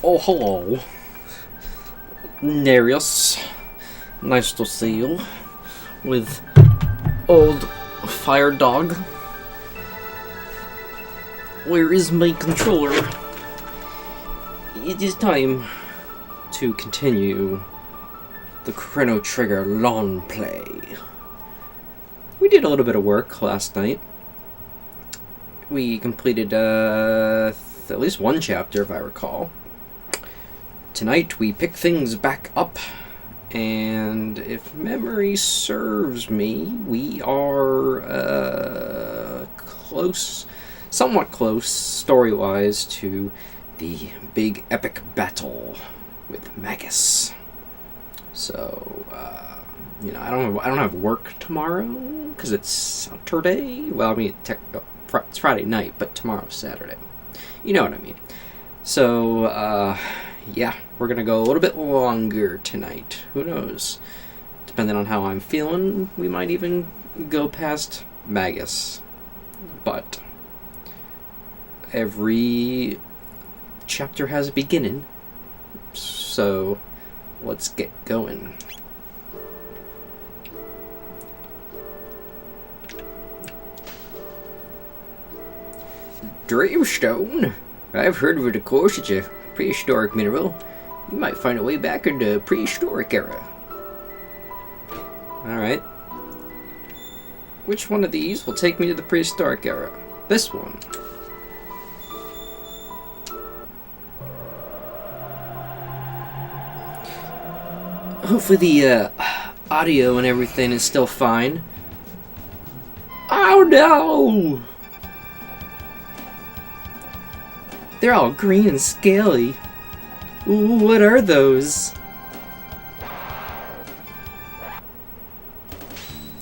Oh, hello. Nereus. Nice to see you. With old fire dog. Where is my controller? It is time to continue the Chrono Trigger long play. We did a little bit of work last night. We completed at least one chapter, if I recall. Tonight we pick things back up, and if memory serves me, we are somewhat close, story-wise, to the big epic battle with Magus. So, I don't have work tomorrow because it's Saturday. Well, I mean, it's Friday night, but tomorrow's Saturday. You know what I mean. So, yeah, we're gonna go a little bit longer tonight. Who knows? Depending on how I'm feeling, we might even go past Magus. But every chapter has a beginning, so let's get going. Gravestone? I've heard of it, of course. It's a prehistoric mineral. You might find a way back in the prehistoric era. Alright. Which one of these will take me to the prehistoric era? This one. Hopefully the audio and everything is still fine. Oh no! They're all green and scaly. Ooh, what are those?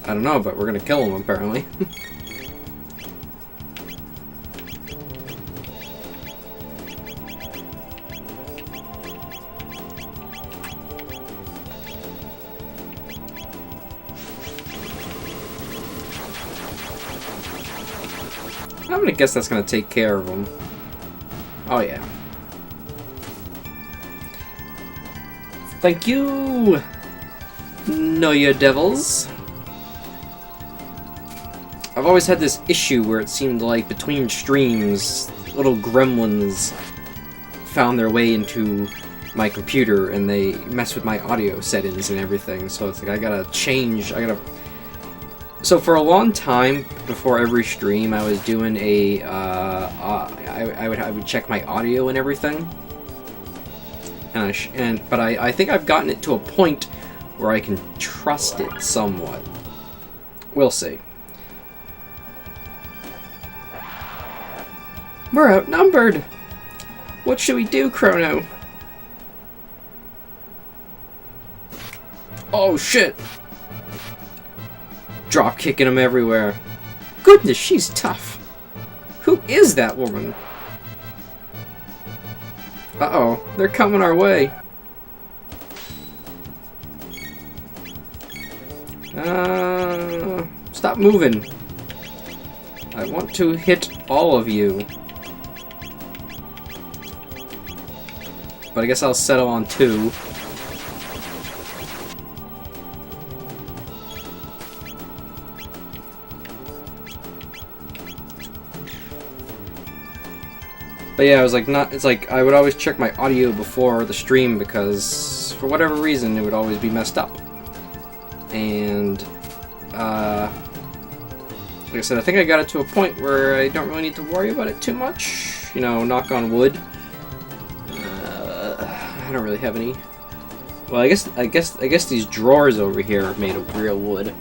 I don't know, but we're gonna kill them apparently. I'm gonna guess that's gonna take care of them. Oh yeah. Thank you! Know ya devils. I've always had this issue where it seemed like between streams, little gremlins found their way into my computer and they mess with my audio settings and everything, so it's like I gotta change, So for a long time, before every stream, I was doing a, I would check my audio and everything, but I think I've gotten it to a point where I can trust it somewhat. We'll see. We're outnumbered! What should we do, Chrono? Oh shit! Drop kicking them everywhere. Goodness, she's tough. Who is that woman? Uh-oh, they're coming our way. Stop moving. I want to hit all of you. But I guess I'll settle on 2. But yeah, it's like I would always check my audio before the stream because for whatever reason it would always be messed up. And like I said, I think I got it to a point where I don't really need to worry about it too much. You know, knock on wood. I don't really have any. Well, I guess these drawers over here are made of real wood.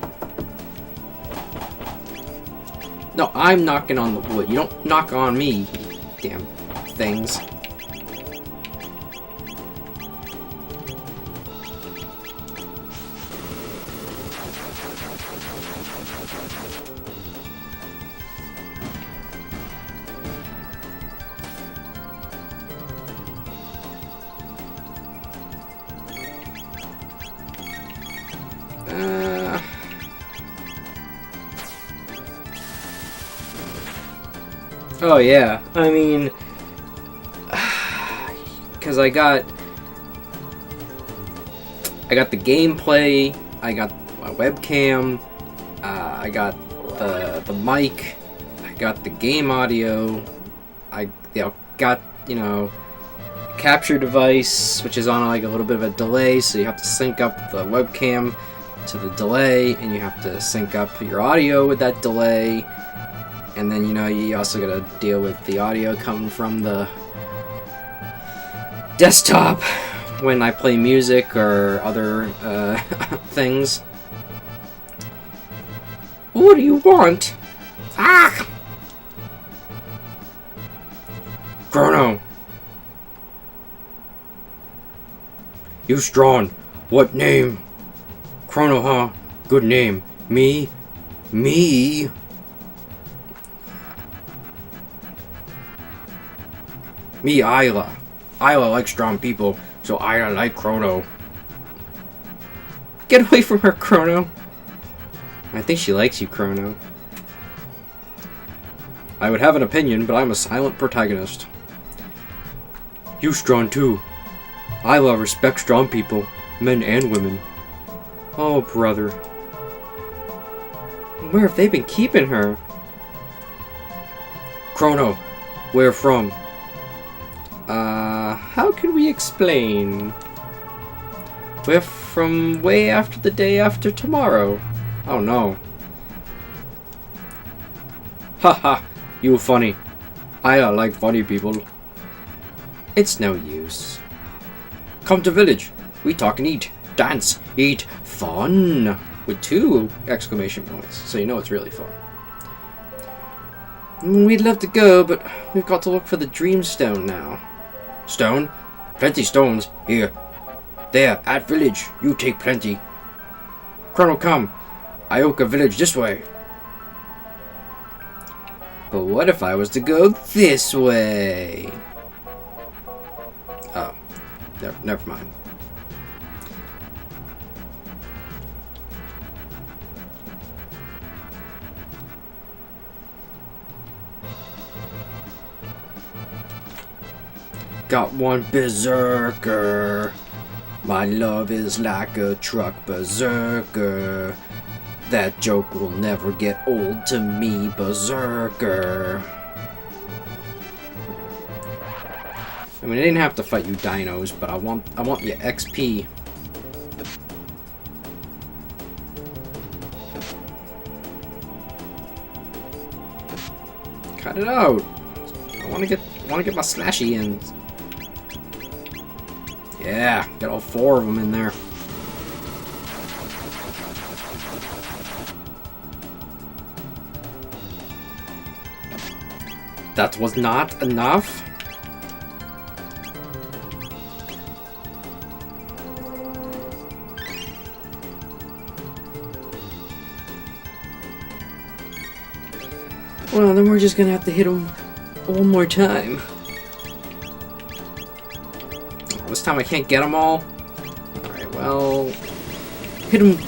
No, I'm knocking on the wood. You don't knock on me, you damn things. Oh yeah, I mean, because I got the gameplay, I got my webcam, I got the mic, I got the game audio, I got, you know, a capture device, which is on like a little bit of a delay, so you have to sync up the webcam to the delay, and you have to sync up your audio with that delay, and then, you know, you also gotta deal with the audio coming from the desktop when I play music or other things. What do you want? Ah! Chrono! You strong. What name? Chrono, huh? Good name. Me? Me? Me, Isla. Isla likes strong people, so Isla like Chrono. Get away from her, Chrono. I think she likes you, Chrono. I would have an opinion, but I'm a silent protagonist. You strong too. Isla respects strong people, men and women. Oh, brother. Where have they been keeping her? Chrono, where from? How can we explain? We're from way after the day after tomorrow. Oh no. Haha, you funny. I like funny people. It's no use. Come to village. We talk and eat. Dance, eat, fun. With 2 exclamation points, so you know it's really fun. We'd love to go, but we've got to look for the Dreamstone now. Stone? Plenty stones. Here. There, at village. You take plenty. Chrono, come. Ioka village this way. But what if I was to go this way? Oh. Never mind. Got one berserker. My love is like a truck berserker. That joke will never get old to me, berserker. I mean, I didn't have to fight you dinos, but I want your XP. Cut it out. I want to get my slashy in. Yeah, got all 4 of them in there. That was not enough. Well, then we're just gonna have to hit him one more time. This time I can't get them all. Alright, well... hit him.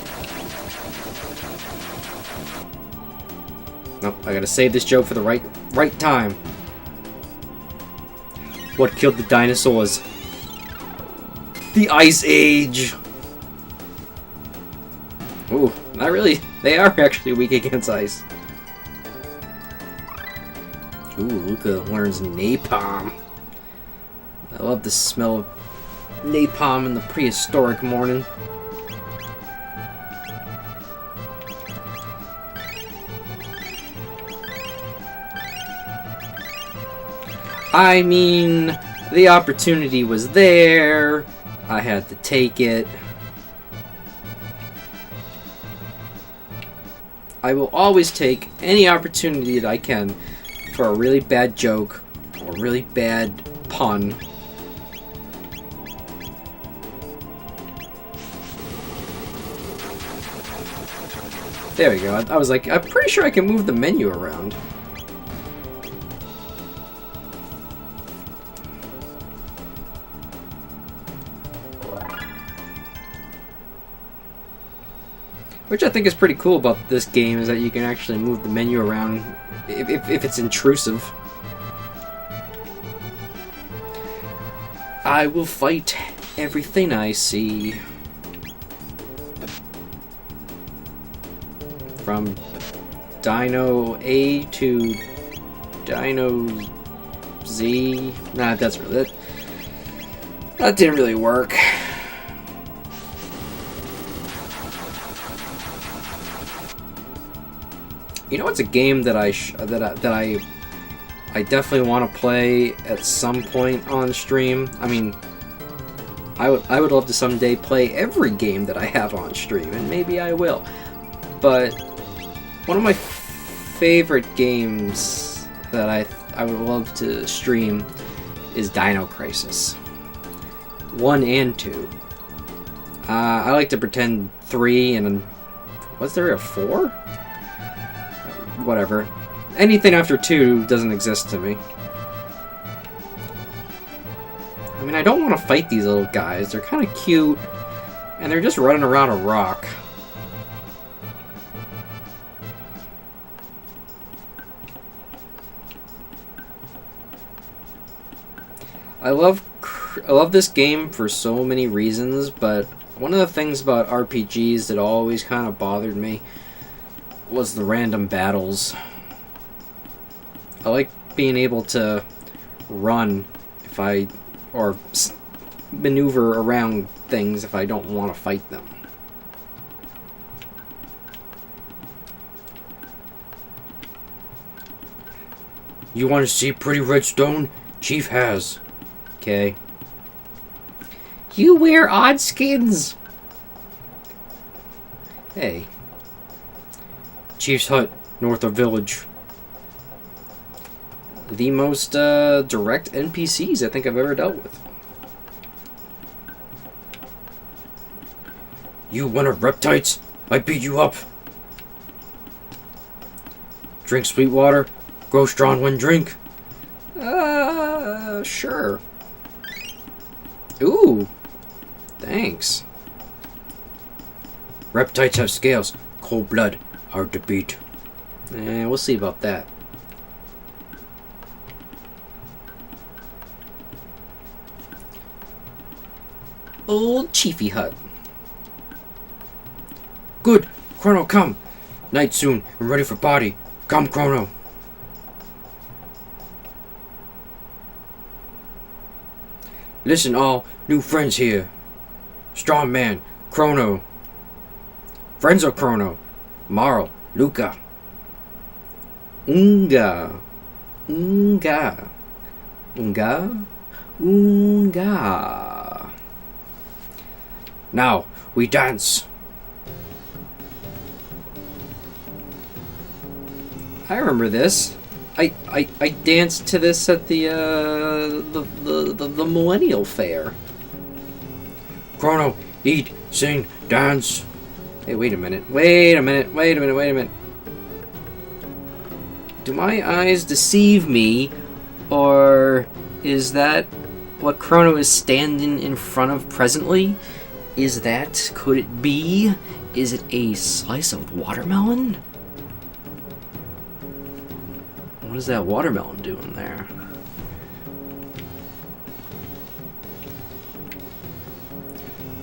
Nope, I gotta save this joke for the right time. What killed the dinosaurs? The Ice Age! Ooh, not really. They are actually weak against ice. Ooh, Luca learns napalm. I love the smell of napalm in the prehistoric morning. I mean, the opportunity was there. I had to take it. I will always take any opportunity that I can for a really bad joke or a really bad pun. There we go. I was like, I'm pretty sure I can move the menu around. Which I think is pretty cool about this game, is that you can actually move the menu around if it's intrusive. I will fight everything I see. From Dino A to Dino Z. Nah, that's really it. That didn't really work. You know, it's a game that I definitely want to play at some point on stream. I mean, I would love to someday play every game that I have on stream, and maybe I will. But one of my favorite games that I would love to stream is Dino Crisis 1 and 2. I like to pretend 3 and was there a 4? Whatever. Anything after 2 doesn't exist to me. I mean, I don't want to fight these little guys. They're kind of cute, and they're just running around a rock. I love this game for so many reasons, but one of the things about RPGs that always kind of bothered me was the random battles. I like being able to run or maneuver around things if I don't want to fight them. You want to see pretty redstone? Chief has. Okay. You wear odd skins. Hey. Chief's hut, north of village. The most direct NPCs I think I've ever dealt with. You one of Reptites? I beat you up. Drink sweet water. Grow strong when drink. Sure. Ooh. Thanks. Reptites have scales. Cold blood. Hard to beat. We'll see about that. Old Chiefy hut. Good. Chrono, come. Night soon. I'm ready for party. Come, Chrono. Listen all, new friends here. Strong man, Chrono. Friends of Chrono. Marl, Luca. Unga. Unga. Unga. Unga. Now, we dance. I remember this. I danced to this at the Millennial Fair. Chrono, eat, sing, dance. Hey, wait a minute. Wait a minute. Wait a minute. Wait a minute. Do my eyes deceive me, or is that what Chrono is standing in front of presently? Could it be? Is it a slice of watermelon? What is that watermelon doing there?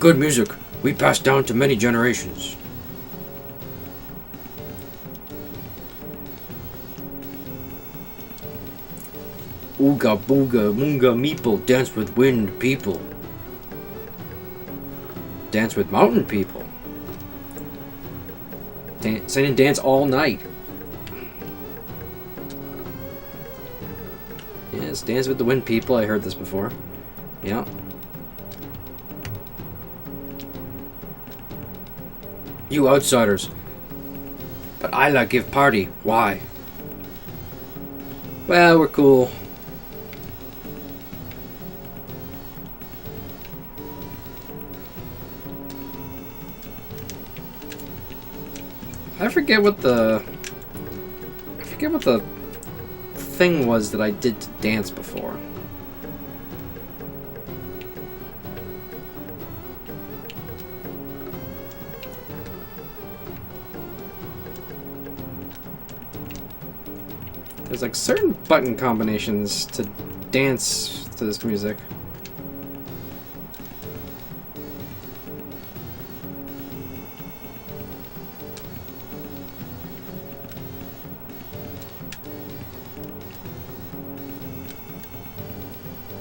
Good music. We passed down to many generations. Ooga booga moonga meeple. Dance with wind people. Dance with mountain people. Sing and dance all night. Yes, dance with the wind people. I heard this before. Yeah. You outsiders. But I like give party. Why? Well, we're cool. I forget what the thing was that I did to dance before. There's like certain button combinations to dance to this music.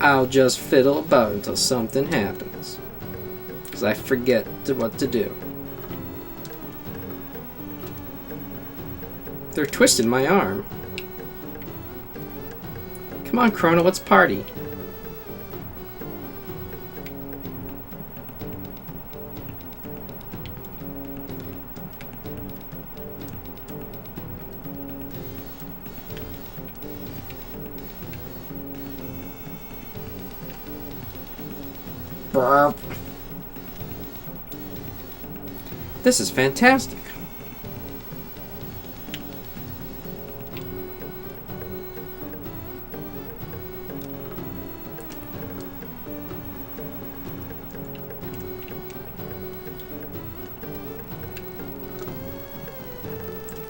I'll just fiddle about until something happens. Because I forget what to do. They're twisting my arm. Come on, Chrono, let's party. Burp. This is fantastic.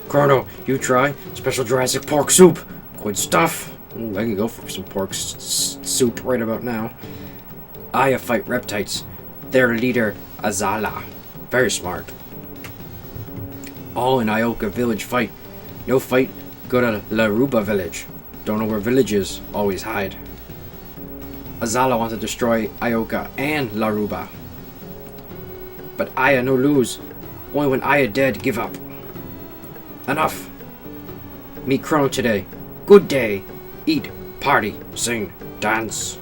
Chrono, you try special Jurassic pork soup. Good stuff. Ooh, I can go for some pork soup right about now. I fight reptiles. Their leader, Azala. Very smart. All in Ioka village fight. No fight, go to Laruba village. Don't know where village is, always hide. Azala wants to destroy Ioka and Laruba. But Aya no lose. Only when Aya dead, give up. Enough. Meet Chrono today. Good day. Eat, party, sing, dance.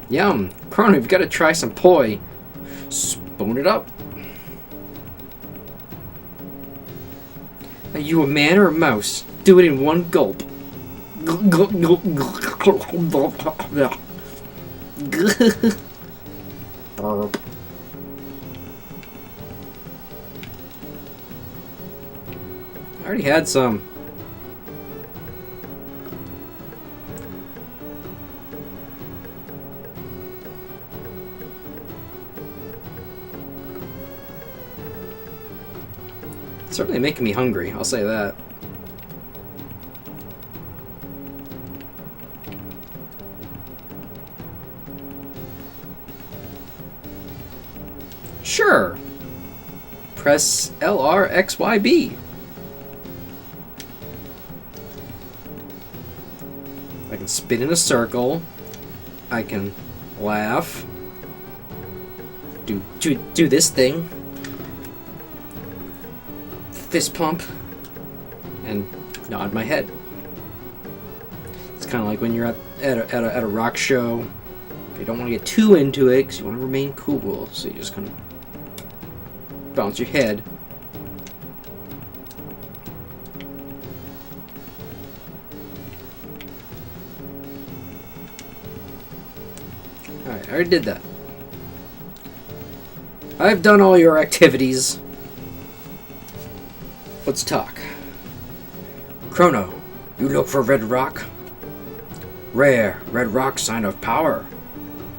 Yum. Chrono, you've got to try some poi. Spoon it up. Are you a man or a mouse? Do it in one gulp. Burp. I already had some. It's certainly making me hungry, I'll say that. Sure. Press LRXYB. I can spin in a circle. I can laugh. Do this thing. Fist pump. And nod my head. It's kind of like when you're at a rock show. You don't want to get too into it because you want to remain cool. So you just kind of bounce your head. Alright, I already did that. I've done all your activities. Let's talk. Chrono, you look for red rock? Rare, red rock, sign of power.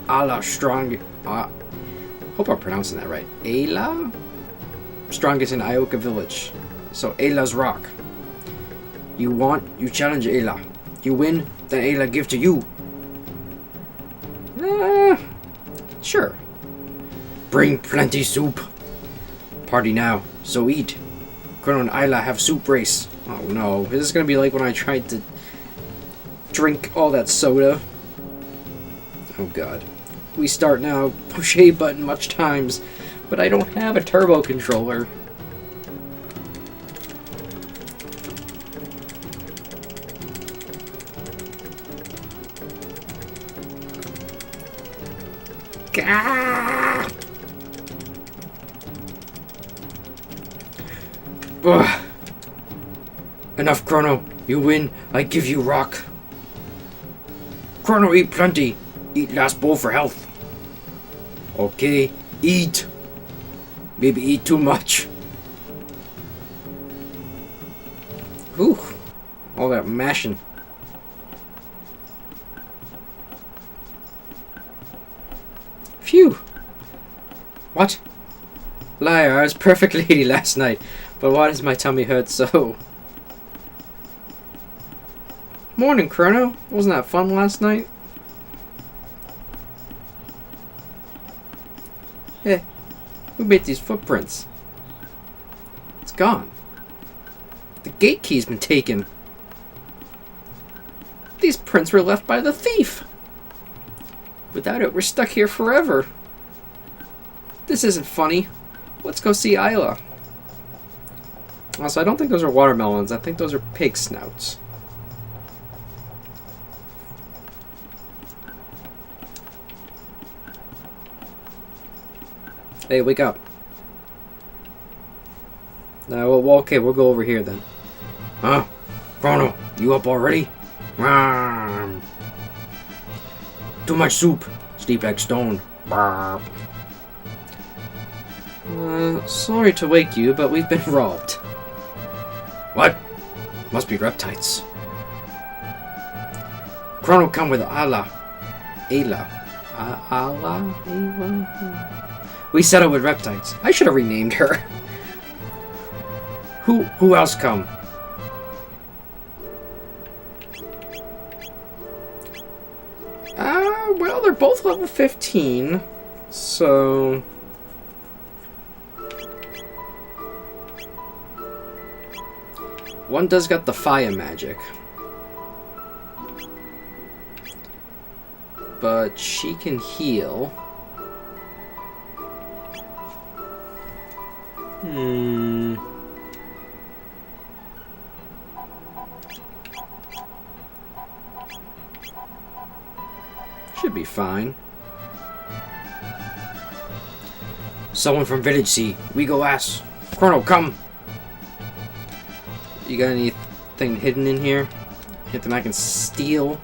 Allah strong. Hope I'm pronouncing that right. Ayla? Strongest in Ioka village. So Ayla's rock. You challenge Ayla. You win, then Ayla give to you. Sure. Bring plenty soup. Party now, so eat. Chrono and Ayla have soup race. Oh no, is this gonna be like when I tried to drink all that soda? Oh god. We start now. Push A button much times, but I don't have a turbo controller. Ah! Ugh. Enough, Chrono. You win. I give you rock. Chrono, eat plenty. Eat last bowl for health. Okay, eat. Maybe eat too much. Whew. All that mashing. Phew. What? Liar, I was perfect lady last night, but why does my tummy hurt so? Morning, Chrono. Wasn't that fun last night? Hey, who made these footprints? It's gone. The gate key's been taken. These prints were left by the thief. Without it, we're stuck here forever. This isn't funny. Let's go see Isla. Also, I don't think those are watermelons. I think those are pig snouts. Hey, wake up. No, well, okay, we'll go over here then. Huh? Chrono, you up already? Too much soup. Sleep like stone. Sorry to wake you, but we've been robbed. What? Must be reptiles. Chrono, come with Allah. Allah? We settled with reptiles. I should have renamed her. Who else come? Well, they're both level 15, so... One does got the fire magic. But she can heal. Should be fine. Someone from Village C. We go ask. Chrono, come. You got anything hidden in here? Anything I can steal?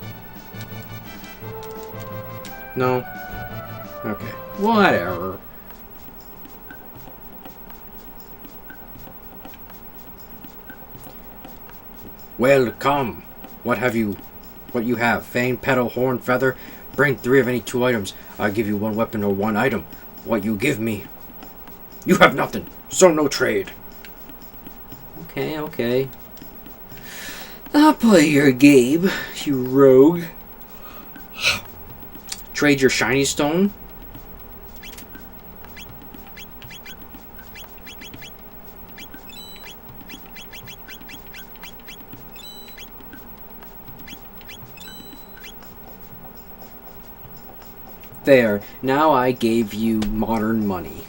No? Okay. Whatever. Well, come. What you have? Fang, petal, horn, feather? Bring 3 of any 2 items. I'll give you 1 weapon or 1 item. What you give me? You have nothing, so no trade. Okay. I'll play your game, you rogue. Trade your shiny stone? There. Now I gave you modern money.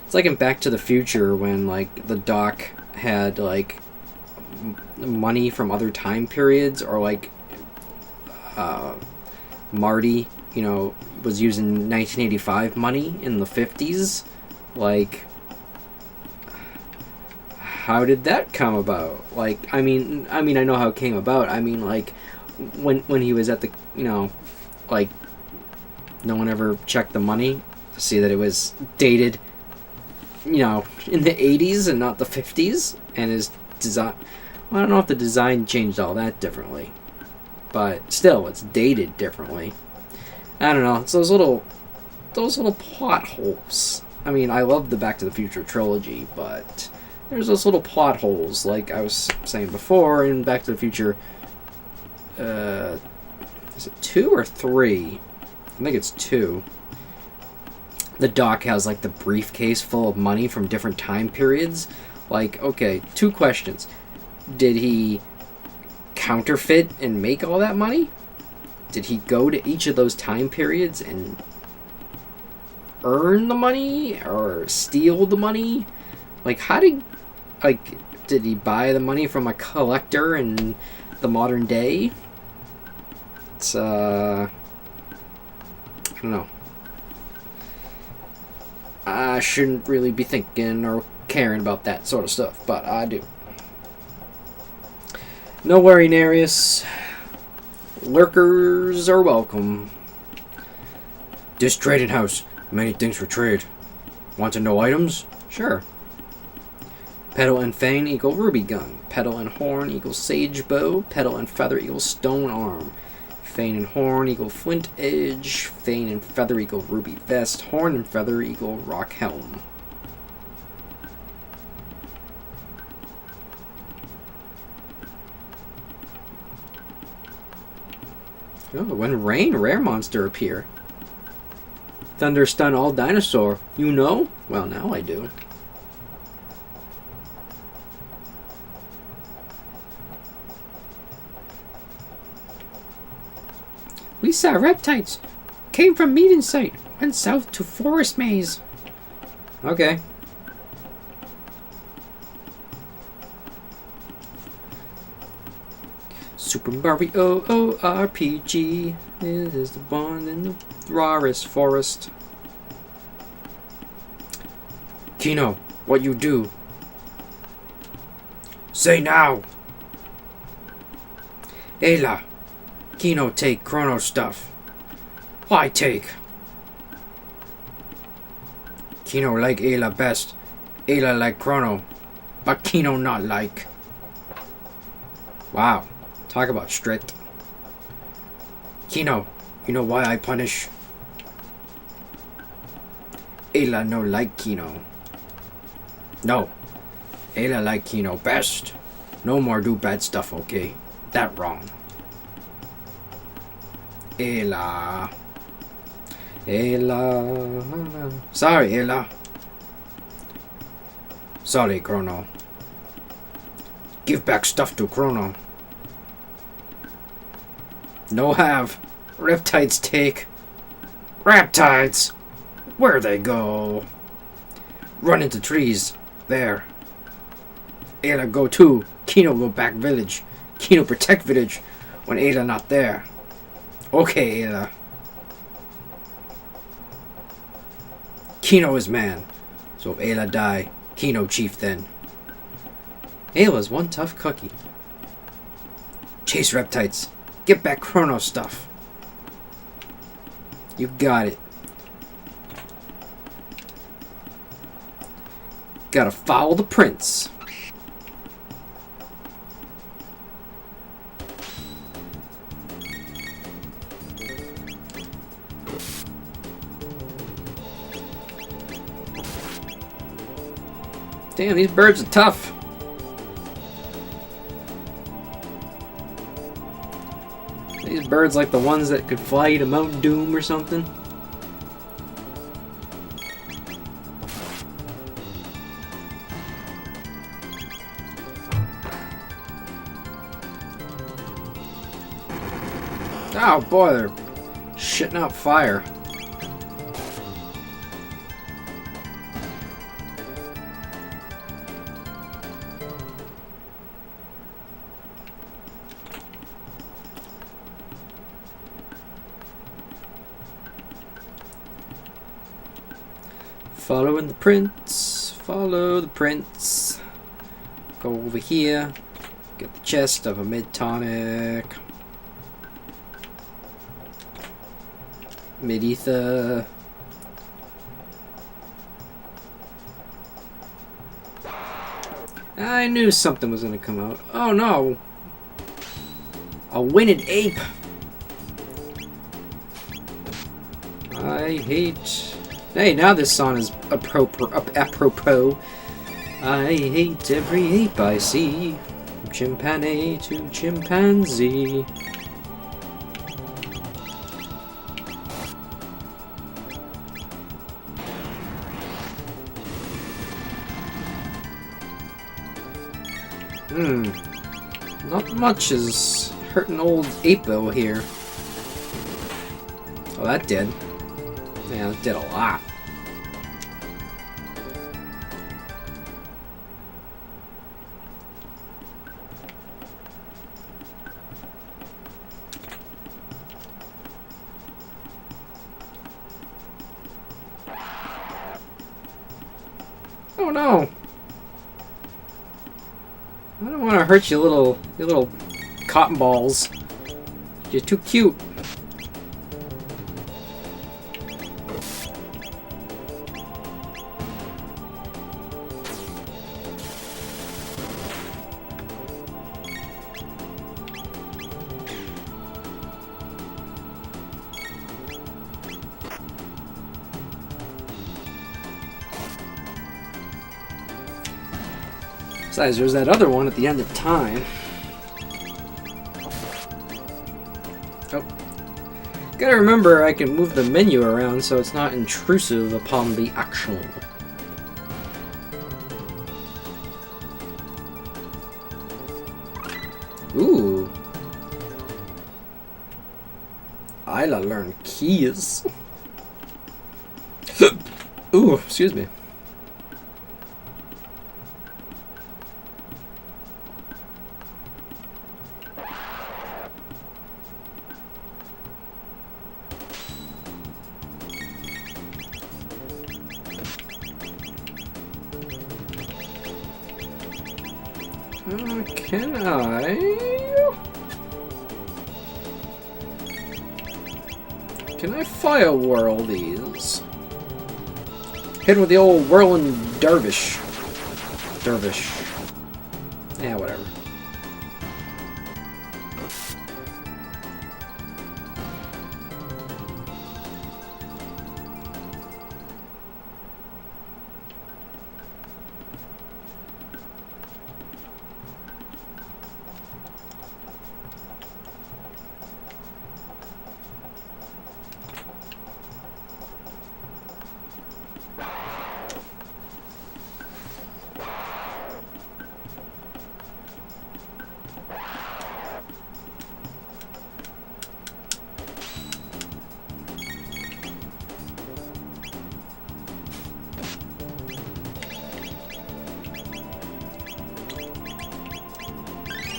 It's like in Back to the Future when, like, the Doc had, like, money from other time periods, or, like, Marty, you know, was using 1985 money in the 50s. Like, how did that come about? Like, I mean, I know how it came about. I mean, like, when he was at the, you know, like, no one ever checked the money to see that it was dated, you know, in the 80s and not the 50s, and his design, well, I don't know if the design changed all that differently, but still, it's dated differently. I don't know, it's those little plot holes. I mean, I love the Back to the Future trilogy, but there's those little plot holes, like I was saying before, in Back to the Future, is it 2 or 3? I think it's 2. The Doc has, like, the briefcase full of money from different time periods. Like, okay, 2 questions. Did he counterfeit and make all that money? Did he go to each of those time periods and earn the money or steal the money? Like, did he buy the money from a collector in the modern day? It's, I don't know. I shouldn't really be thinking or caring about that sort of stuff, but I do. No worry, Nereus. Lurkers are welcome. This trading house, many things for trade. Want to know items? Sure. Petal and fang equal ruby gun. Petal and horn equals sage bow. Petal and feather equals stone arm. Fang and horn equal flint edge. Fang and feather equal ruby vest. Horn and feather equal rock helm. Oh, when rain, rare monster appear. Thunder stun all dinosaur. You know? Well, now I do. We saw reptiles. Came from meeting site. Went south to forest maze. Okay. Super Mario RPG is the one in the rawest forest. Kino, what you do? Say now. Ayla, Kino take Chrono stuff. Why take? Kino like Ayla best. Ayla like Chrono, but Kino not like. Wow, talk about strict. Kino, you know why I punish? Ayla no like Kino. No, Ayla like Kino best. No more do bad stuff, okay? That wrong. Ayla. Ayla. Sorry, Ayla. Sorry, Chrono. Give back stuff to Chrono. No have. Riptides take. Riptides! Where they go? Run into trees. There. Ayla go too. Kino go back village. Kino protect village when Ayla not there. Okay, Ayla. Kino is man. So if Ayla die, Kino chief then. Ayla's one tough cookie. Chase reptiles. Get back Chrono stuff. You got it. Gotta follow the prince. Damn, these birds are tough. These birds like the ones that could fly to Mount Doom or something. Oh boy, they're shitting out fire. Following the prince, follow the prince. Go over here, get the chest of a mid-tonic. Mid-ether. I knew something was gonna come out. Oh no! A winged ape! I hate... Hey, now this song is apropos. I hate every ape I see. From chimpanzee to chimpanzee. Not much is hurting old Apo here. Oh, that did. Yeah, that did a lot. Oh no! I don't want to hurt you little cotton balls. You're too cute. Besides, there's that other one at the end of time. Oh. Gotta remember I can move the menu around so it's not intrusive upon the action. Ooh. I'll learn keys. Ooh, excuse me. Can I? Can I fire whirl these? Hit with the old whirling dervish. Yeah, whatever.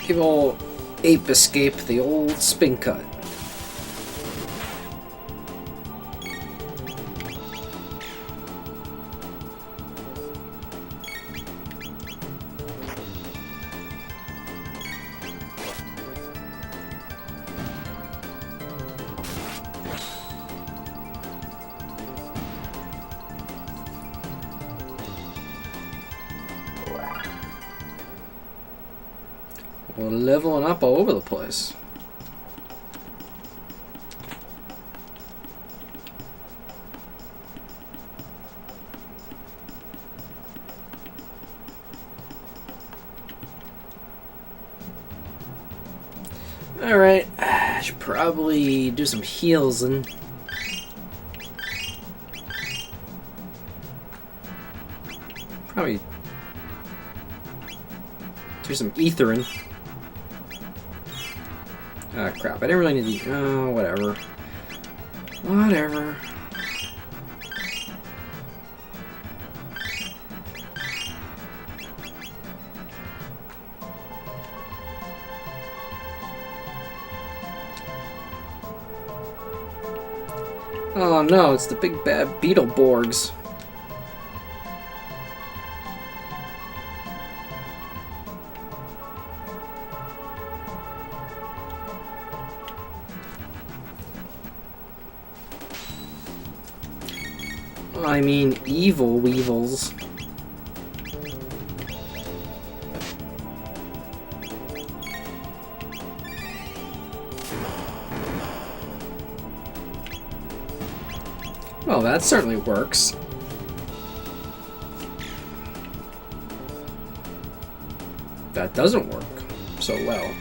Give old Ape Escape the old spin cut. We're leveling up all over the place. Alright, I should probably do some heals and probably do some ethering. Ah, crap. I didn't really need the... Oh, whatever. Whatever. Oh no, it's the big bad Beetleborgs. I mean, evil weevils. Well, that certainly works. That doesn't work so well.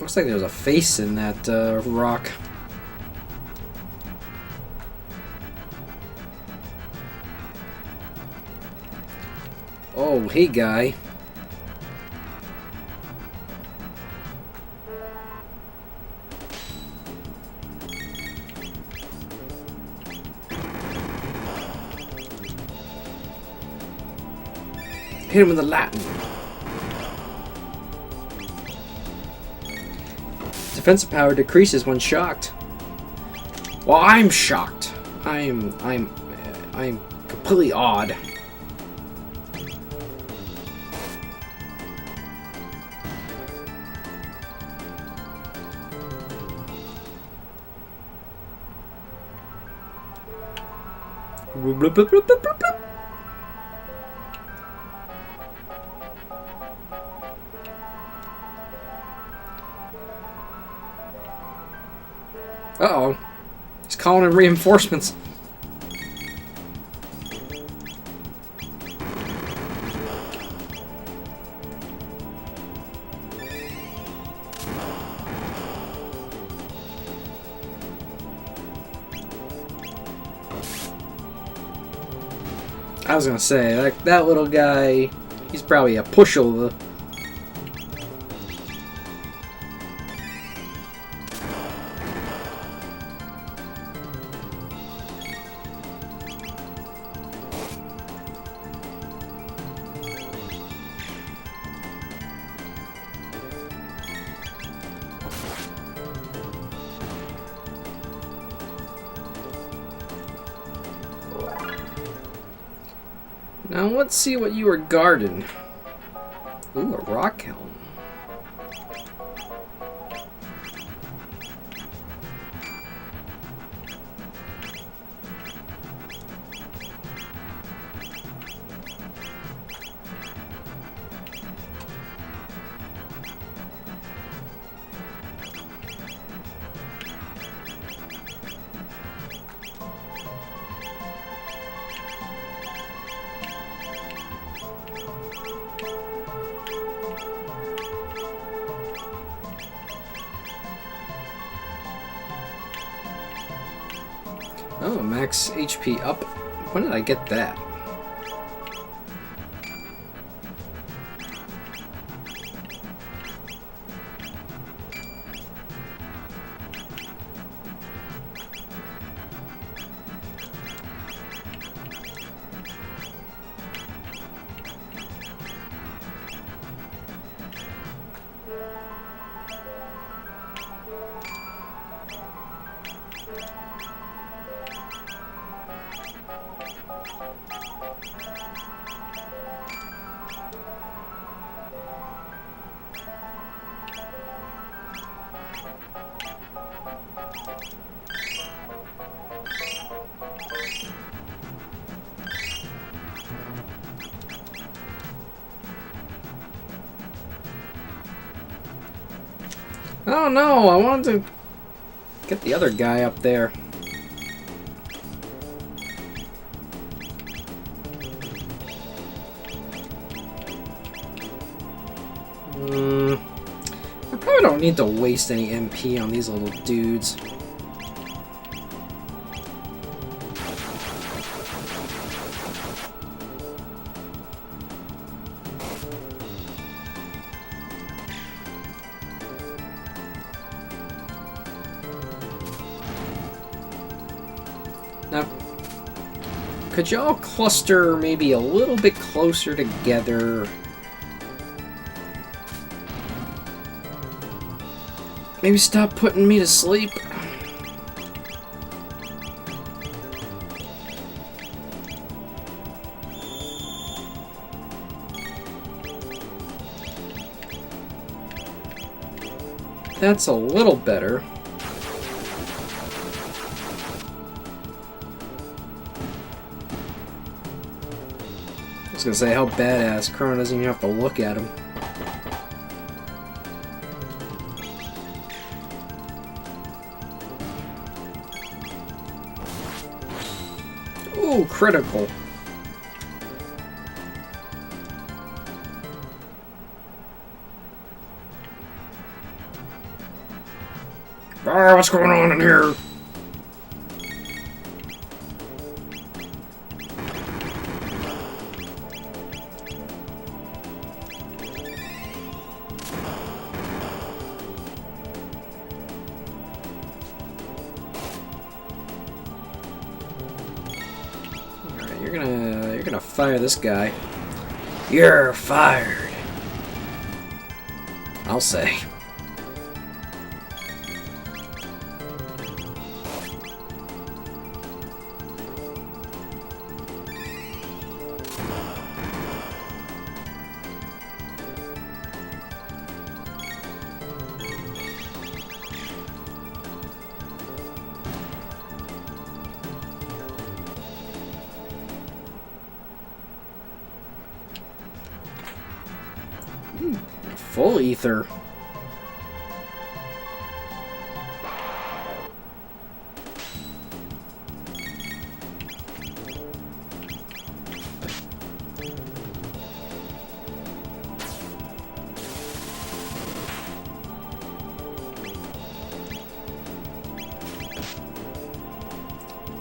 Looks like there's a face in that rock. Oh, hey guy. Hit him with the Latin. Defensive power decreases when shocked. Well, I'm shocked. I'm completely odd. Uh-oh. He's calling in reinforcements. I was gonna say, that little guy, he's probably a pushover. Now let's see what you are guarding. Ooh, a rock helm. Oh, max HP up. When did I get that? Oh no, I wanted to get the other guy up there. I probably don't need to waste any MP on these little dudes. Now, could y'all cluster maybe a little bit closer together? Maybe stop putting me to sleep? That's a little better. I was gonna say, how badass. Chrono doesn't even have to look at him. Ooh, critical. Ah, what's going on in here? You're gonna fire this guy. You're fired. I'll say. Full ether.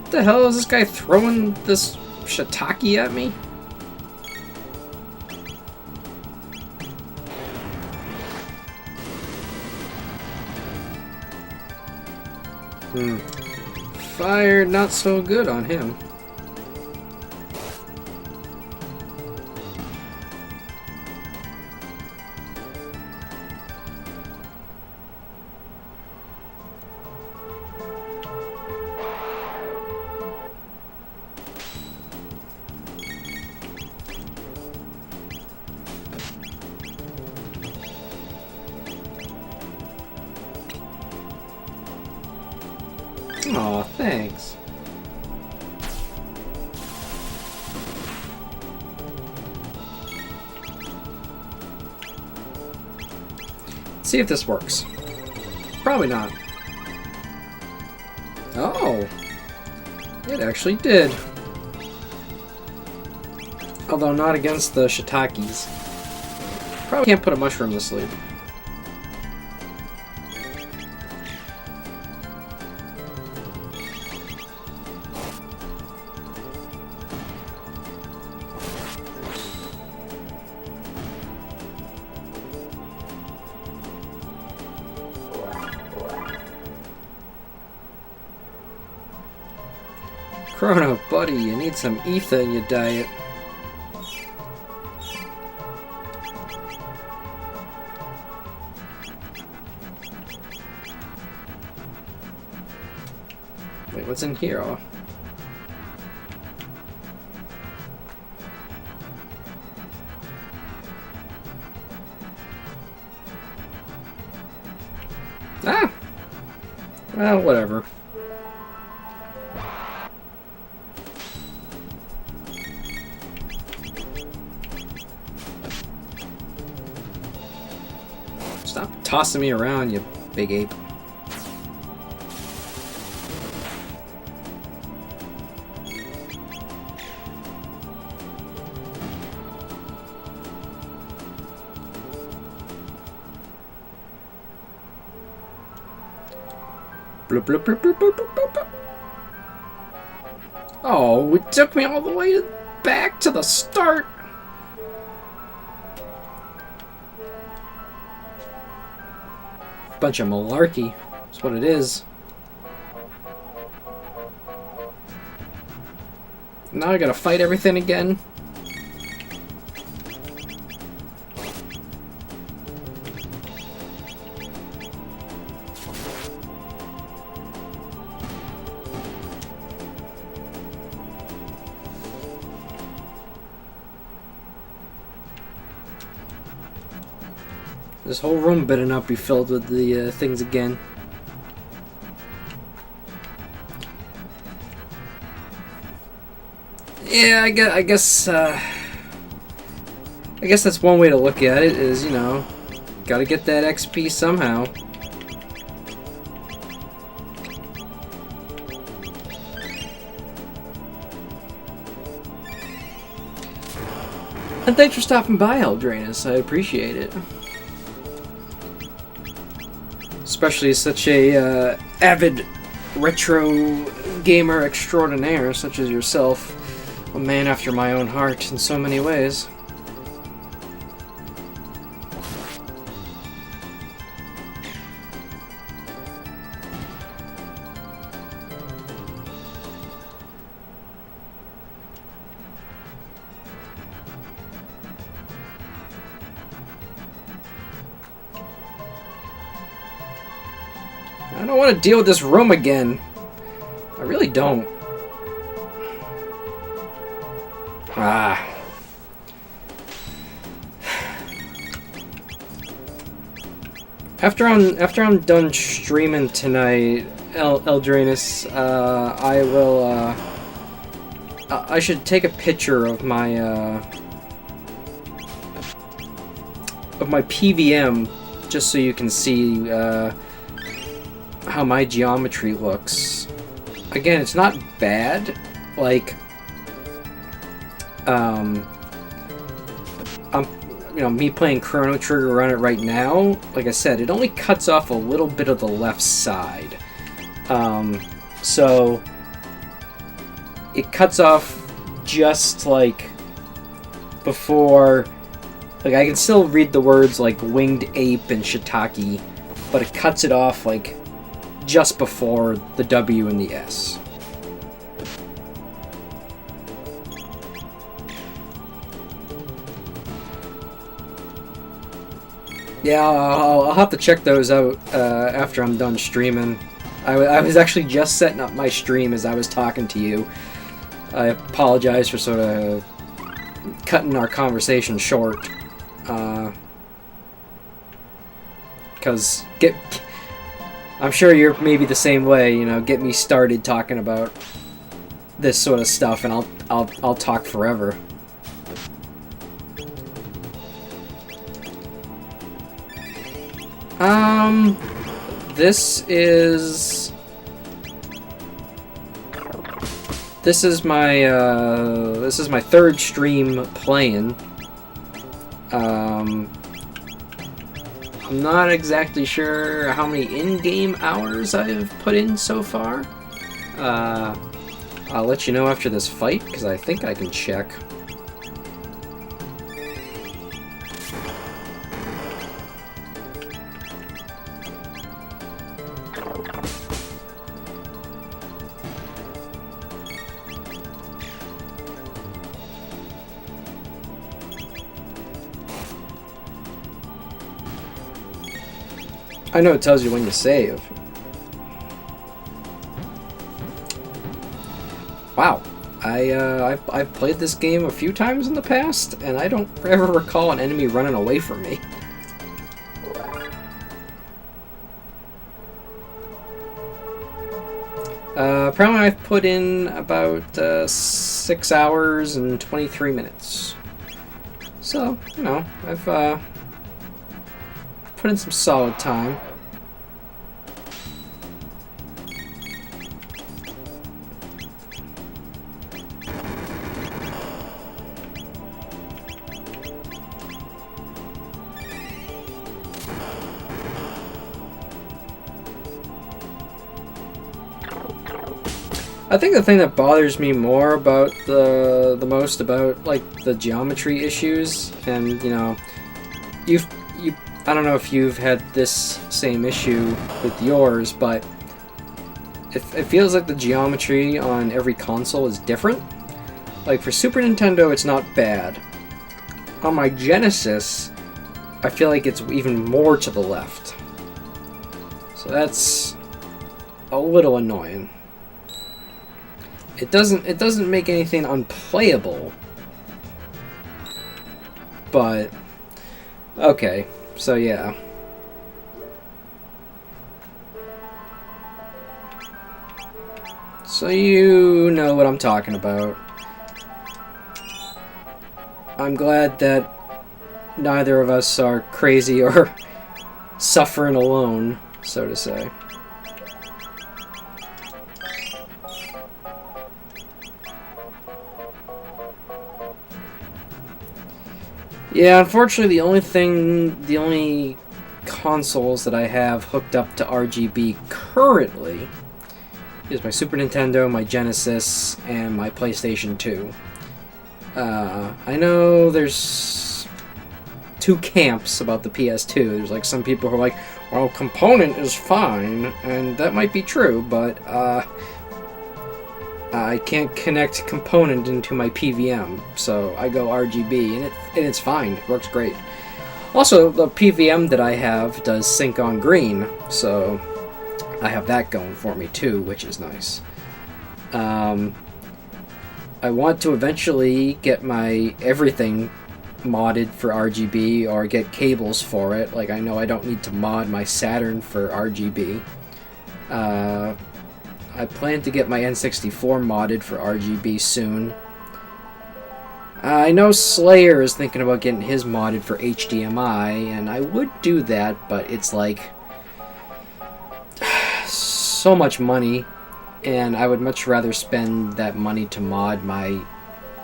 What the hell is this guy throwing this shiitake at me? Fire, not so good on him. Aw, thanks. Let's see if this works. Probably not. Oh! It actually did. Although not against the shiitakes. Probably can't put a mushroom to sleep. Chrono, buddy, you need some ether in your diet. Wait, what's in here? Oh. Ah! Well, whatever. Stop tossing me around, you big ape. Bloop, bloop, bloop, bloop, bloop, bloop, bloop. Oh, it took me all the way back to the start. Bunch of malarkey. That's what it is. Now I gotta fight everything again. This whole room better not be filled with the things again. Yeah, I guess that's one way to look at it. Is, you know, gotta get that XP somehow. And thanks for stopping by, Eldranus. I appreciate it. Especially such a avid retro gamer extraordinaire such as yourself. A man after my own heart in so many ways. I don't want to deal with this room again. I really don't. Ah. After I'm done streaming tonight, Eldranus, I will. I should take a picture of my PVM just so you can see how my geometry looks. Again, it's not bad. Like, you know, me playing Chrono Trigger on it right now, like I said, it only cuts off a little bit of the left side. So it cuts off just like before, like I can still read the words like winged ape and shiitake, but it cuts it off like just before the W and the S. Yeah, I'll have to check those out after I'm done streaming. I was actually just setting up my stream as I was talking to you. I apologize for sort of cutting our conversation short. Because I'm sure you're maybe the same way, you know, get me started talking about this sort of stuff and I'll talk forever. This is my third stream playing. I'm not exactly sure how many in-game hours I've put in so far. I'll let you know after this fight, because I think I can check. I know it tells you when you save. Wow, I've played this game a few times in the past, and I don't ever recall an enemy running away from me. Apparently I've put in about 6 hours and 23 minutes. So, you know, I've put in some solid time. I think the thing that bothers me more about the most about like the geometry issues, and you know, I don't know if you've had this same issue with yours, but it feels like the geometry on every console is different. Like for Super Nintendo, it's not bad. On my Genesis, I feel like it's even more to the left. So that's a little annoying. It doesn't make anything unplayable, but okay, so yeah. So you know what I'm talking about. I'm glad that neither of us are crazy or suffering alone, so to say. Yeah, unfortunately, the only consoles that I have hooked up to RGB currently is my Super Nintendo, my Genesis, and my PlayStation 2. I know there's two camps about the PS2. There's like some people who are like, well, component is fine, and that might be true, but I can't connect component into my PVM, so I go RGB, and it's fine. It works great. Also, the PVM that I have does sync on green, so I have that going for me too, which is nice. I want to eventually get my everything modded for RGB, or get cables for it. Like, I know I don't need to mod my Saturn for RGB. I plan to get my N64 modded for RGB soon. I know Slayer is thinking about getting his modded for HDMI, and I would do that, but it's like so much money, and I would much rather spend that money to mod my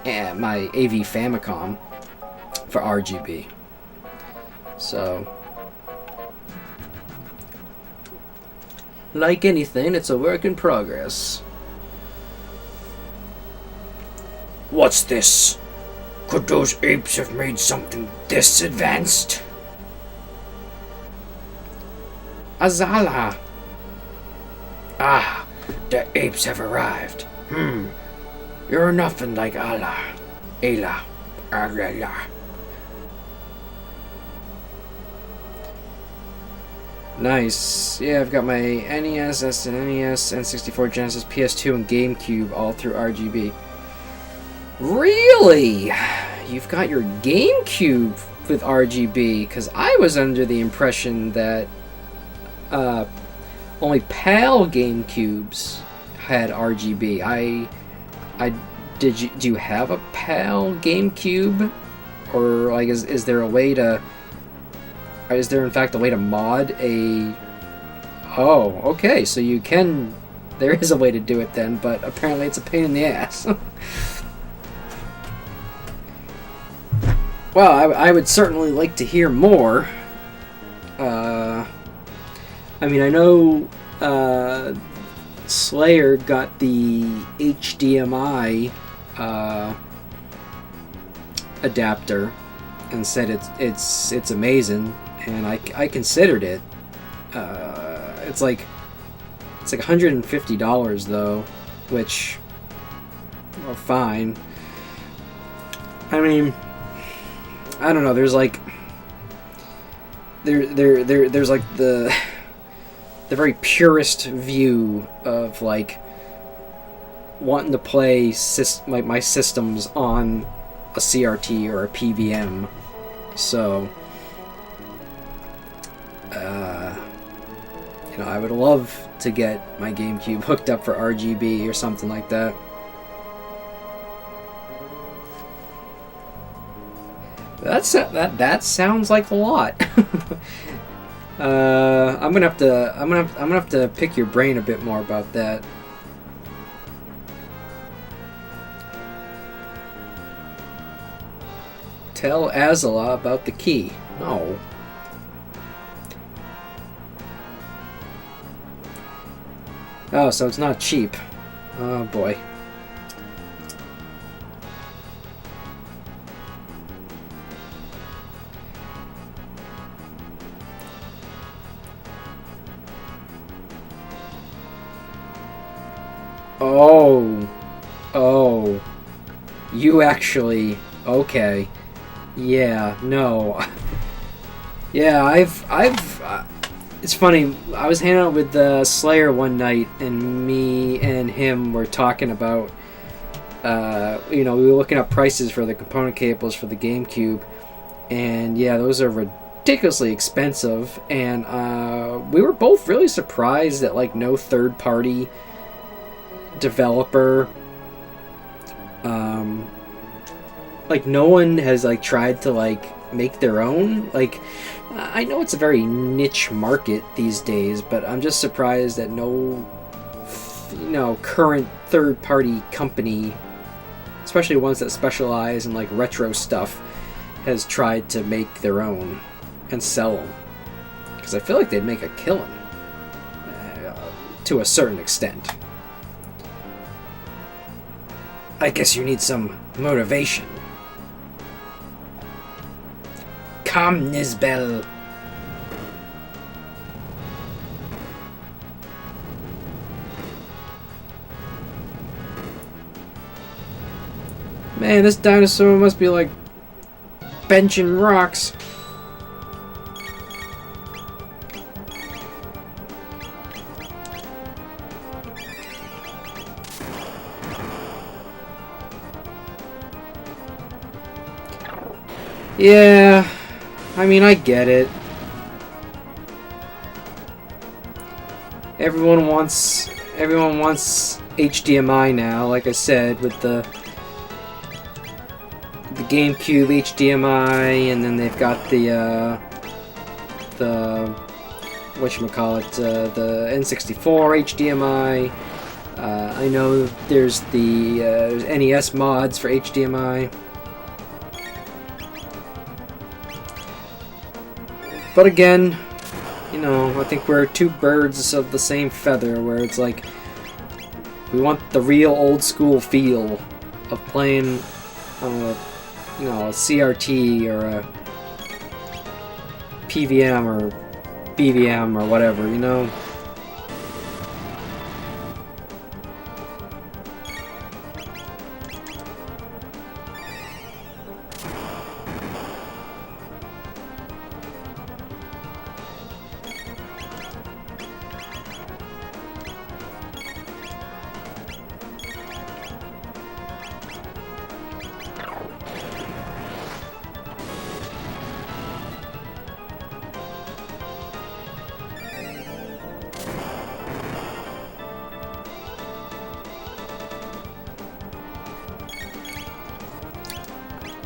AV Famicom for RGB. So, like anything, it's a work in progress. What's this? Could those apes have made something this advanced? Azala! Ah, the apes have arrived. You're nothing like Allah. Allah. Allah. Nice. Yeah, I've got my NES, SNES, N64, Genesis, PS2, and GameCube all through RGB. Really? You've got your GameCube with RGB? Because I was under the impression that only PAL GameCubes had RGB. Do you have a PAL GameCube? Or like is there a way to... Is there in fact a way to mod a... Oh, okay, so you can... There is a way to do it then, but apparently it's a pain in the ass. Well, I would certainly like to hear more. I mean, I know Slayer got the HDMI adapter and said it's amazing. And I considered it. It's like $150 though, which, well, fine. I mean, I don't know. There's like there's like the very purist view of like wanting to play my systems on a CRT or a PVM. So. You know, I would love to get my GameCube hooked up for RGB or something like that. That sounds like a lot. I'm gonna have to pick your brain a bit more about that. Tell Azala about the key. No. Oh, so it's not cheap. Oh boy. Oh. You actually... Okay. Yeah, no. Yeah, it's funny, I was hanging out with Slayer one night, and me and him were talking about, you know, we were looking up prices for the component cables for the GameCube, and yeah, those are ridiculously expensive, and we were both really surprised that, like, no third-party developer, like, no one has, like, tried to, like, make their own, like... I know it's a very niche market these days, but I'm just surprised that no, you know, current third-party company, especially ones that specialize in like retro stuff, has tried to make their own and sell them. Because I feel like they'd make a killing to a certain extent. I guess you need some motivation. Come, Nisbel. Man, this dinosaur must be like benching rocks. Yeah. I mean, I get it. Everyone wants HDMI now, like I said, with the GameCube HDMI, and then they've got the whatchamacallit, the N64 HDMI. I know there's the NES mods for HDMI. But again, you know, I think we're two birds of the same feather, where it's like, we want the real old school feel of playing, you know, a CRT or a PVM or BVM or whatever, you know?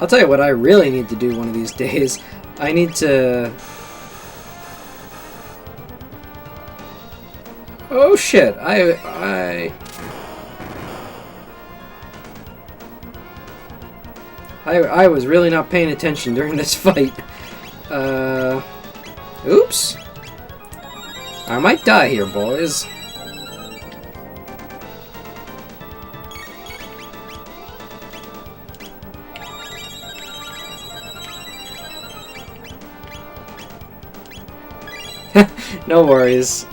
I'll tell you what I really need to do one of these days. I need to... Oh shit, I was really not paying attention during this fight. Oops. I might die here, boys. No worries.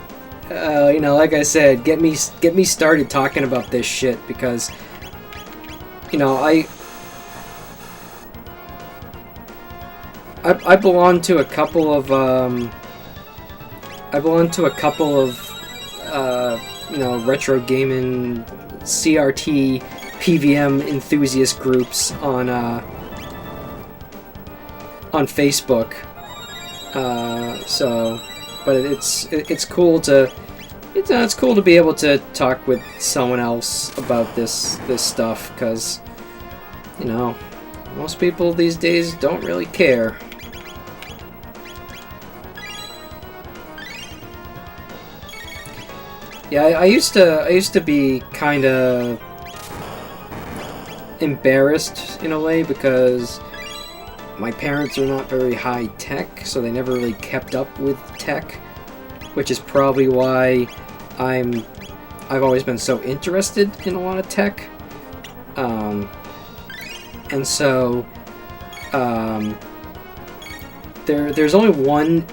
You know, like I said, get me started talking about this shit because, you know, I belong to a couple of you know, retro gaming CRT PVM enthusiast groups on Facebook. But it's cool to it's cool to be able to talk with someone else about this stuff, because, you know, most people these days don't really care. Yeah, I used to be kind of embarrassed in a way because my parents are not very high tech, so they never really kept up with tech, which is probably why I've always been so interested in a lot of tech. And so there's only one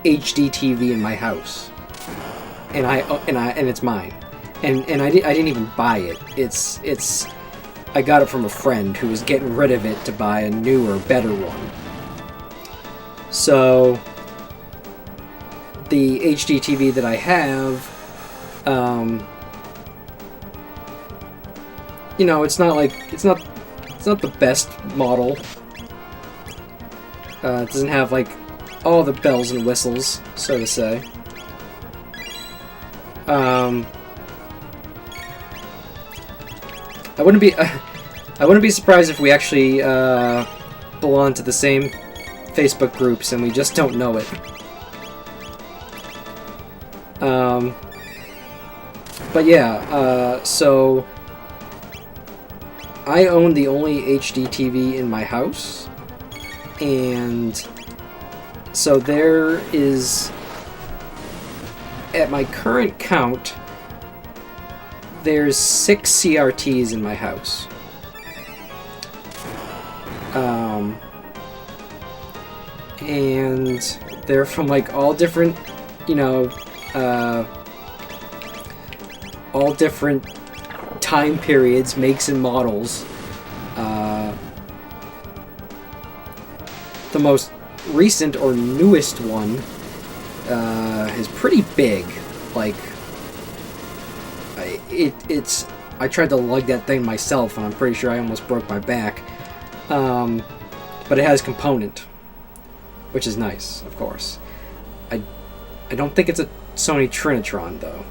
HD TV in my house, and it's mine, and I didn't even buy it. It's I got it from a friend who was getting rid of it to buy a newer, better one. So the HD TV that I have, you know, it's not the best model. It doesn't have like all the bells and whistles, so to say. I wouldn't be surprised if we actually belong to the same Facebook groups and we just don't know it. But yeah, so I own the only HD TV in my house, and so there is, at my current count, there's 6 CRTs in my house. And they're from like all different, you know, all different time periods, makes and models. The most recent or newest one is pretty big. Like, I tried to lug that thing myself, and I'm pretty sure I almost broke my back. But it has component, which is nice, of course. I don't think it's a Sony Trinitron, though,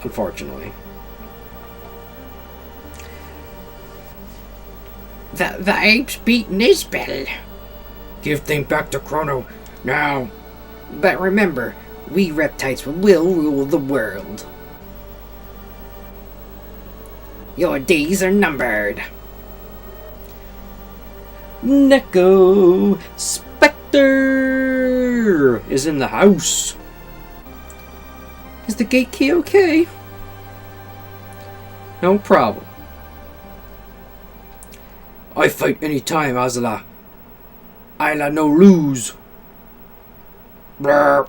unfortunately. The ape's beaten his battle. Give things back to Chrono now. But remember, we reptiles will rule the world. Your days are numbered. Neko Spectre is in the house. Is the gate key okay? No problem. I fight any time, Azala. Ayla no lose. Brr.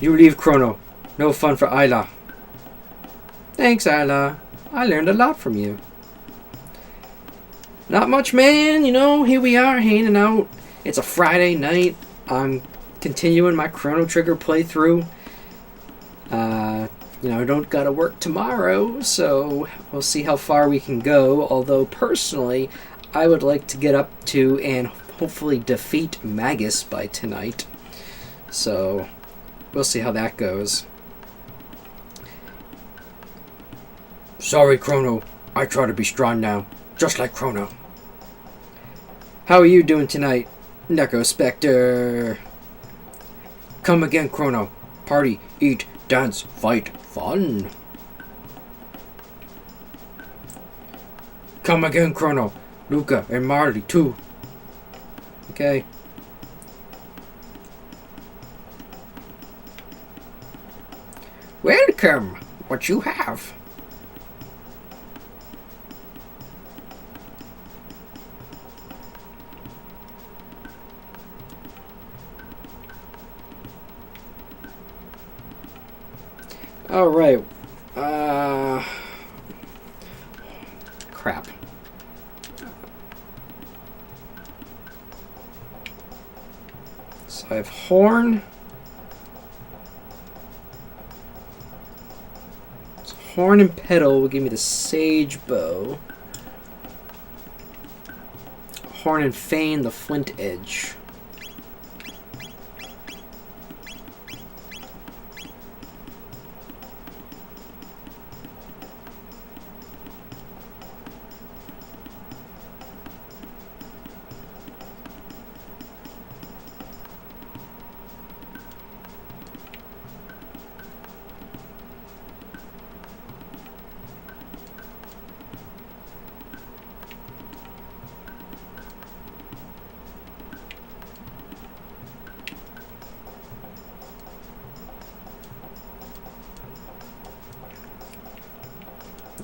You leave, Chrono. No fun for Ayla. Thanks, Ayla. I learned a lot from you. Not much, man. You know, here we are hanging out. It's a Friday night. I'm continuing my Chrono Trigger playthrough. You know, I don't gotta work tomorrow, so we'll see how far we can go. Although, personally, I would like to get up to and hopefully defeat Magus by tonight. So, we'll see how that goes. Sorry, Chrono. I try to be strong now, just like Chrono. How are you doing tonight, Neko Spectre? Come again, Chrono. Party, eat, dance, fight, fun. Come again, Chrono. Luca and Marley, too. Okay. Welcome. What you have? All right. Crap. So I have horn. So horn and pedal will give me the sage bow. Horn and fane, the flint edge.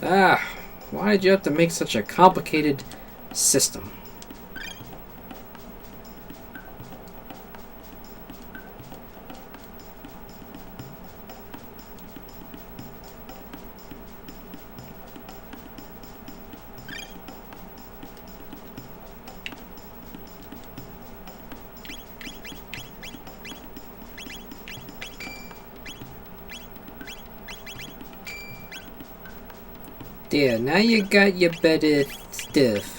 Ah, why did you have to make such a complicated system? There, now you got your better stuff.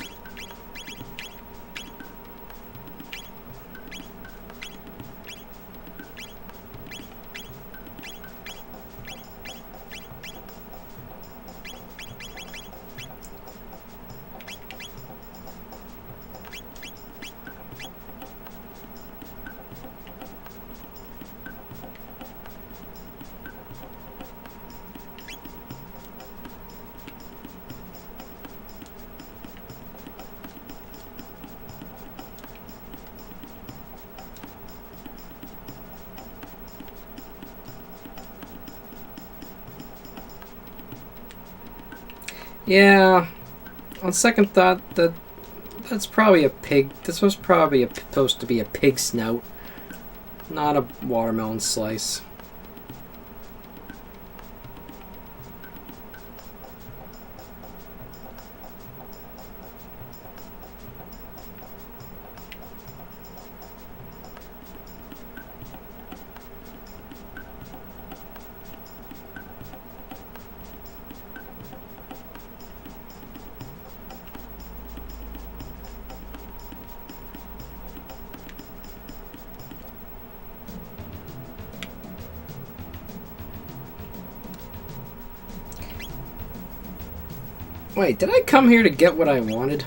Yeah, on second thought, that's probably a pig. This was probably supposed to be a pig snout, not a watermelon slice. Wait, did I come here to get what I wanted?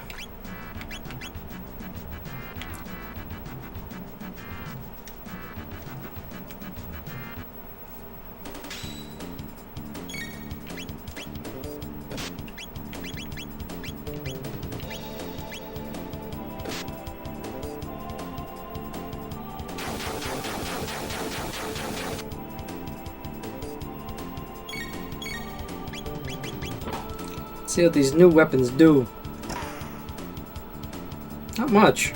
See what these new weapons do. Not much.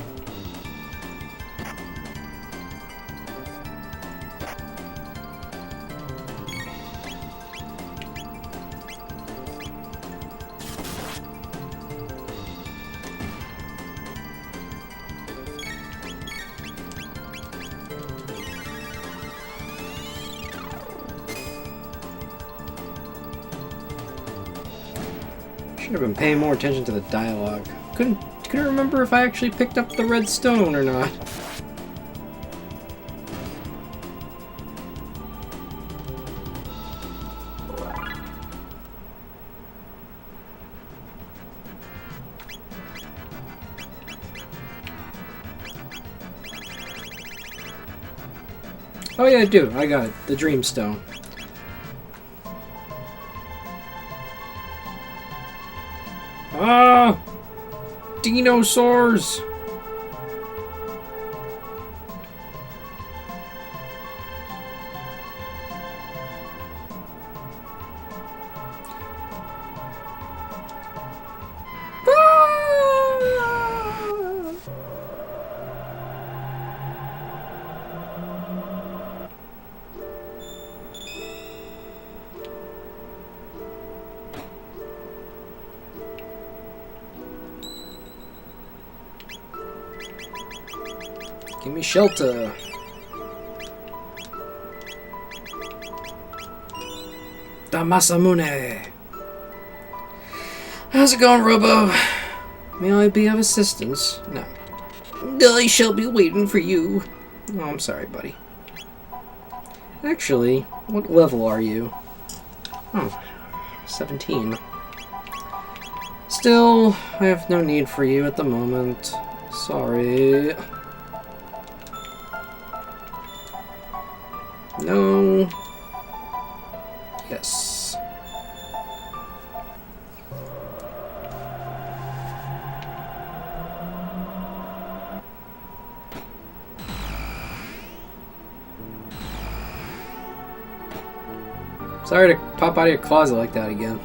Should have been paying more attention to the dialogue. Couldn't remember if I actually picked up the red stone or not. Oh yeah, I do. I got it. The Dreamstone. Ah! Dinosaurs! Give me shelter. The Masamune. How's it going, Robo? May I be of assistance? No. I shall be waiting for you. Oh, I'm sorry, buddy. Actually, what level are you? Oh, 17. Still, I have no need for you at the moment. Sorry. No. Yes. Sorry to pop out of your closet like that again.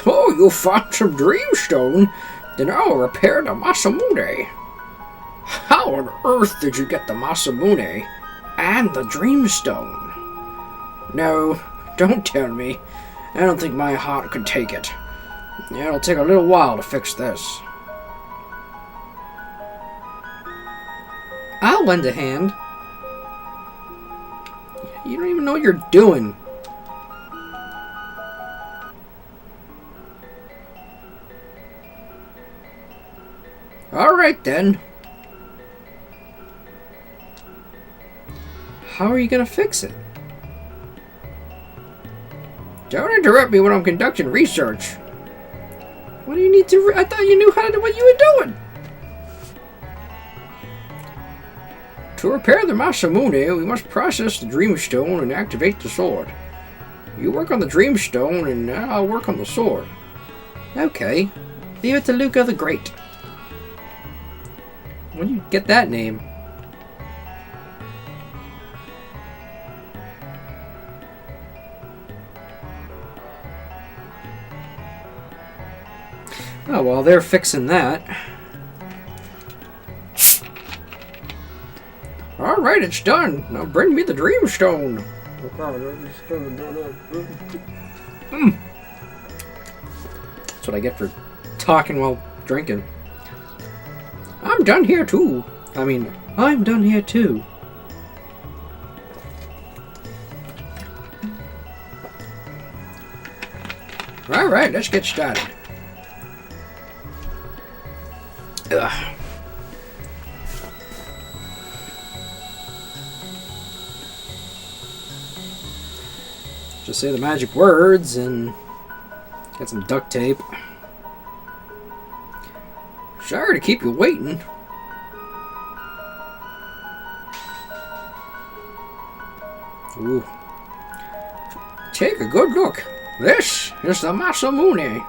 Oh, you found some Dreamstone? Then I'll repair the Masamune. How on earth did you get the Masamune and the Dreamstone? No, don't tell me. I don't think my heart could take it. It'll take a little while to fix this. I'll lend a hand. You don't even know what you're doing. Alright then. How are you gonna fix it? Don't interrupt me when I'm conducting research. What do you need to... I thought you knew how to do what you were doing. To repair the Masamune, we must process the Dreamstone and activate the sword. You work on the Dreamstone and I'll work on the sword. Okay. Leave it to Luca the Great. Where do you get that name? Oh, well, they're fixing that. Alright, it's done. Now bring me the Dreamstone. That's what I get for talking while drinking. I'm done here too. I'm done here too. Alright, let's get started. Ugh. Just say the magic words and get some duct tape. Sorry to keep you waiting. Ooh. Take a good look. This is the Masamune.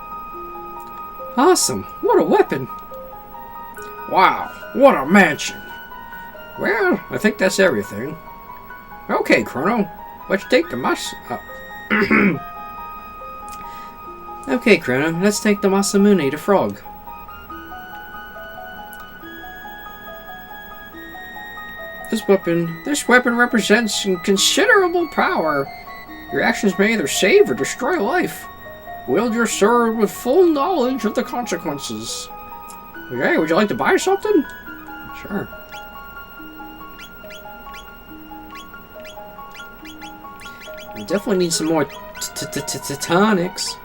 Awesome. What a weapon. Wow. What a mansion. Well, I think that's everything. Okay, Chrono. Let's take the Okay, Chrono. Let's take the Masamune to Frog. This weapon represents considerable power. Your actions may either save or destroy life. Wield your sword with full knowledge of the consequences. Okay, would you like to buy something? Sure. We definitely need some more tonics.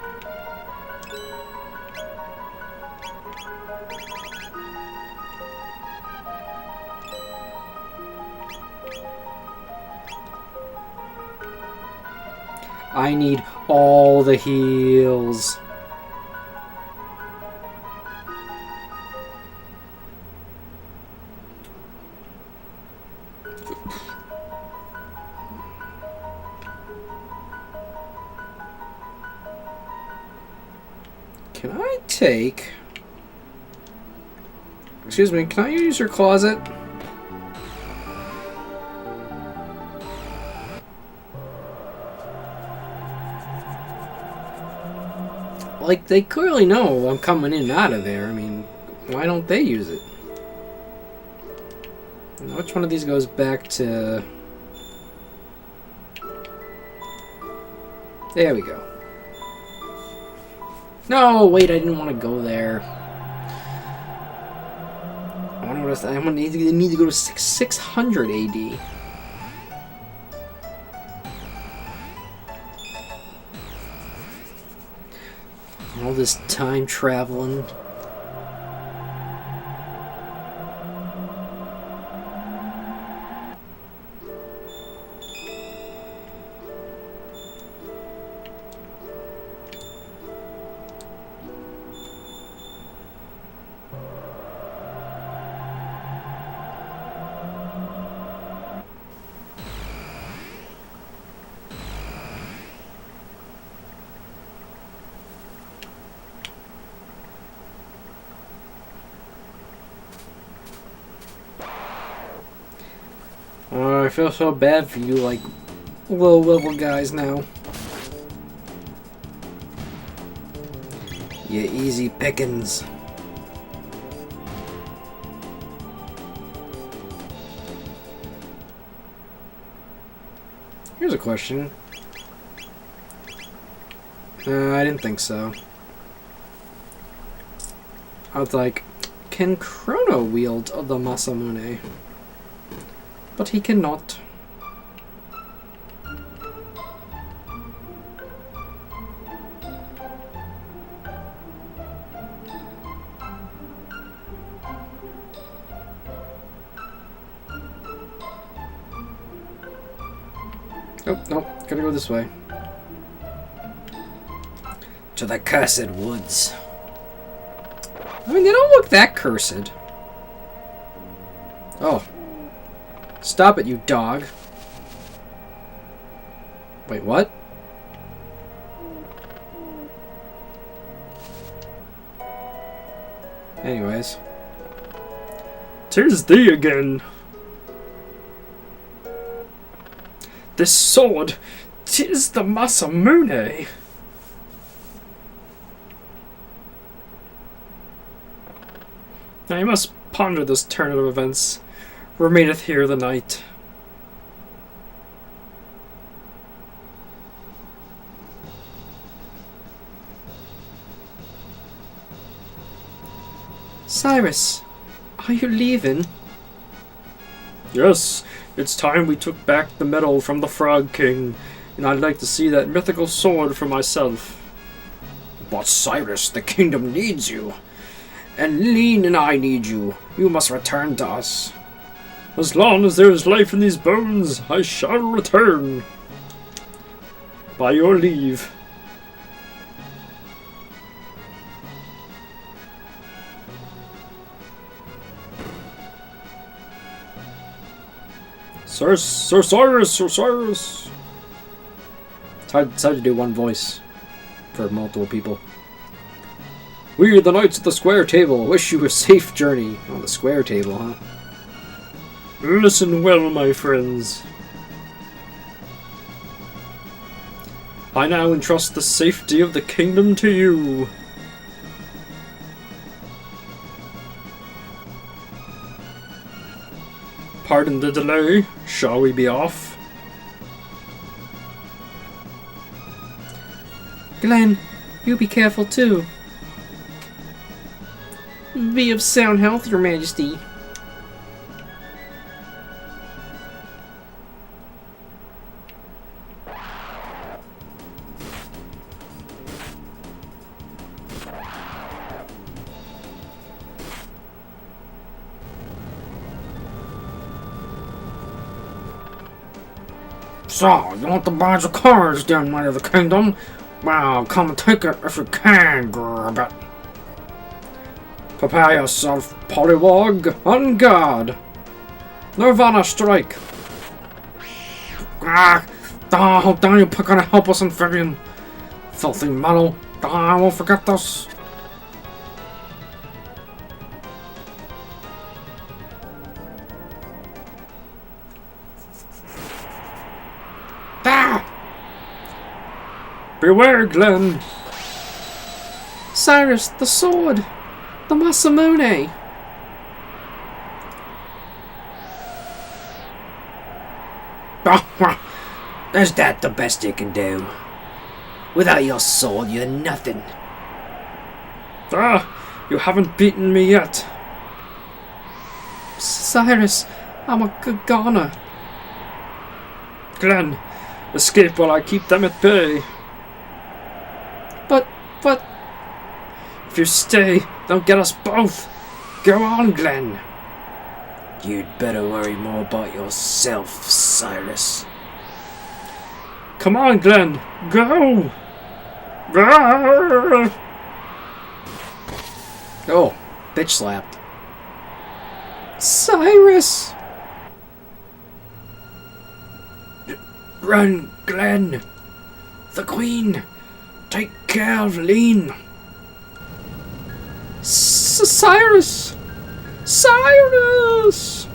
I need all the heals. Can I take... Excuse me, can I use your closet? Like, they clearly know I'm coming in and out of there. I mean, why don't they use it? Which one of these goes back to... There we go. No, wait, I didn't want to go there. I'm gonna need to go to 600 AD. All this time traveling. I feel so bad for you, like, low level guys now. You easy pickings. Here's a question. I didn't think so. I was like, can Chrono wield the Masamune? But he cannot. Oh, no, gotta go this way. To the cursed woods. I mean, they don't look that cursed. Oh. Stop it, you dog. Wait, what? Anyways. 'Tis thee again. This sword, 'tis the Masamune. I must ponder this turn of events. Remaineth here the night. Cyrus, are you leaving? Yes, it's time we took back the medal from the Frog King, and I'd like to see that mythical sword for myself. But Cyrus, the kingdom needs you. And Lean and I need you. You must return to us. As long as there is life in these bones, I shall return. By your leave. Sir Cyrus, Sir Cyrus. It's hard to do one voice for multiple people. We, the Knights at the Square Table, wish you a safe journey. Oh, the Square Table, huh? Listen well, my friends. I now entrust the safety of the kingdom to you. Pardon the delay. Shall we be off? Glenn, you be careful too. Be of sound health, Your Majesty. So, you want to buy the cars, then, Might of the Kingdom? Well, come and take it if you can, grab it. Prepare yourself, Polywog, on guard. Nirvana strike. Ah! Oh, how dare you pick on a helpless amphibian? Filthy metal. I won't forget this. Ah! Beware, Glenn. Cyrus, the sword! The Masamune! Is that the best you can do? Without your sword, you're nothing. Ah! You haven't beaten me yet. Cyrus, I'm a goner. Glenn, escape while I keep them at bay. But... If you stay, they'll get us both. Go on, Glenn. You'd better worry more about yourself, Cyrus. Come on, Glenn. Go! Ah! Oh, bitch slapped. Cyrus! Run, Glenn. The Queen. Take care of Lean. Cyrus! Cyrus!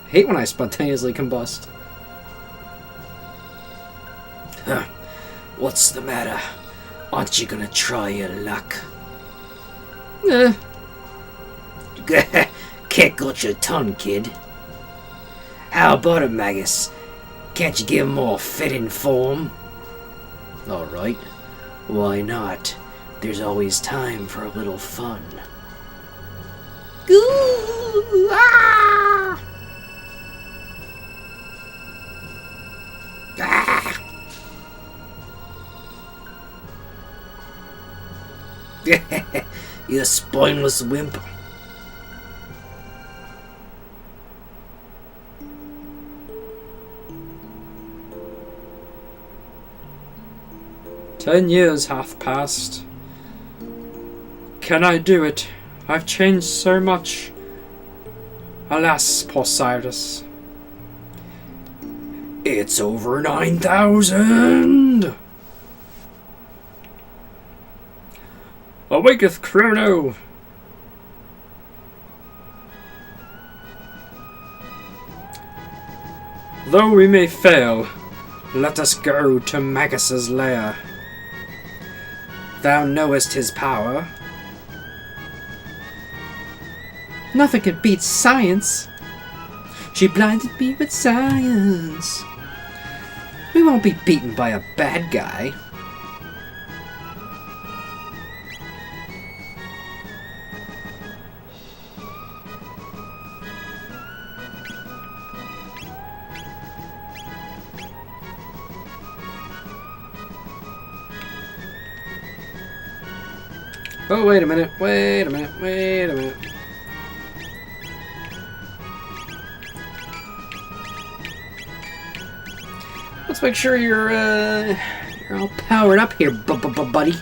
Hate when I spontaneously combust. Huh. What's the matter? Aren't you gonna try your luck? Can't got your tongue, kid. How about it, Magus? Can't you give more fitting form? Alright. Why not? There's always time for a little fun. Ooh, ah! Ah! You spineless wimp. "10 years hath passed. Can I do it? I've changed so much. Alas, poor Cyrus. It's over 9,000! Awaketh Chrono! Though we may fail, let us go to Magus's lair. Thou knowest his power. Nothing can beat science. She blinded me with science. We won't be beaten by a bad guy. Oh, wait a minute, wait a minute, wait a minute. Let's make sure you're all powered up here, buddy.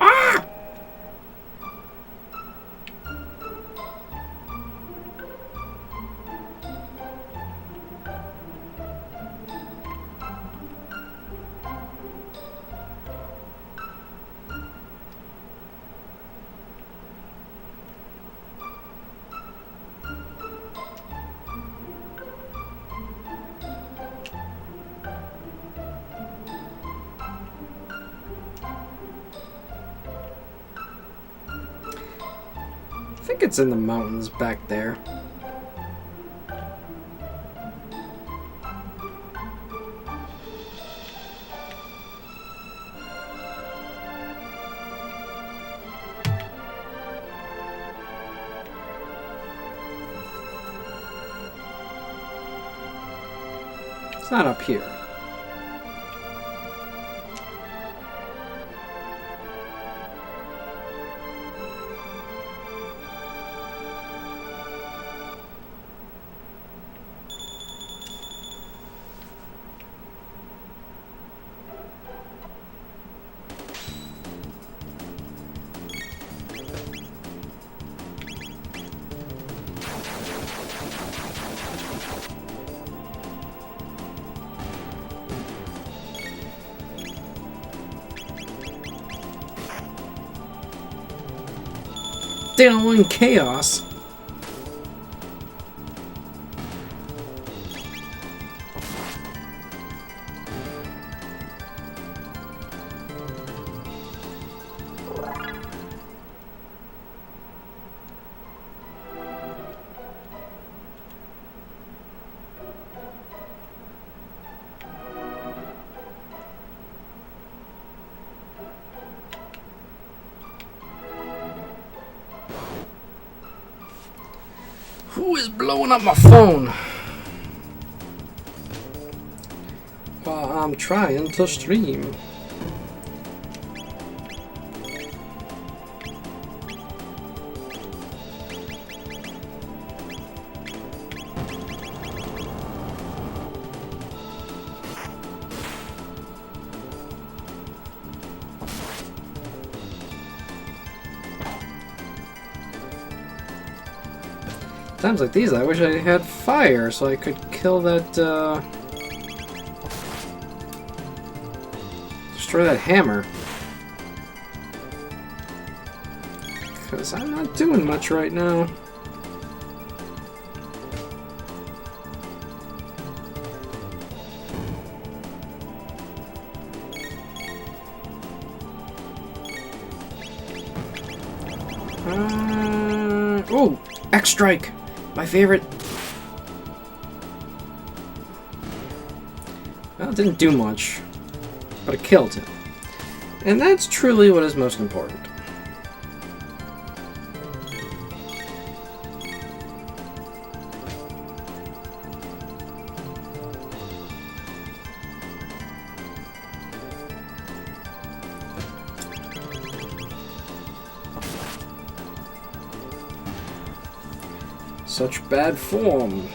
Ah! think it's in the mountains back there. It's not up here. Down in chaos. Who is blowing up my phone? While I'm trying to stream. Times like these, I wish I had fire so I could kill that, destroy that hammer. Because I'm not doing much right now. Oh! X-Strike! My favorite. Well, it didn't do much, but it killed him. And that's truly what is most important. Such bad form.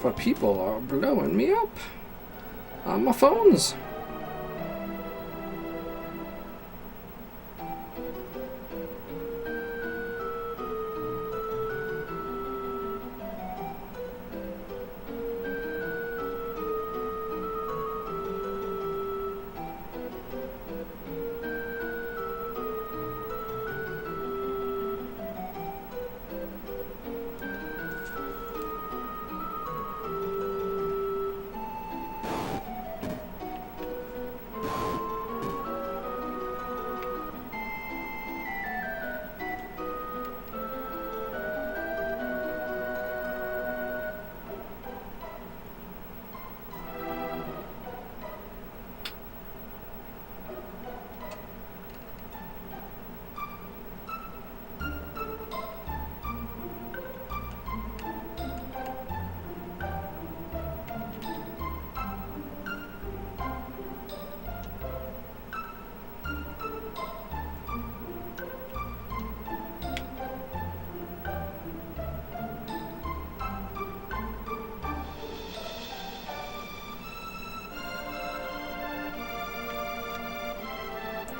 But people are blowing me up on my phones.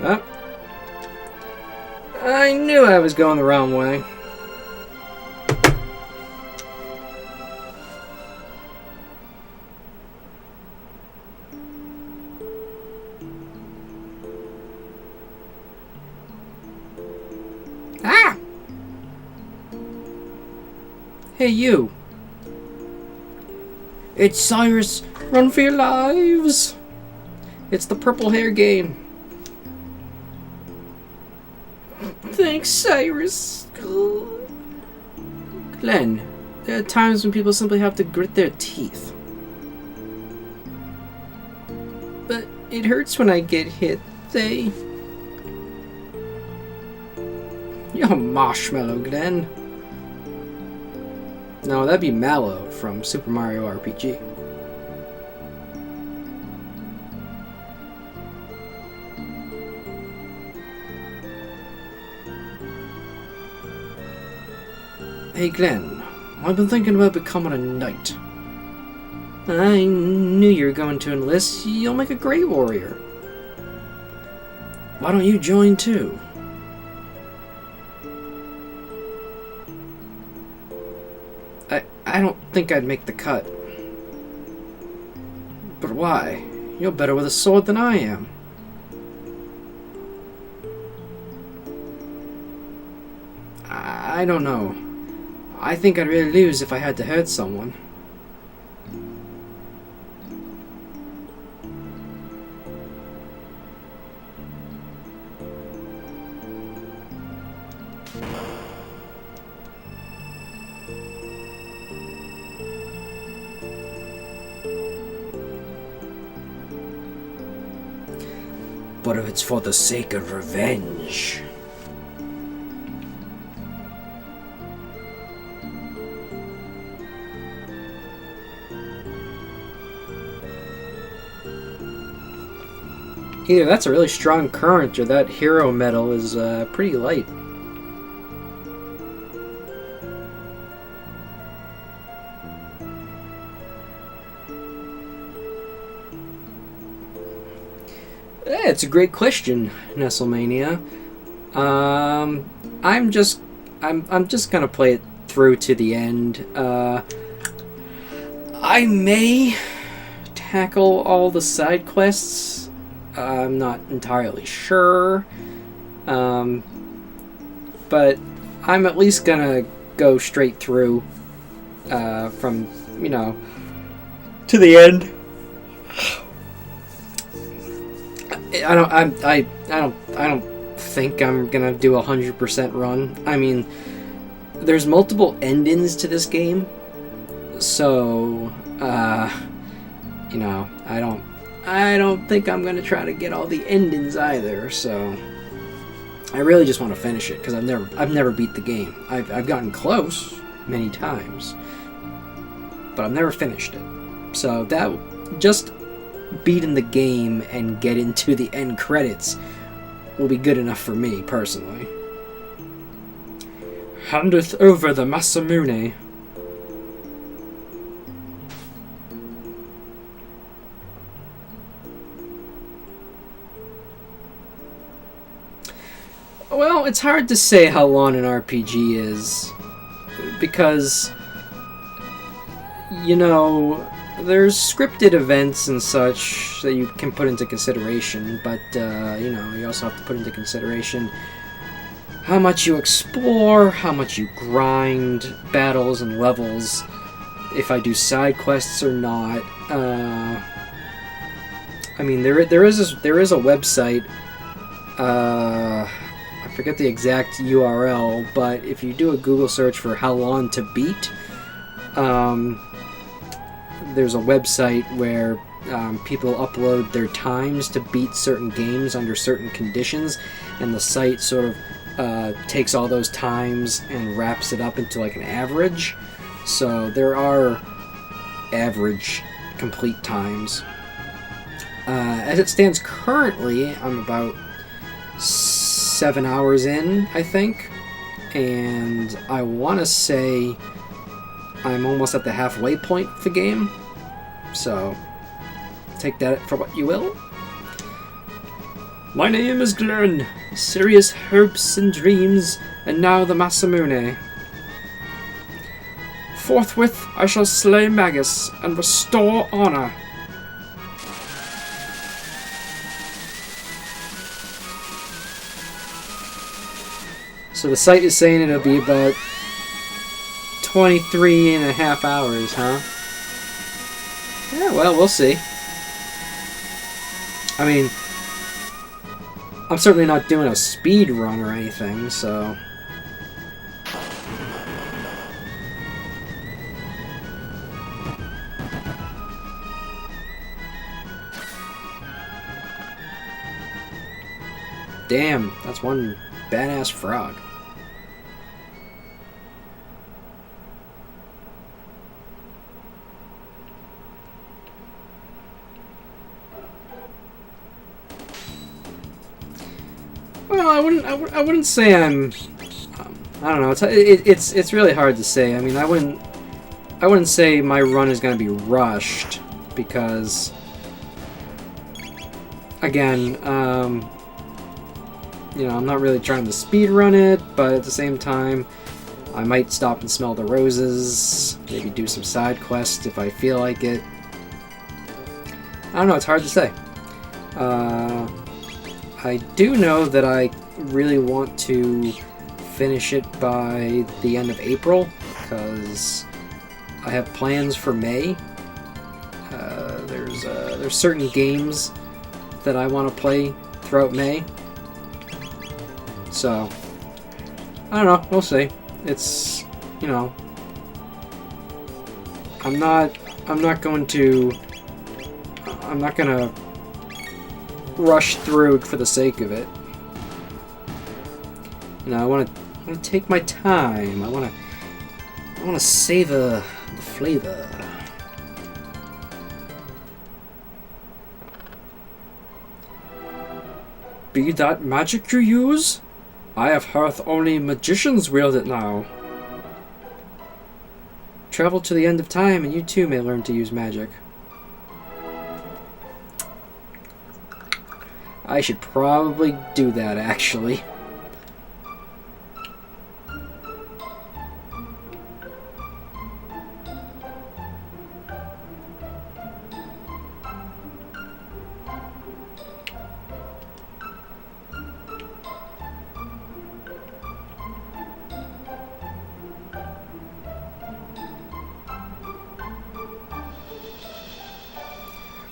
Oh. I knew I was going the wrong way. Ah! Hey, you. It's Cyrus. Run for your lives. It's the purple hair game. Thanks, Cyrus. Glenn, there are times when people simply have to grit their teeth. But it hurts when I get hit. You're Marshmallow, Glenn. No, that'd be Mallow from Super Mario RPG. Hey Glenn, I've been thinking about becoming a knight. I knew you were going to enlist. You'll make a great warrior. Why don't you join too? I don't think I'd make the cut. But why? You're better with a sword than I am. I don't know. I think I'd really lose if I had to hurt someone. But if it's for the sake of revenge... Either that's a really strong current or that hero metal is pretty light. It's a great question, Nestlemania. I'm just gonna play it through to the end. I may tackle all the side quests. I'm not entirely sure, but I'm at least gonna go straight through from to the end. I don't think I'm gonna do 100% run. I mean, there's multiple endings to this game, so I don't think I'm gonna try to get all the endings either. So I really just want to finish it because I've never beat the game. I've gotten close many times, but I've never finished it. So that just beating the game and get into the end credits will be good enough for me personally. Handeth over the Masamune. Well, it's hard to say how long an RPG is, because, there's scripted events and such that you can put into consideration, but, you also have to put into consideration how much you explore, how much you grind battles and levels, if I do side quests or not. I mean, there is a website, I forget the exact URL, but if you do a Google search for how long to beat, there's a website where people upload their times to beat certain games under certain conditions, and the site sort of takes all those times and wraps it up into like an average. So there are average complete times. As it stands currently, I'm about 7 hours in, I think, and I want to say I'm almost at the halfway point of the game, so take that for what you will. My name is Glenn, serious hopes and dreams, and now the Masamune. Forthwith I shall slay Magus and restore honor. So the site is saying it'll be about 23 and a half hours, huh? Yeah, well, we'll see. I mean, I'm certainly not doing a speed run or anything, so... Damn, that's one badass frog. Well, I wouldn't say I'm. I don't know. It's really hard to say. I mean, I wouldn't say my run is going to be rushed because, again, you know, I'm not really trying to speed run it, but at the same time, I might stop and smell the roses, maybe do some side quests if I feel like it. I don't know, it's hard to say. I do know that I really want to finish it by the end of April, because I have plans for May. There's certain games that I want to play throughout May. So, I don't know, we'll see. It's, you know, I'm not gonna rush through for the sake of it. You know, I want to take my time. I want to savor the flavor. Be that magic you use? I have heard only magicians wield it now. Travel to the end of time and you too may learn to use magic. I should probably do that, actually.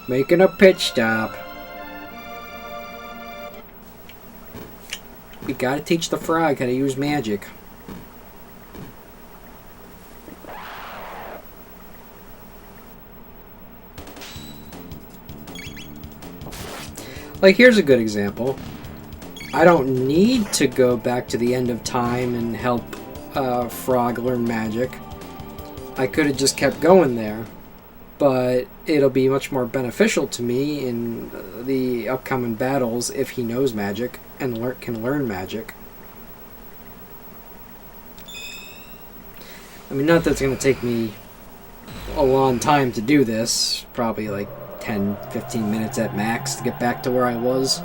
Making a pitch stop. We gotta teach the frog how to use magic. Like, here's a good example. I don't need to go back to the end of time and help Frog learn magic. I could have just kept going there. But it'll be much more beneficial to me in the upcoming battles if he knows magic and can learn magic. I mean, not that it's going to take me a long time to do this. Probably like 10-15 minutes at max to get back to where I was.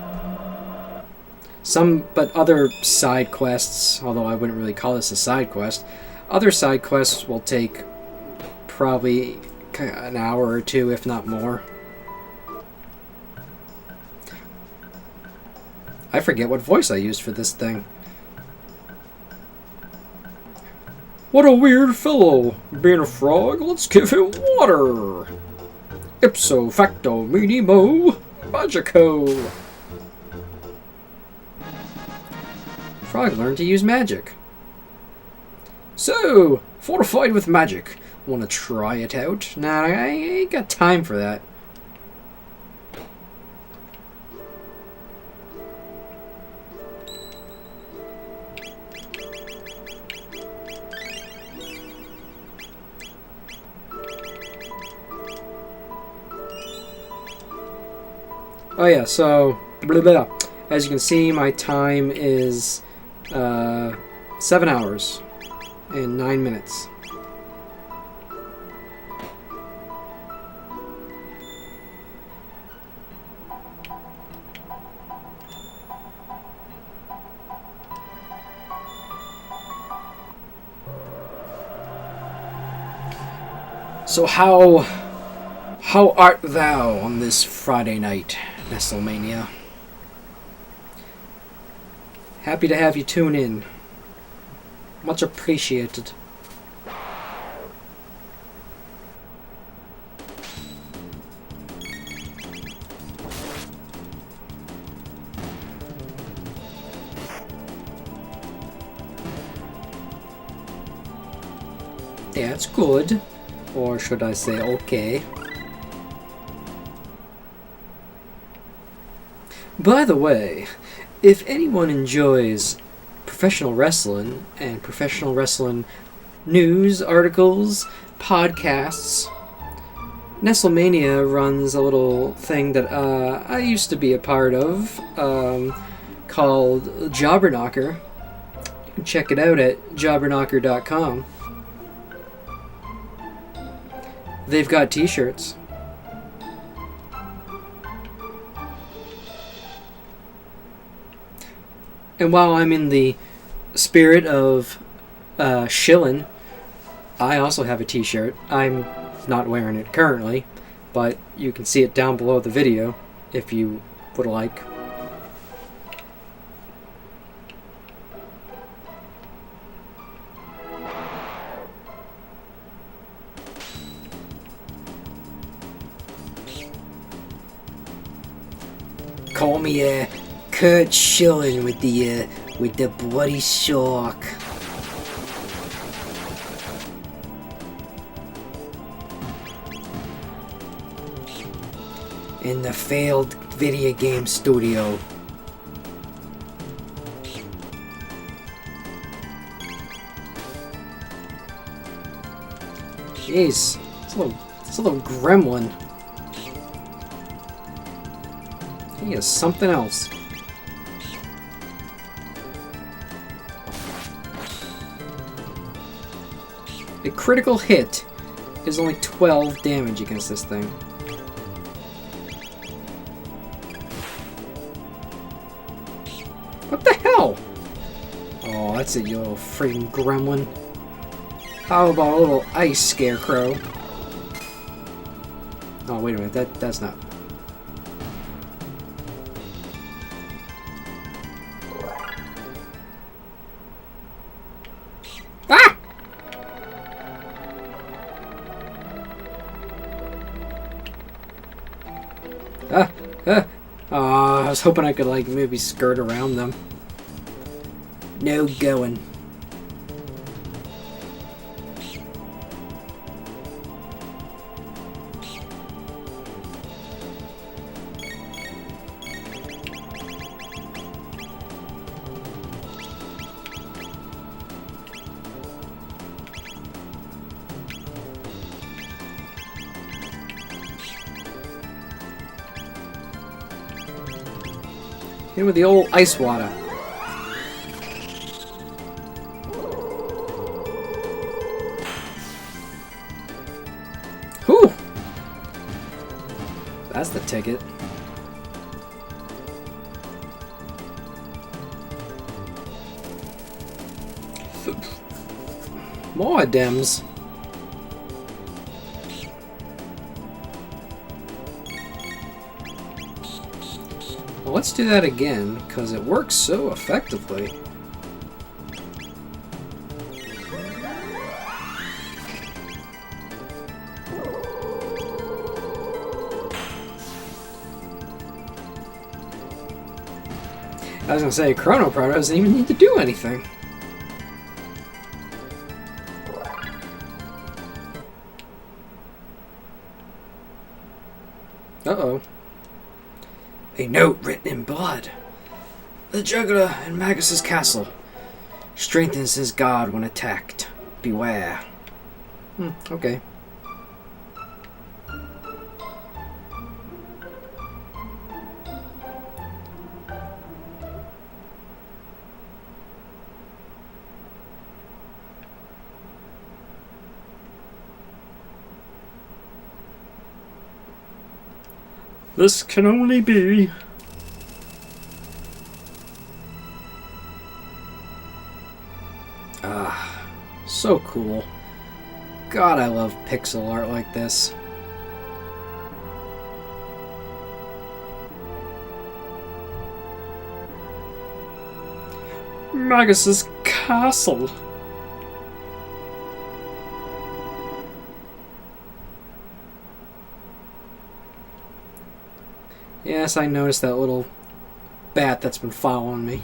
But other side quests, although I wouldn't really call this a side quest, other side quests will take probably an hour or two, if not more. I forget what voice I used for this thing. What a weird fellow. Being a frog, let's give him water. Ipso facto minimo magico. Frog learned to use magic. So, fortified with magic. Want to try it out? Nah, I ain't got time for that. Oh yeah, so blah, blah, blah. As you can see, my time is 7 hours and 9 minutes. So how art thou on this Friday night, Nestlemania? Happy to have you tune in. Much appreciated. That's good. Or should I say okay? By the way, if anyone enjoys professional wrestling and professional wrestling news, articles, podcasts, Nestlemania runs a little thing that I used to be a part of called Jobberknocker. You can check it out at jobberknocker.com. They've got t-shirts. And while I'm in the spirit of shilling, I also have a t-shirt. I'm not wearing it currently, but you can see it down below the video if you would like. Call me Kurt Schilling with the bloody shark. In the failed video game studio. Jeez, it's a little gremlin. He is something else. A critical hit is only 12 damage against this thing. What the hell? Oh, that's it, you little freaking gremlin. How about a little ice scarecrow? Oh, wait a minute, that's not... Ah! I was hoping I could, like, maybe skirt around them. No going. Hit with the old ice water. Whew! That's the ticket. More dems. Well, let's do that again, because it works so effectively. I was gonna say, Chrono doesn't even need to do anything. Uh-oh. A note written in blood. The juggler in Magus's castle strengthens his guard when attacked. Beware. Okay. This can only be... Ah, so cool. God, I love pixel art like this. Magus's castle. Yes, I noticed that little bat that's been following me.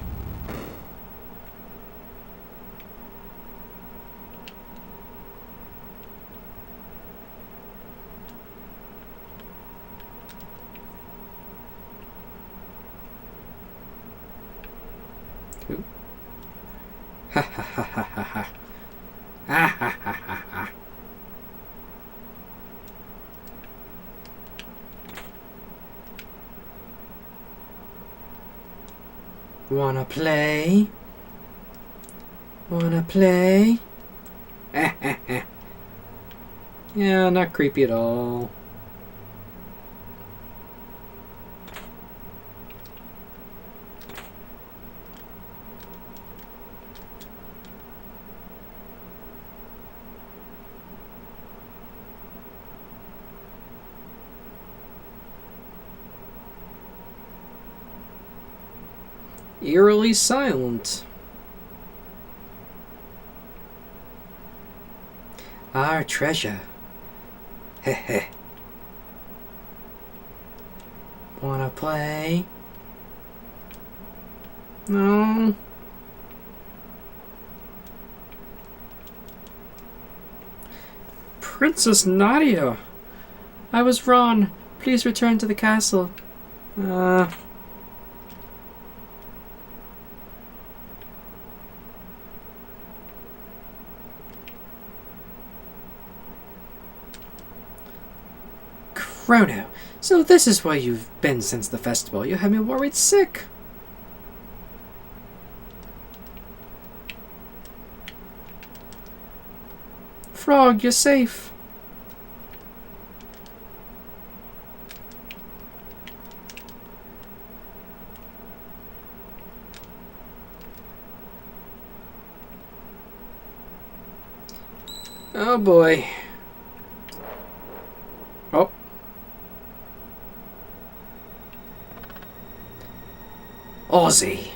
Ooh. Ha ha ha ha ha ha. Ha ha ha ha ha. Wanna play? Wanna play? Yeah, not creepy at all. Eerily silent. Our treasure. Heh. Wanna play? No. Princess Nadia! I was wrong. Please return to the castle. Chrono, so this is where you've been since the festival. You had me worried sick. Frog, you're safe. Oh boy. Oh. Aussie.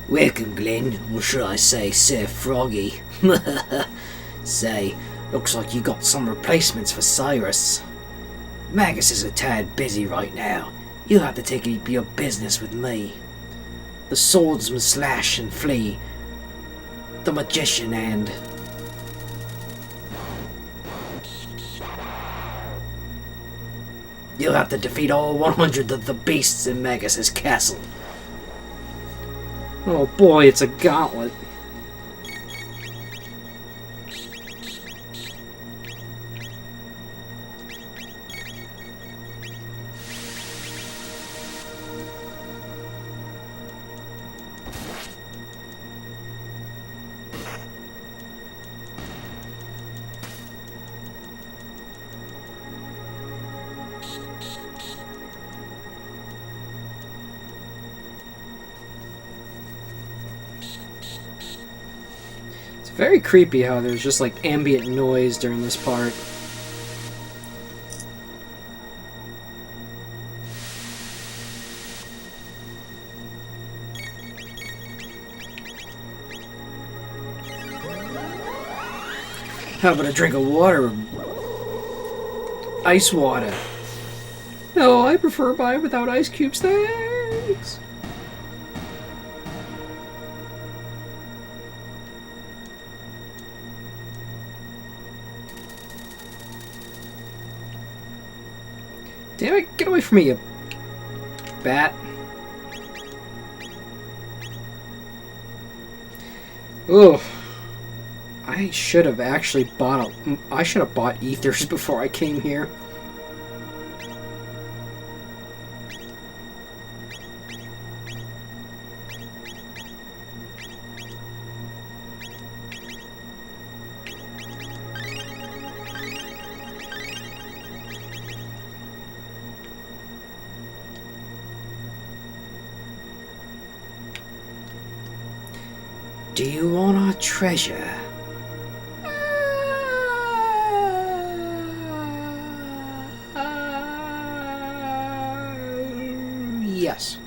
Welcome, Glenn, or should I say Sir Froggy? Say, looks like you got some replacements for Cyrus. Magus is a tad busy right now. You'll have to take up your business with me. The swordsman Slash and Flea, the magician and... You'll have to defeat all 100 of the beasts in Magus's castle. Oh boy, it's a gauntlet. Very creepy how there's just like ambient noise during this part. How about a drink of water? Ice water. No, I prefer mine without ice cubes, thanks. Damn it, get away from me, you bat. Ugh. I should have actually bought I should have bought ethers before I came here. Do you want our treasure? Yes.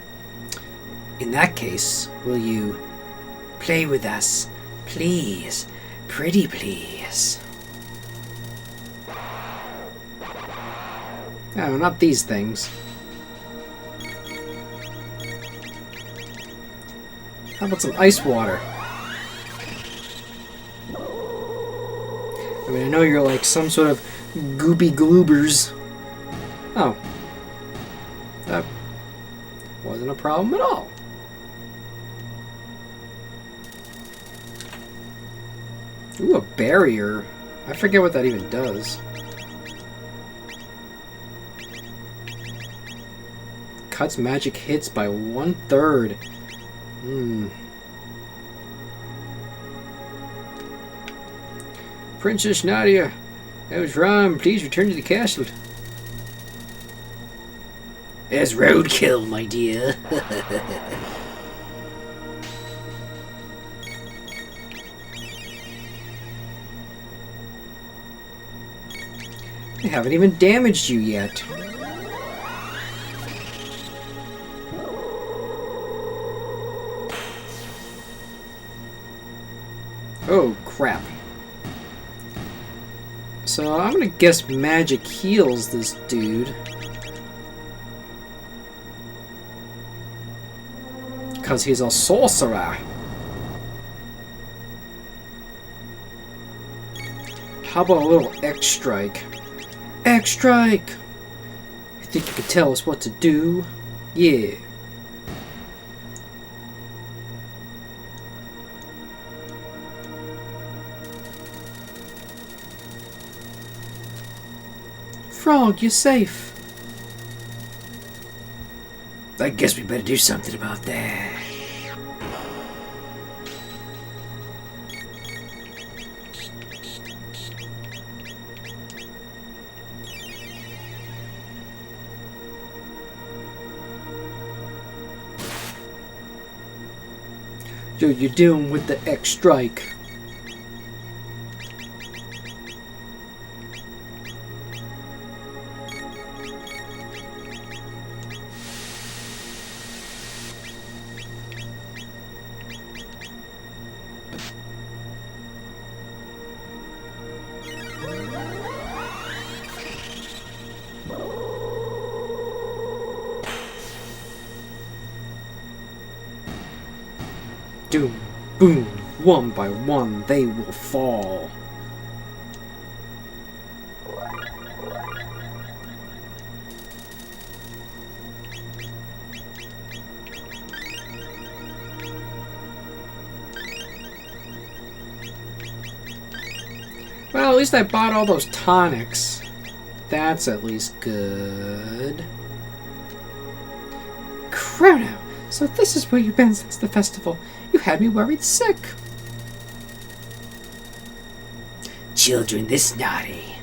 In that case, will you play with us? Please. Pretty please. No, not these things. How about some ice water? I mean, I know you're like some sort of goopy gloobers. Oh, That wasn't a problem at all. Ooh, a barrier. I forget what that even does. Cuts magic hits by 1/3. Princess Nadia, that was wrong. Please return to the castle. As roadkill, my dear. They haven't even damaged you yet. Oh, crap. So I'm gonna guess magic heals this dude. Because he's a sorcerer. How about a little X-Strike? X-Strike! You think you could tell us what to do? Yeah. Frog, you're safe. I guess we better do something about that. Dude, you're dealing with the X-Strike. Doom, boom, one by one they will fall. Well, at least I bought all those tonics. That's at least good. Chrono! So this is where you've been since the festival. You had me worried sick. Children this naughty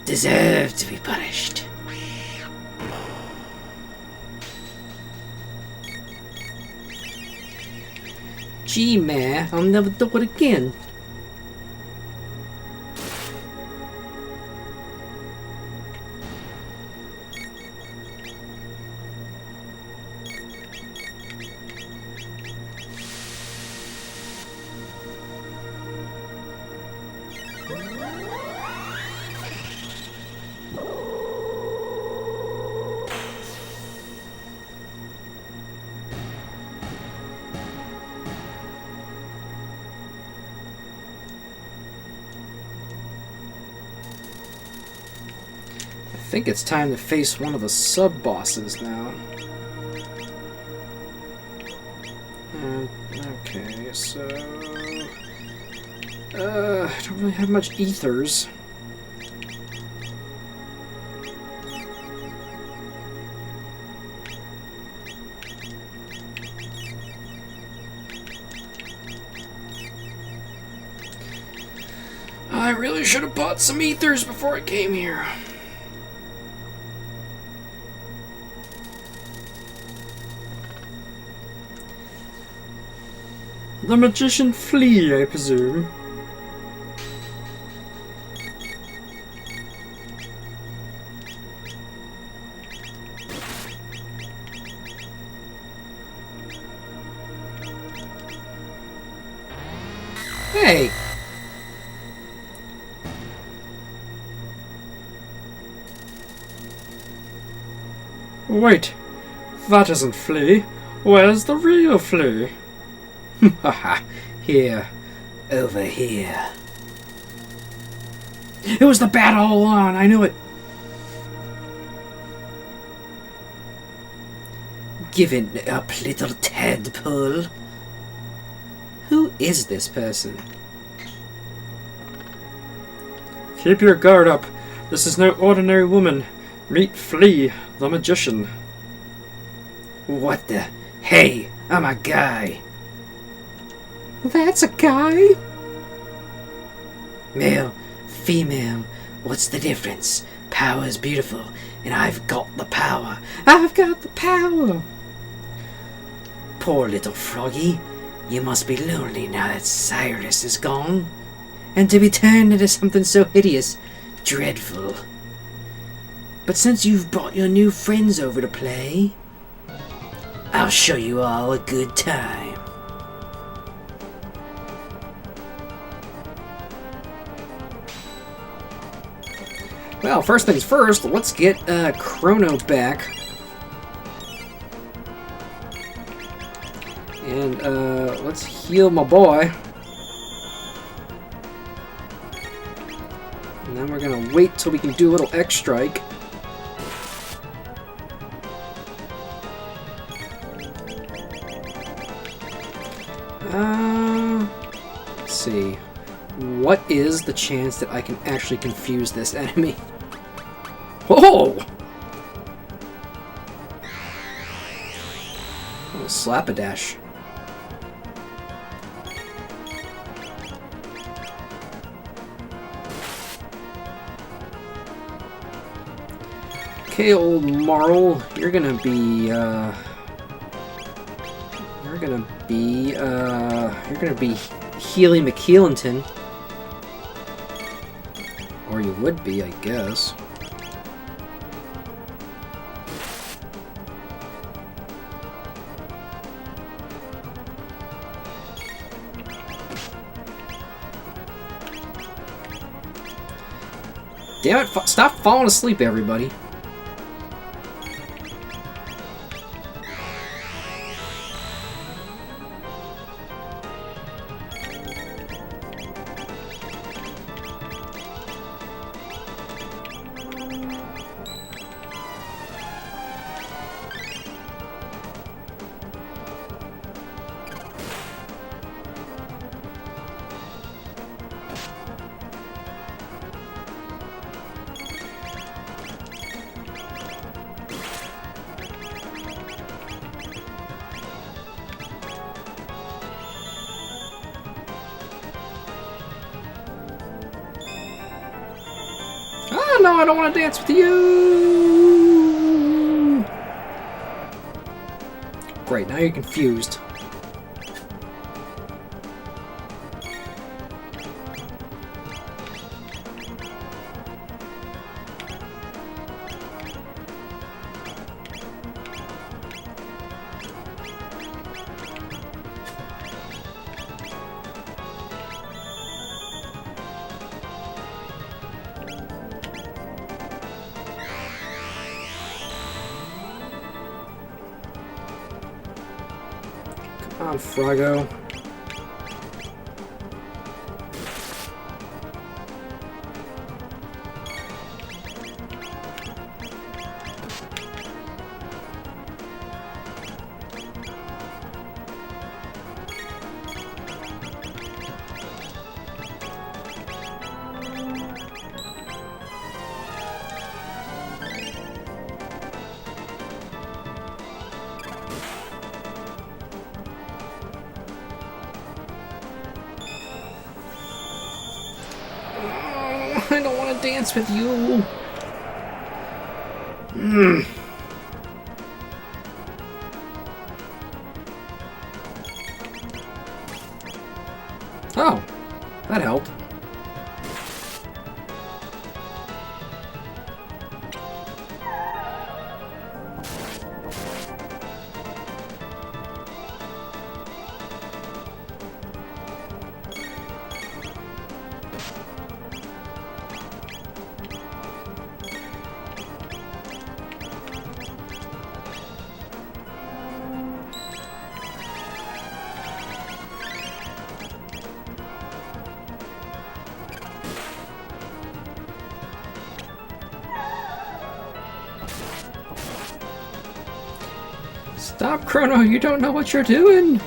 deserve to be punished. Gee, man, I'll never do it again. I think it's time to face one of the sub-bosses now. Okay, so... I don't really have much ethers. I really should have bought some ethers before I came here. The magician flee, I presume. Hey! Wait, that isn't Flea. Where's the real Flea? Haha, here. Over here. It was the bat all along, I knew it. giving up, little tadpole? Who is this person? Keep your guard up. This is no ordinary woman. Meet Flea, the magician. What the? Hey, I'm a guy. That's a guy? Male, female, what's the difference? Power's beautiful, and I've got the power. I've got the power. Poor little froggy. You must be lonely now that Cyrus is gone. And to be turned into something so hideous, dreadful. But since you've brought your new friends over to play, I'll show you all a good time. Well, first things first, let's get Chrono back. And let's heal my boy. And then we're gonna wait till we can do a little X strike. Let's see. What is the chance that I can actually confuse this enemy? Whoa! Oh, slap-a-dash. Okay, old Marl, you're gonna be Healy McKeelinton. Or you would be, I guess. Damn it, stop falling asleep, everybody. Oh no, I don't want to dance with you! Great, now you're confused. Come on, Froggo. I don't want to dance with you. Oh, that helped. Stop, Chrono, you don't know what you're doing!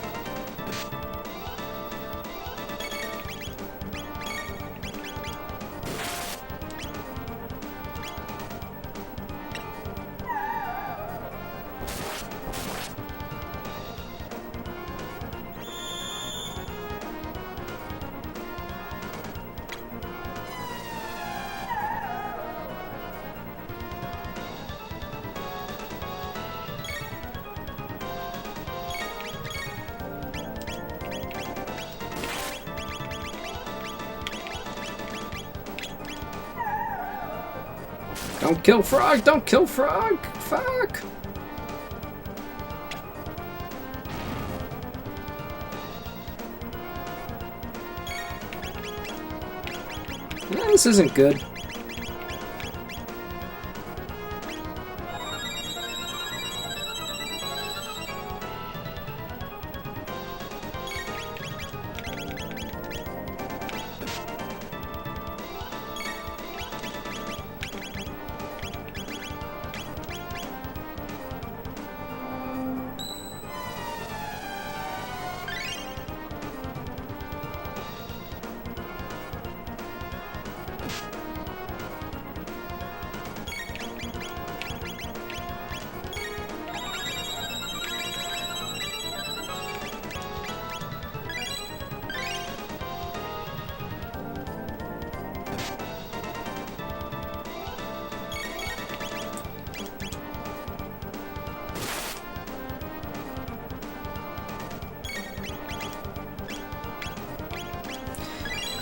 Don't kill Frog! Don't kill Frog! Fuck! Yeah, this isn't good.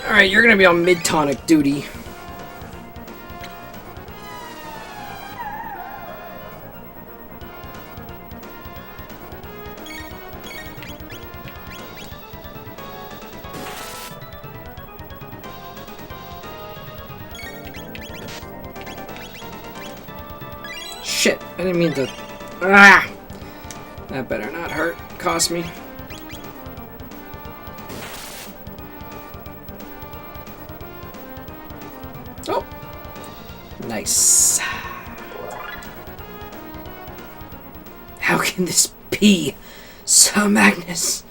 Alright, you're gonna be on mid-tonic duty. Shit, I didn't mean to... Ah! That better not hurt. Cost me. Oh! Nice. How can this be, Sir Magnus?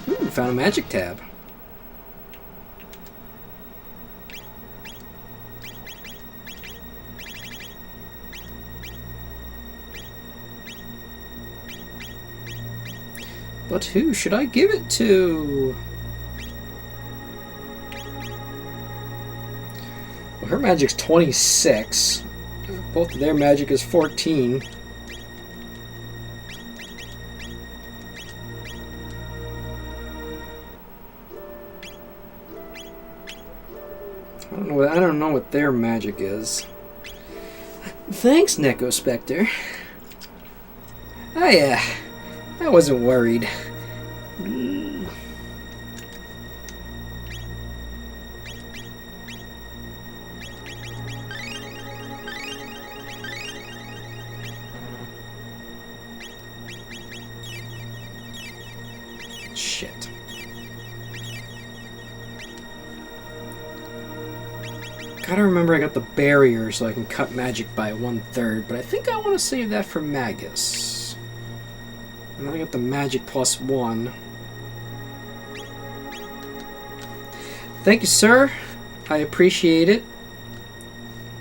Ooh, found a magic tab. But who should I give it to? Well, her magic's 26. Both of their magic is 14. I don't know what their magic is. Thanks, Neko Spectre. I wasn't worried. Shit. Gotta remember I got the barrier so I can cut magic by 1/3, but I think I want to save that for Magus. And then I got the magic +1. Thank you, sir. I appreciate it.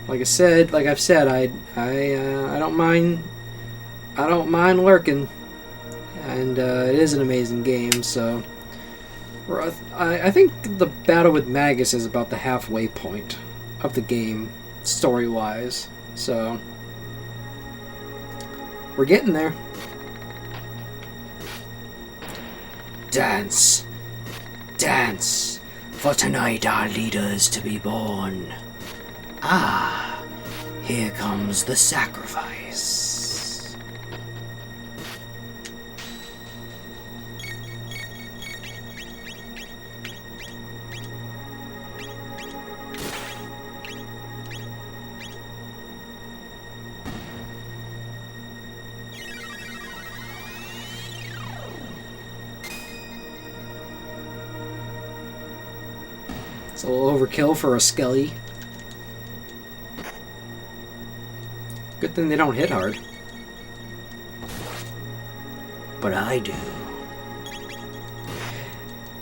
Like I've said, I don't mind. I don't mind lurking, and it is an amazing game. So I think the battle with Magus is about the halfway point of the game, story-wise. So we're getting there. Dance, dance, for tonight our leader is to be born. Ah, here comes the sacrifice. It's a little overkill for a Skelly. Good thing they don't hit hard. But I do.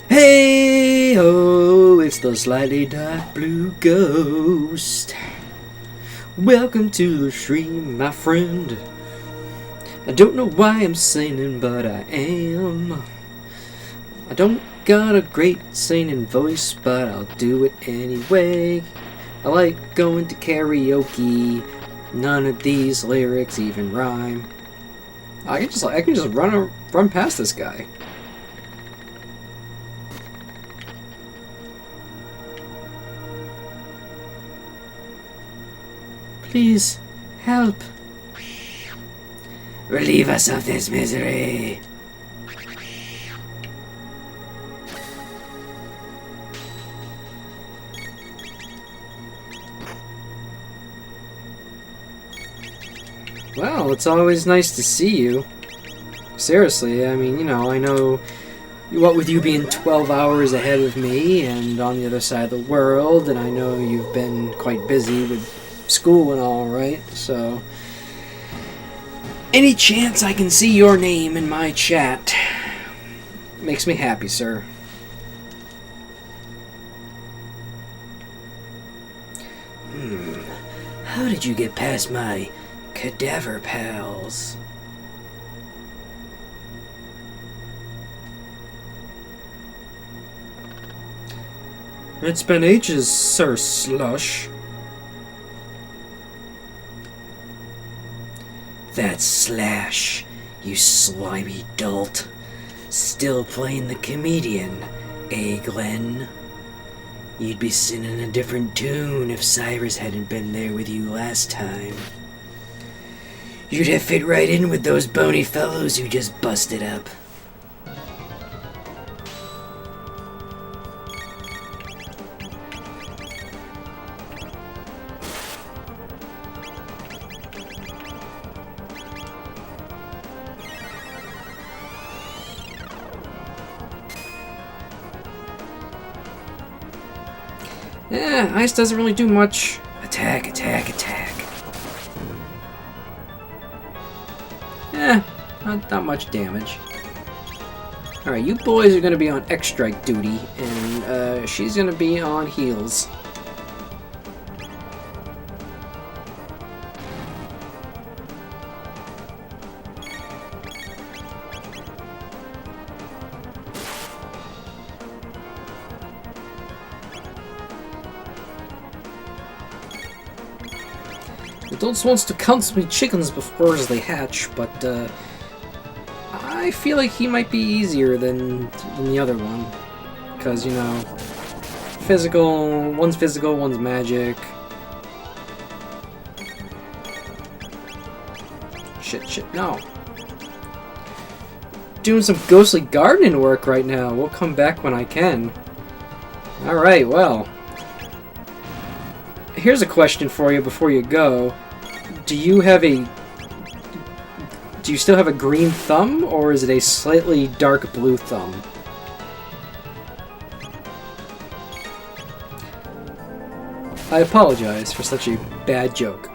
Hey ho, it's the slightly dark blue ghost. Welcome to the stream, my friend. I don't know why I'm singing, but I am. I don't got a great singing voice, but I'll do it anyway. I like going to karaoke. None of these lyrics even rhyme. I can just run past this guy. Please, help. Relieve us of this misery. Well, it's always nice to see you. Seriously, I mean, you know, I know what with you being 12 hours ahead of me and on the other side of the world, and I know you've been quite busy with school and all, right? So, any chance I can see your name in my chat makes me happy, sir. How did you get past my cadaver pals? It's been ages, Sir Slush. That Slash, you slimy dolt. Still playing the comedian, eh, Glenn? You'd be singing a different tune if Cyrus hadn't been there with you last time. You'd have fit right in with those bony fellows who just busted up. Yeah, ice doesn't really do much. Attack, attack, attack. Eh, not much damage. Alright, you boys are gonna be on X-Strike duty, and she's gonna be on heals. Adults wants to count me chickens before they hatch, but I feel like he might be easier than the other one. Because, you know, one's physical, one's magic. Shit, no. Doing some ghostly gardening work right now. We'll come back when I can. Alright, well. Here's a question for you before you go. Do you still have a green thumb, or is it a slightly dark blue thumb? I apologize for such a bad joke.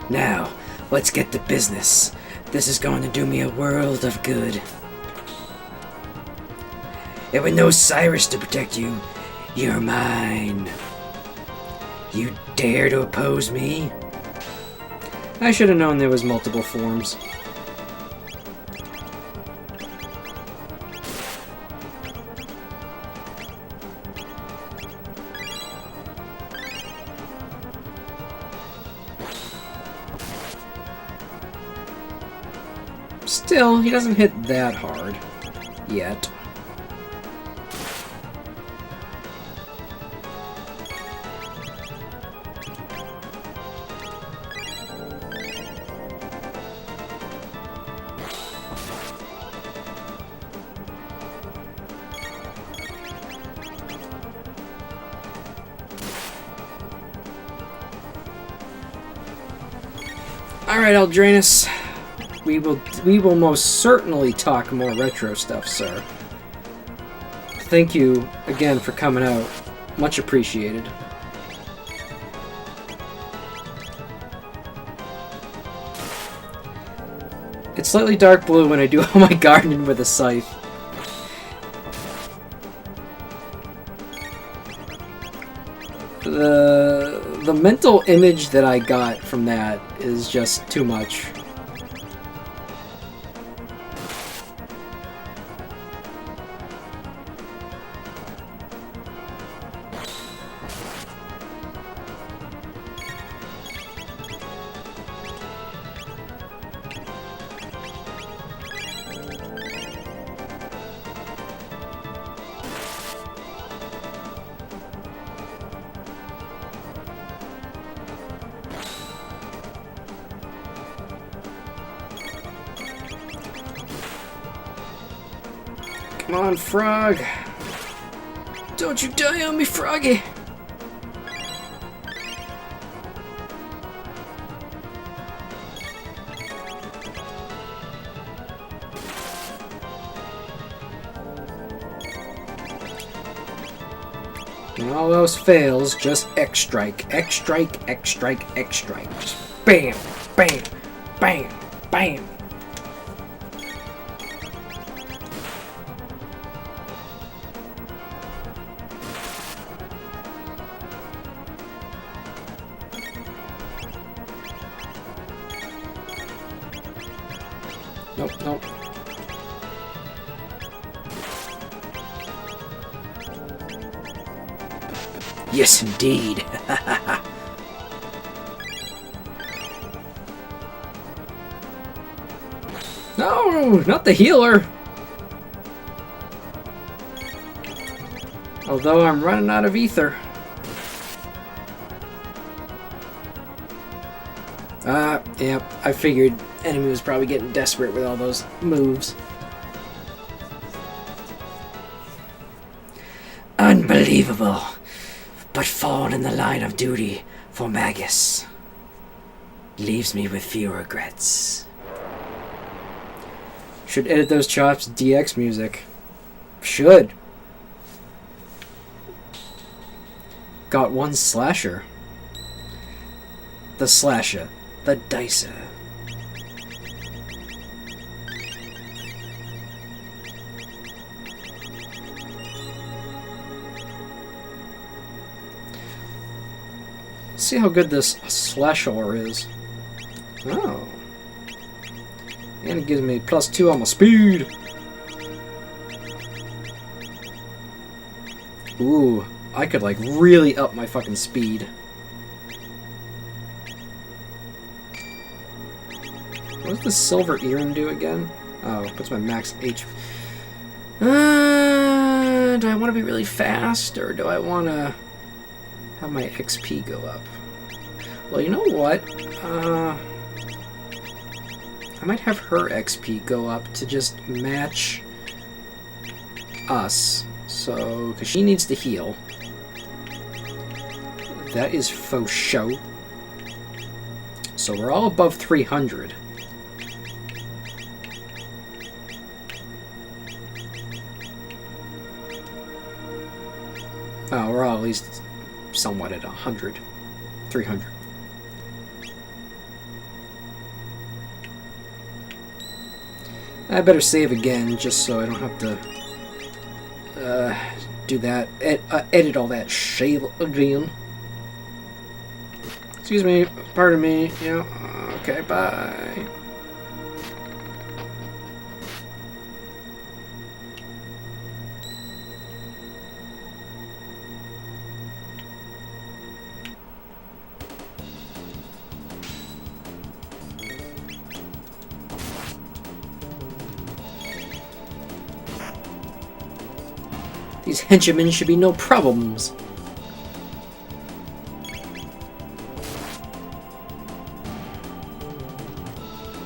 Now, let's get to business. This is going to do me a world of good. And with no Cyrus to protect you, you're mine. You dare to oppose me? I should have known there was multiple forms. Still, he doesn't hit that hard. Yet. Alright, Aldranus. We will most certainly talk more retro stuff, sir. Thank you again for coming out. Much appreciated. It's slightly dark blue when I do all my gardening with a scythe. The mental image that I got from that is just too much. Come on, frog. Don't you die on me, froggy. When all else fails, just X strike, X strike, X strike, X strike. Just bam, bam, bam, bam. Nope, nope. Yes, indeed. No, not the healer. Although I'm running out of ether. Yep, I figured enemy was probably getting desperate with all those moves. Unbelievable. But fallen in the line of duty for Magus. Leaves me with few regrets. Should edit those chops DX music. Should. Got one slasher. The slasher. The dicer. See how good this slasher is. Oh. And it gives me +2 on my speed. Ooh, I could like really up my fucking speed. What does the silver earring do again? Oh, puts my max H. Do I want to be really fast, or do I want to have my XP go up? Well, you know what? I might have her XP go up to just match us. So, because she needs to heal. That is faux show. So we're all above 300. Oh, we're all at least somewhat at 100. 300. I better save again, just so I don't have to do that. Edit all that shit again. Excuse me, pardon me. Yeah, okay, bye. These henchmen should be no problems.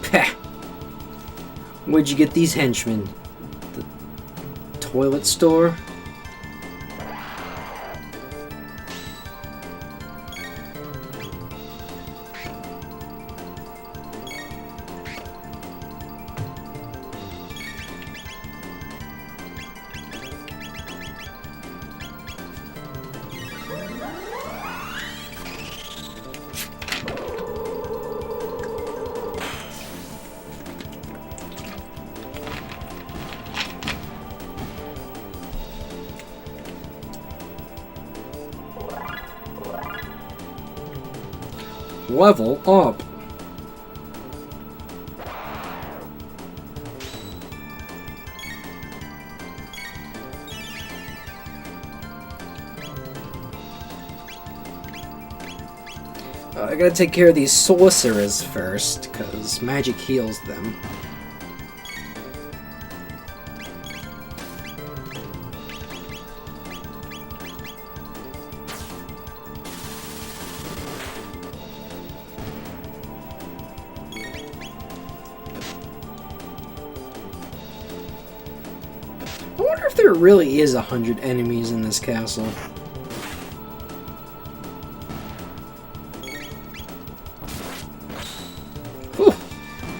Pah! Where'd you get these henchmen? The toilet store? Level up. I gotta take care of these sorcerers first, because magic heals them. I wonder if there really is 100 enemies in this castle. Whew.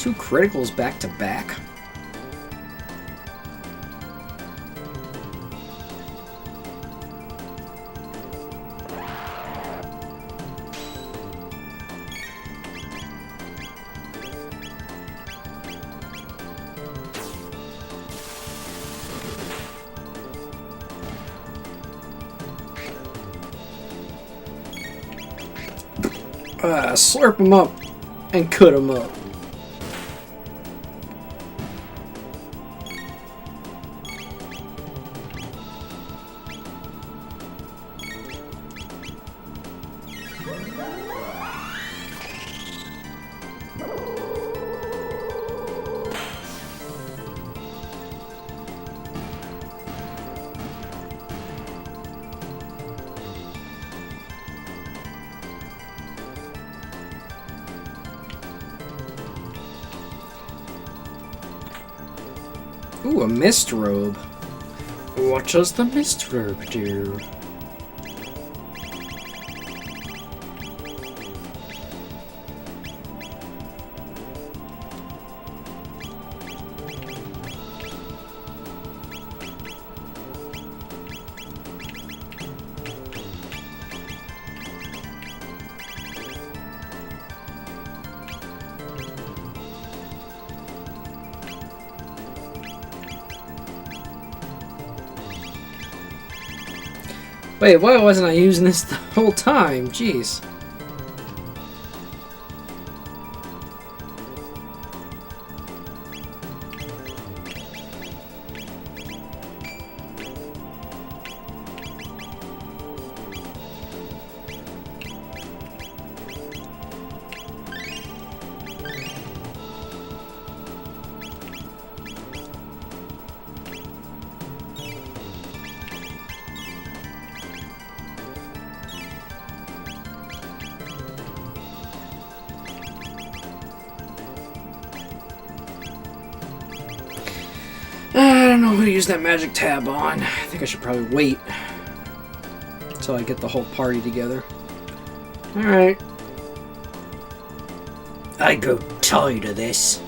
2 criticals back to back. Slurp them up and cut them up. Ooh, a mist robe. What does the mist robe do? Wait, why wasn't I using this the whole time? Jeez. I don't know who to use that magic tab on. I think I should probably wait until I get the whole party together. Alright. I grow tired of this.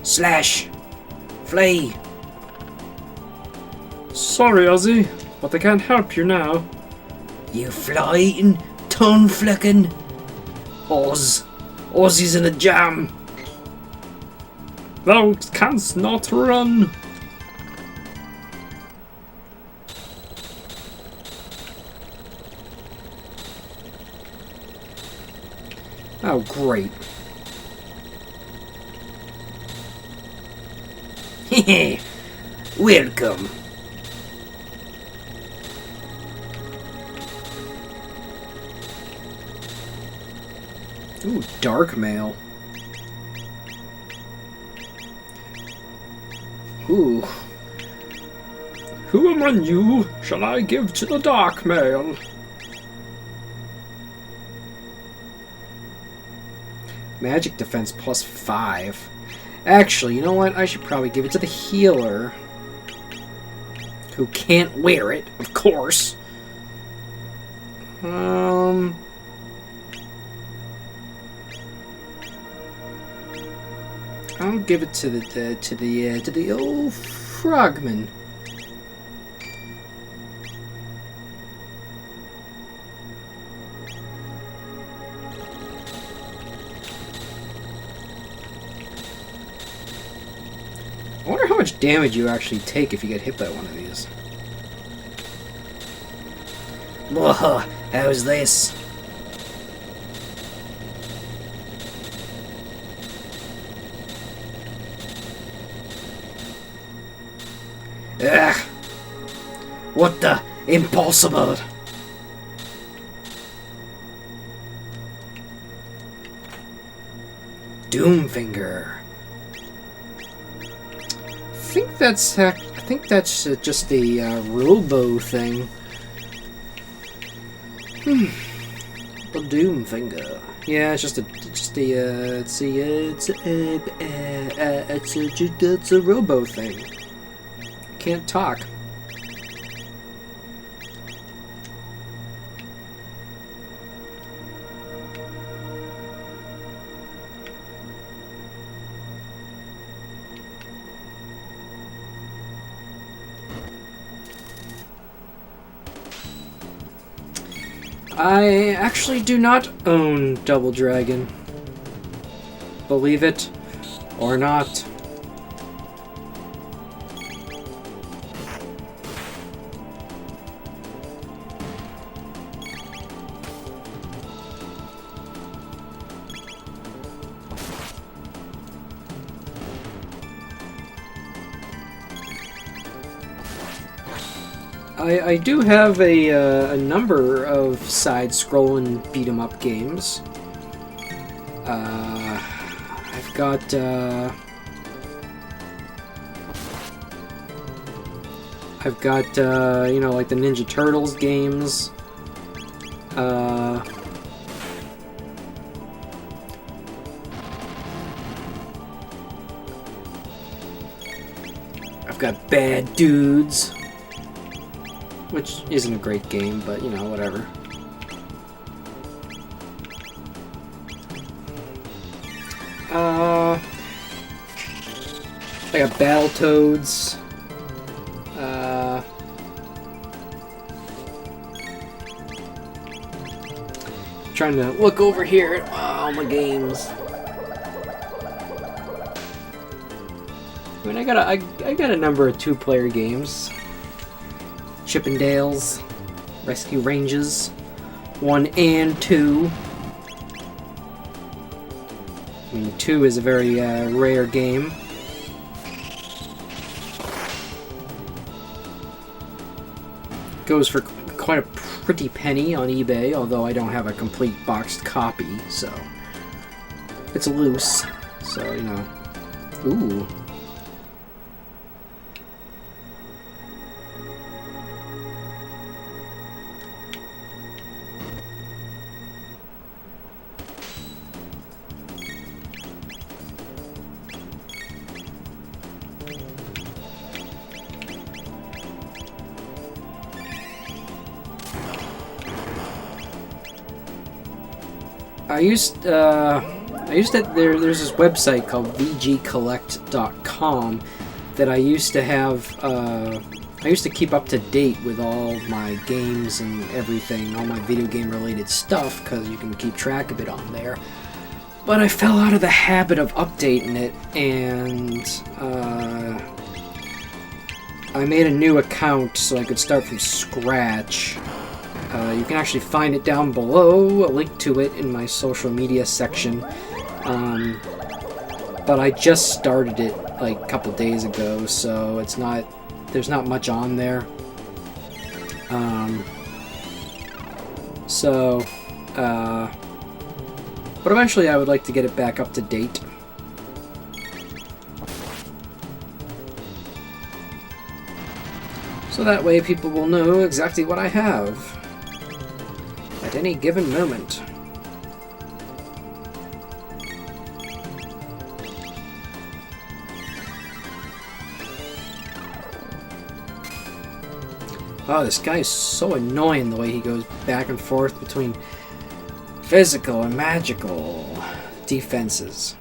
Slash. Flee. Sorry, Ozzy, but I can't help you now. You fly-eating, tongue-flicking. Ozzy's in a jam. Thou canst not run. Oh, great. Hehe. Welcome. Ooh, dark mail. Ooh. Who among you shall I give to the dark mail? Magic defense plus 5. Actually, you know what? I should probably give it to the healer. Who can't wear it, of course. I'll give it to the old frogman. I wonder how much damage you actually take if you get hit by one of these. Whoa, how's this? What the? Impossible! Doomfinger. I think that's just the Robo thing. The Doomfinger. Yeah, it's just it's a Robo thing. Can't talk. I actually do not own Double Dragon. Believe it or not. I do have a number of side-scrolling beat-em-up games. I've got you know, like the Ninja Turtles games. I've got Bad Dudes, which isn't a great game, but, you know, whatever. I got Battletoads. Trying to look over here at all my games. I mean, I got a number of two-player games. Chippendales, Rescue Rangers, 1 and 2. I mean, 2 is a very rare game. Goes for quite a pretty penny on eBay, although I don't have a complete boxed copy, so it's loose. So, you know. Ooh. There's this website called vgcollect.com that I used to have. I used to keep up to date with all my games and everything, all my video game related stuff, because you can keep track of it on there. But I fell out of the habit of updating it, and I made a new account so I could start from scratch. You can actually find it down below, a link to it in my social media section. But I just started it like a couple days ago, so there's not much on there. But eventually I would like to get it back up to date. So that way people will know exactly what I have at any given moment. Oh, this guy is so annoying the way he goes back and forth between physical and magical defenses.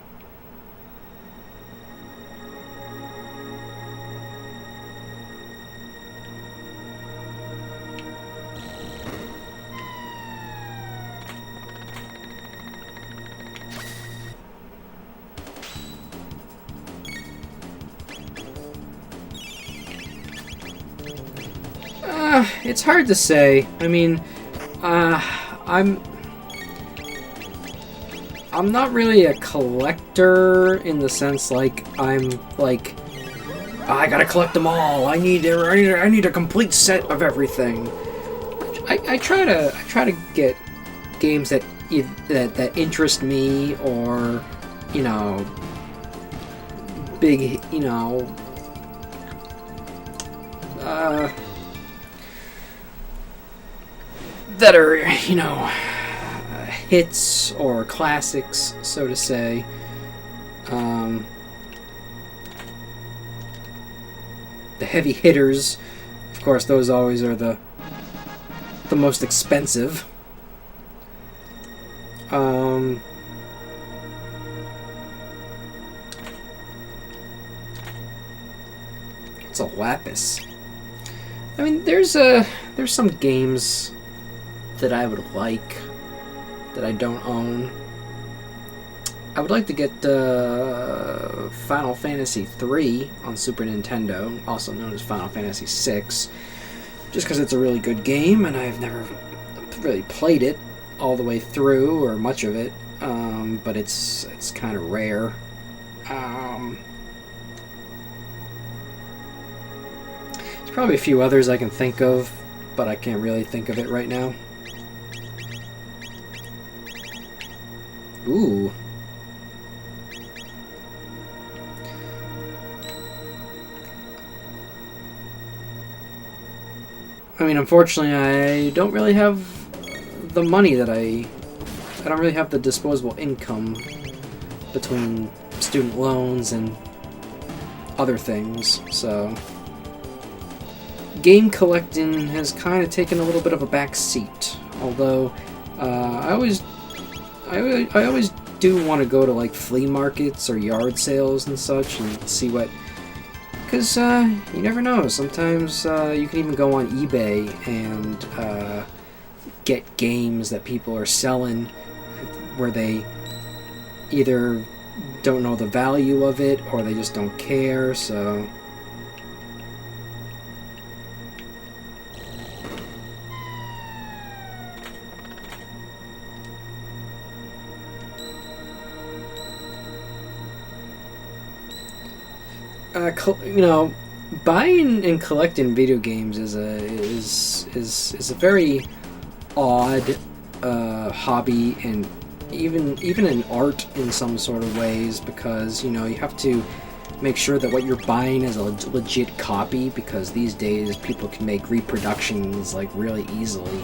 It's hard to say. I mean, I'm not really a collector in the sense like I'm like I gotta collect them all. I need a complete set of everything. I try to get games that interest me, or big that are hits or classics, so to say. The heavy hitters, of course, those always are the most expensive. It's a lapis. I mean, there's some games that I would like that I don't own. I would like to get Final Fantasy III on Super Nintendo, also known as Final Fantasy VI, just because it's a really good game, and I've never really played it all the way through, or much of it, but it's kind of rare. There's probably a few others I can think of, but I can't really think of it right now. Ooh. I mean, unfortunately, I don't really have the money that I don't really have the disposable income between student loans and other things, so game collecting has kind of taken a little bit of a back seat. Although I always do want to go to like flea markets or yard sales and such and see what. Because you never know. Sometimes you can even go on eBay and get games that people are selling where they either don't know the value of it or they just don't care, so... buying and collecting video games is a very odd hobby, and even an art in some sort of ways, because you have to make sure that what you're buying is a legit copy, because these days people can make reproductions like really easily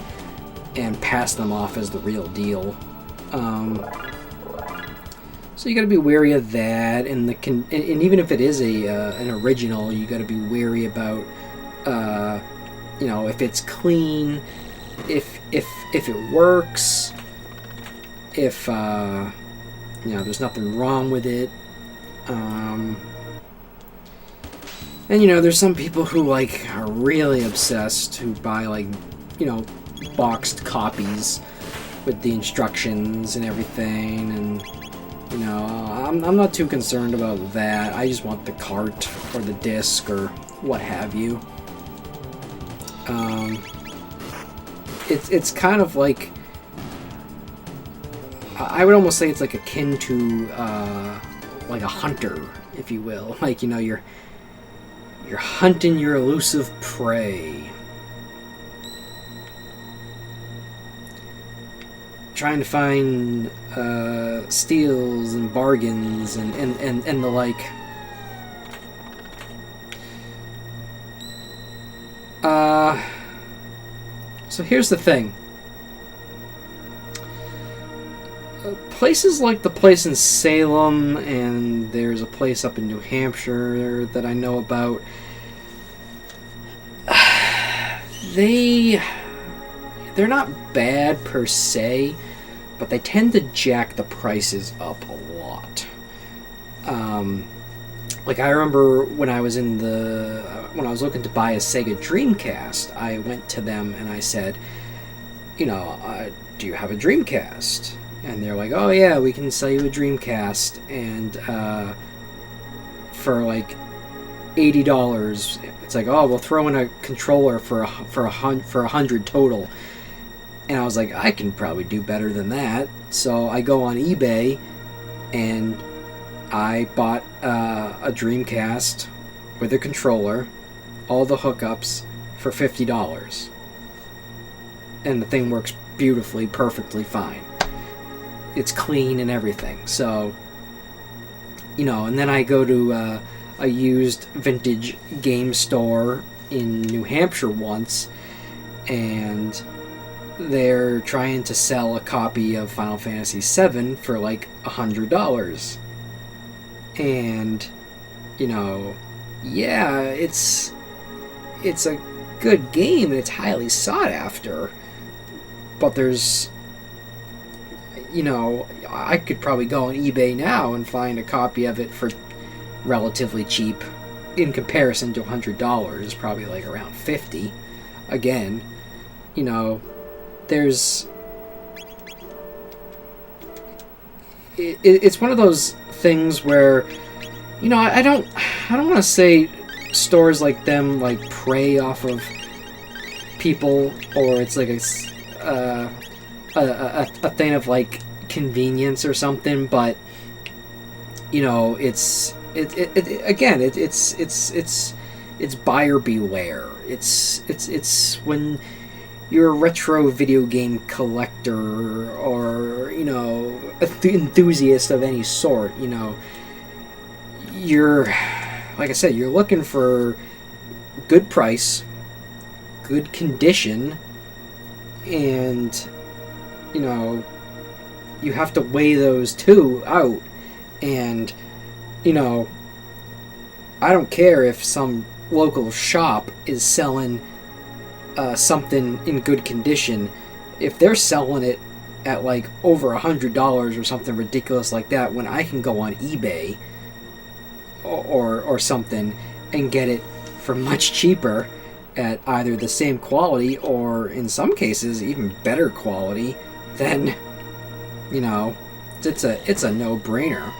and pass them off as the real deal. So you got to be wary of that, and even if it is an original, you got to be wary about if it's clean, if it works, if there's nothing wrong with it. And there's some people who are really obsessed, who buy boxed copies with the instructions and everything, and I'm not too concerned about that. I just want the cart or the disc or what have you. It's kind of like, I would almost say it's like akin to like a hunter, if you will. You're hunting your elusive prey. Trying to find steals and bargains and the like. So here's the thing. Places like the place in Salem, and there's a place up in New Hampshire that I know about, they're not bad per se, but they tend to jack the prices up a lot. I remember when I was looking to buy a Sega Dreamcast, I went to them and I said, do you have a Dreamcast? And they're like, oh yeah, we can sell you a Dreamcast, and for $80. It's like, oh, we'll throw in a controller for $100 total. And I was like, I can probably do better than that. So I go on eBay and I bought a Dreamcast with a controller, all the hookups, for $50. And the thing works beautifully, perfectly fine. It's clean and everything. So, you know, and then I go to a used vintage game store in New Hampshire once, and they're trying to sell a copy of Final Fantasy VII for like $100. And, you know, yeah, it's a good game and it's highly sought after, but there's, you know, I could probably go on eBay now and find a copy of it for relatively cheap in comparison to $100, probably like around $50. Again, you know, there's it's one of those things where, you know, I don't want to say stores like them like prey off of people, or it's like a thing of like convenience or something, but you know, it's buyer beware. It's when you're a retro video game collector, or, you know, enthusiast of any sort, you know, you're, like I said, you're looking for good price, good condition, and, you know, you have to weigh those two out. And, you know, I don't care if some local shop is selling something in good condition. If they're selling it at like over $100 or something ridiculous like that, when I can go on eBay or something and get it for much cheaper at either the same quality or in some cases even better quality, then, you know, it's a no-brainer.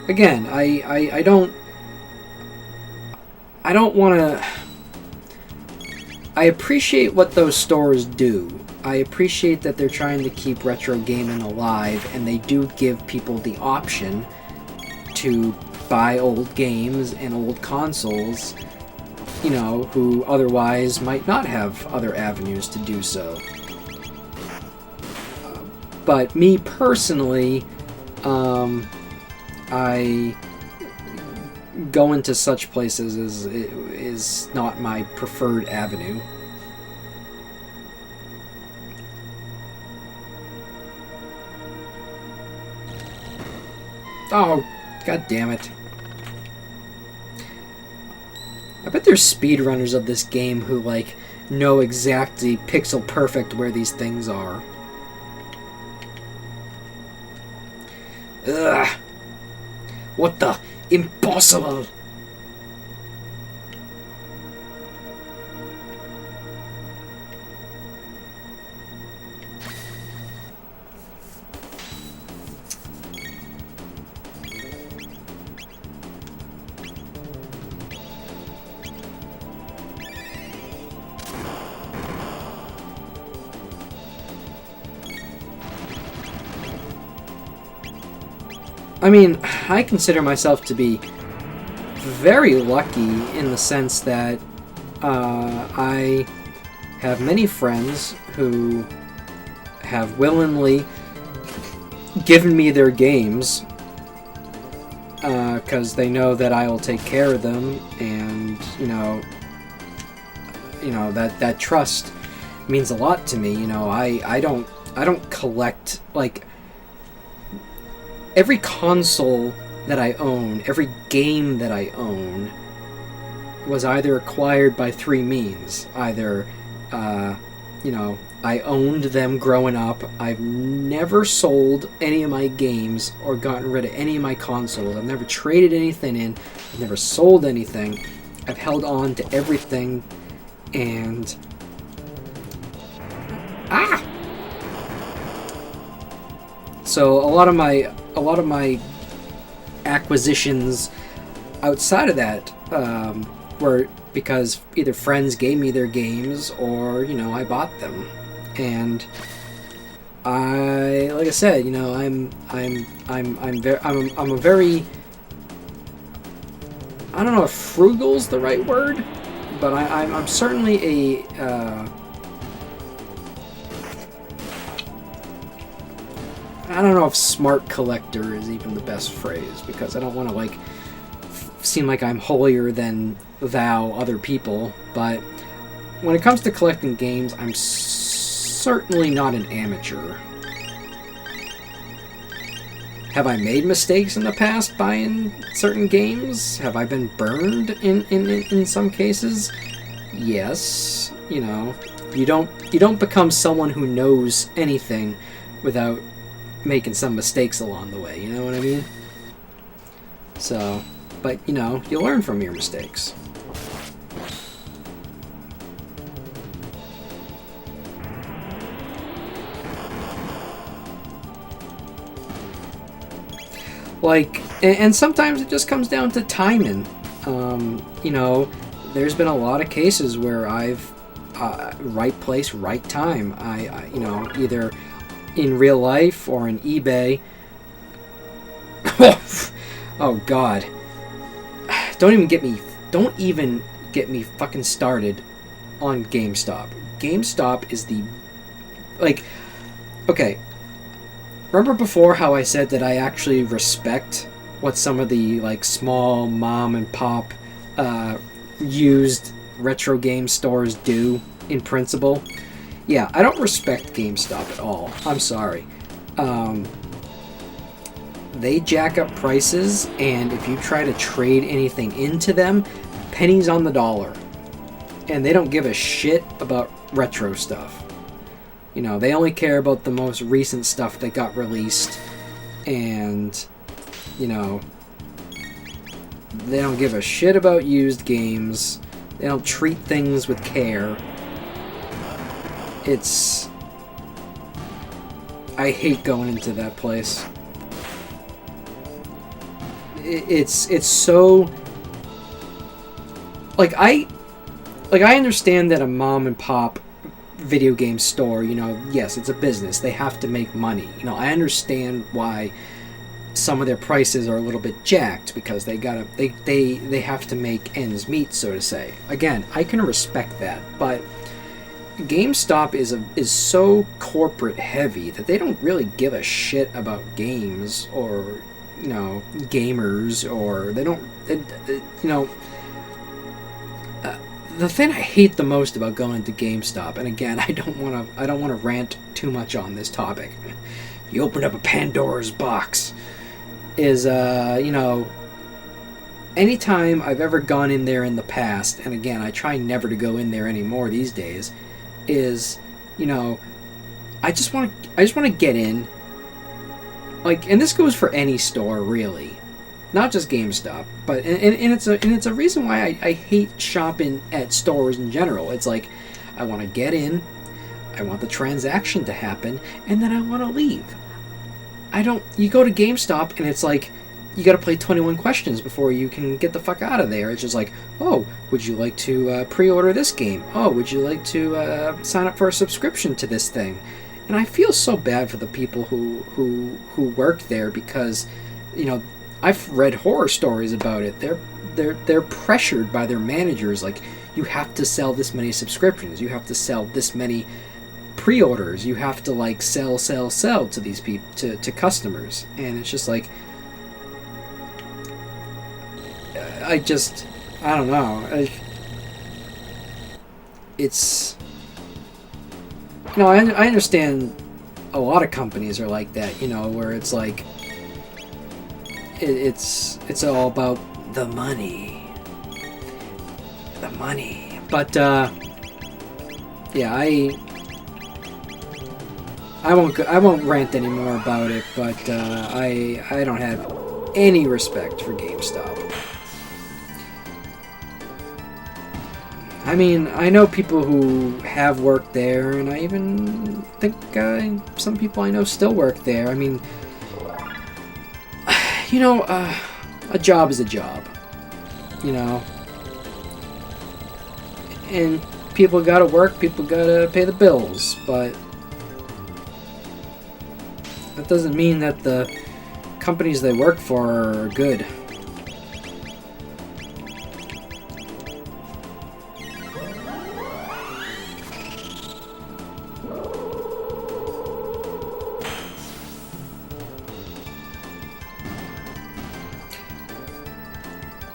Again, I don't want to... I appreciate what those stores do. I appreciate that they're trying to keep retro gaming alive, and they do give people the option to buy old games and old consoles, you know, who otherwise might not have other avenues to do so. But me personally, I go into such places is not my preferred avenue. Oh, god damn it. I bet there's speedrunners of this game who, like, know exactly pixel perfect where these things are. Ugh. What the? Impossible! I mean, I consider myself to be very lucky in the sense that I have many friends who have willingly given me their games because they know that I will take care of them, and you know that trust means a lot to me. You know, I don't collect, like, every console that I own, every game that I own, was either acquired by three means. Either, you know, I owned them growing up. I've never sold any of my games or gotten rid of any of my consoles. I've never traded anything in. I've never sold anything. I've held on to everything, and... So a lot of my acquisitions outside of that were because either friends gave me their games or, you know, I bought them. And like I said, you know, I'm a very, I don't know if frugal's the right word, but I'm certainly a I don't know if smart collector is even the best phrase, because I don't want to like seem like I'm holier than thou other people, but when it comes to collecting games, I'm certainly not an amateur. Have I made mistakes in the past buying certain games? Have I been burned in some cases? Yes. You know, you don't become someone who knows anything without making some mistakes along the way, you know what I mean? So, but you know, you learn from your mistakes. Like, and sometimes it just comes down to timing. You know, there's been a lot of cases where I've right place, right time. I you know, either in real life or in eBay. Oh God! Don't even get me fucking started on GameStop. GameStop is the, like, okay. Remember before how I said that I actually respect what some of the like small mom and pop used retro game stores do in principle? Yeah, I don't respect GameStop at all. I'm sorry. They jack up prices, and if you try to trade anything into them, pennies on the dollar. And they don't give a shit about retro stuff. You know, they only care about the most recent stuff that got released, and, you know, they don't give a shit about used games. They don't treat things with care. I hate going into that place. It's so, like I understand that a mom and pop video game store, you know, yes, it's a business. They have to make money. You know, I understand why some of their prices are a little bit jacked, because they have to make ends meet, so to say. Again, I can respect that, but GameStop is so corporate heavy that they don't really give a shit about games or, you know, gamers, or they don't, you know. The thing I hate the most about going to GameStop, and again, I don't want to rant too much on this topic. You opened up a Pandora's box. Is you know, anytime I've ever gone in there in the past, and again, I try never to go in there anymore these days, is, you know, I just want to get in. Like, and this goes for any store really. Not just GameStop, but and it's a reason why I hate shopping at stores in general. It's like, I want to get in, I want the transaction to happen, and then I want to leave. You go to GameStop and it's like, you got to play 21 questions before you can get the fuck out of there. It's just like, oh, would you like to pre-order this game? Oh, would you like to sign up for a subscription to this thing? And I feel so bad for the people who work there, because, you know, I've read horror stories about it. They're pressured by their managers. Like, you have to sell this many subscriptions. You have to sell this many pre-orders. You have to like sell to these people, to customers. And it's just like, I don't know. It's, you know, I understand a lot of companies are like that. You know, where it's like, it's all about the money. But yeah, I won't rant anymore about it. But I don't have any respect for GameStop. I mean, I know people who have worked there, and I even think some people I know still work there. I mean, you know, a job is a job, you know, and people gotta work, people gotta pay the bills, but that doesn't mean that the companies they work for are good.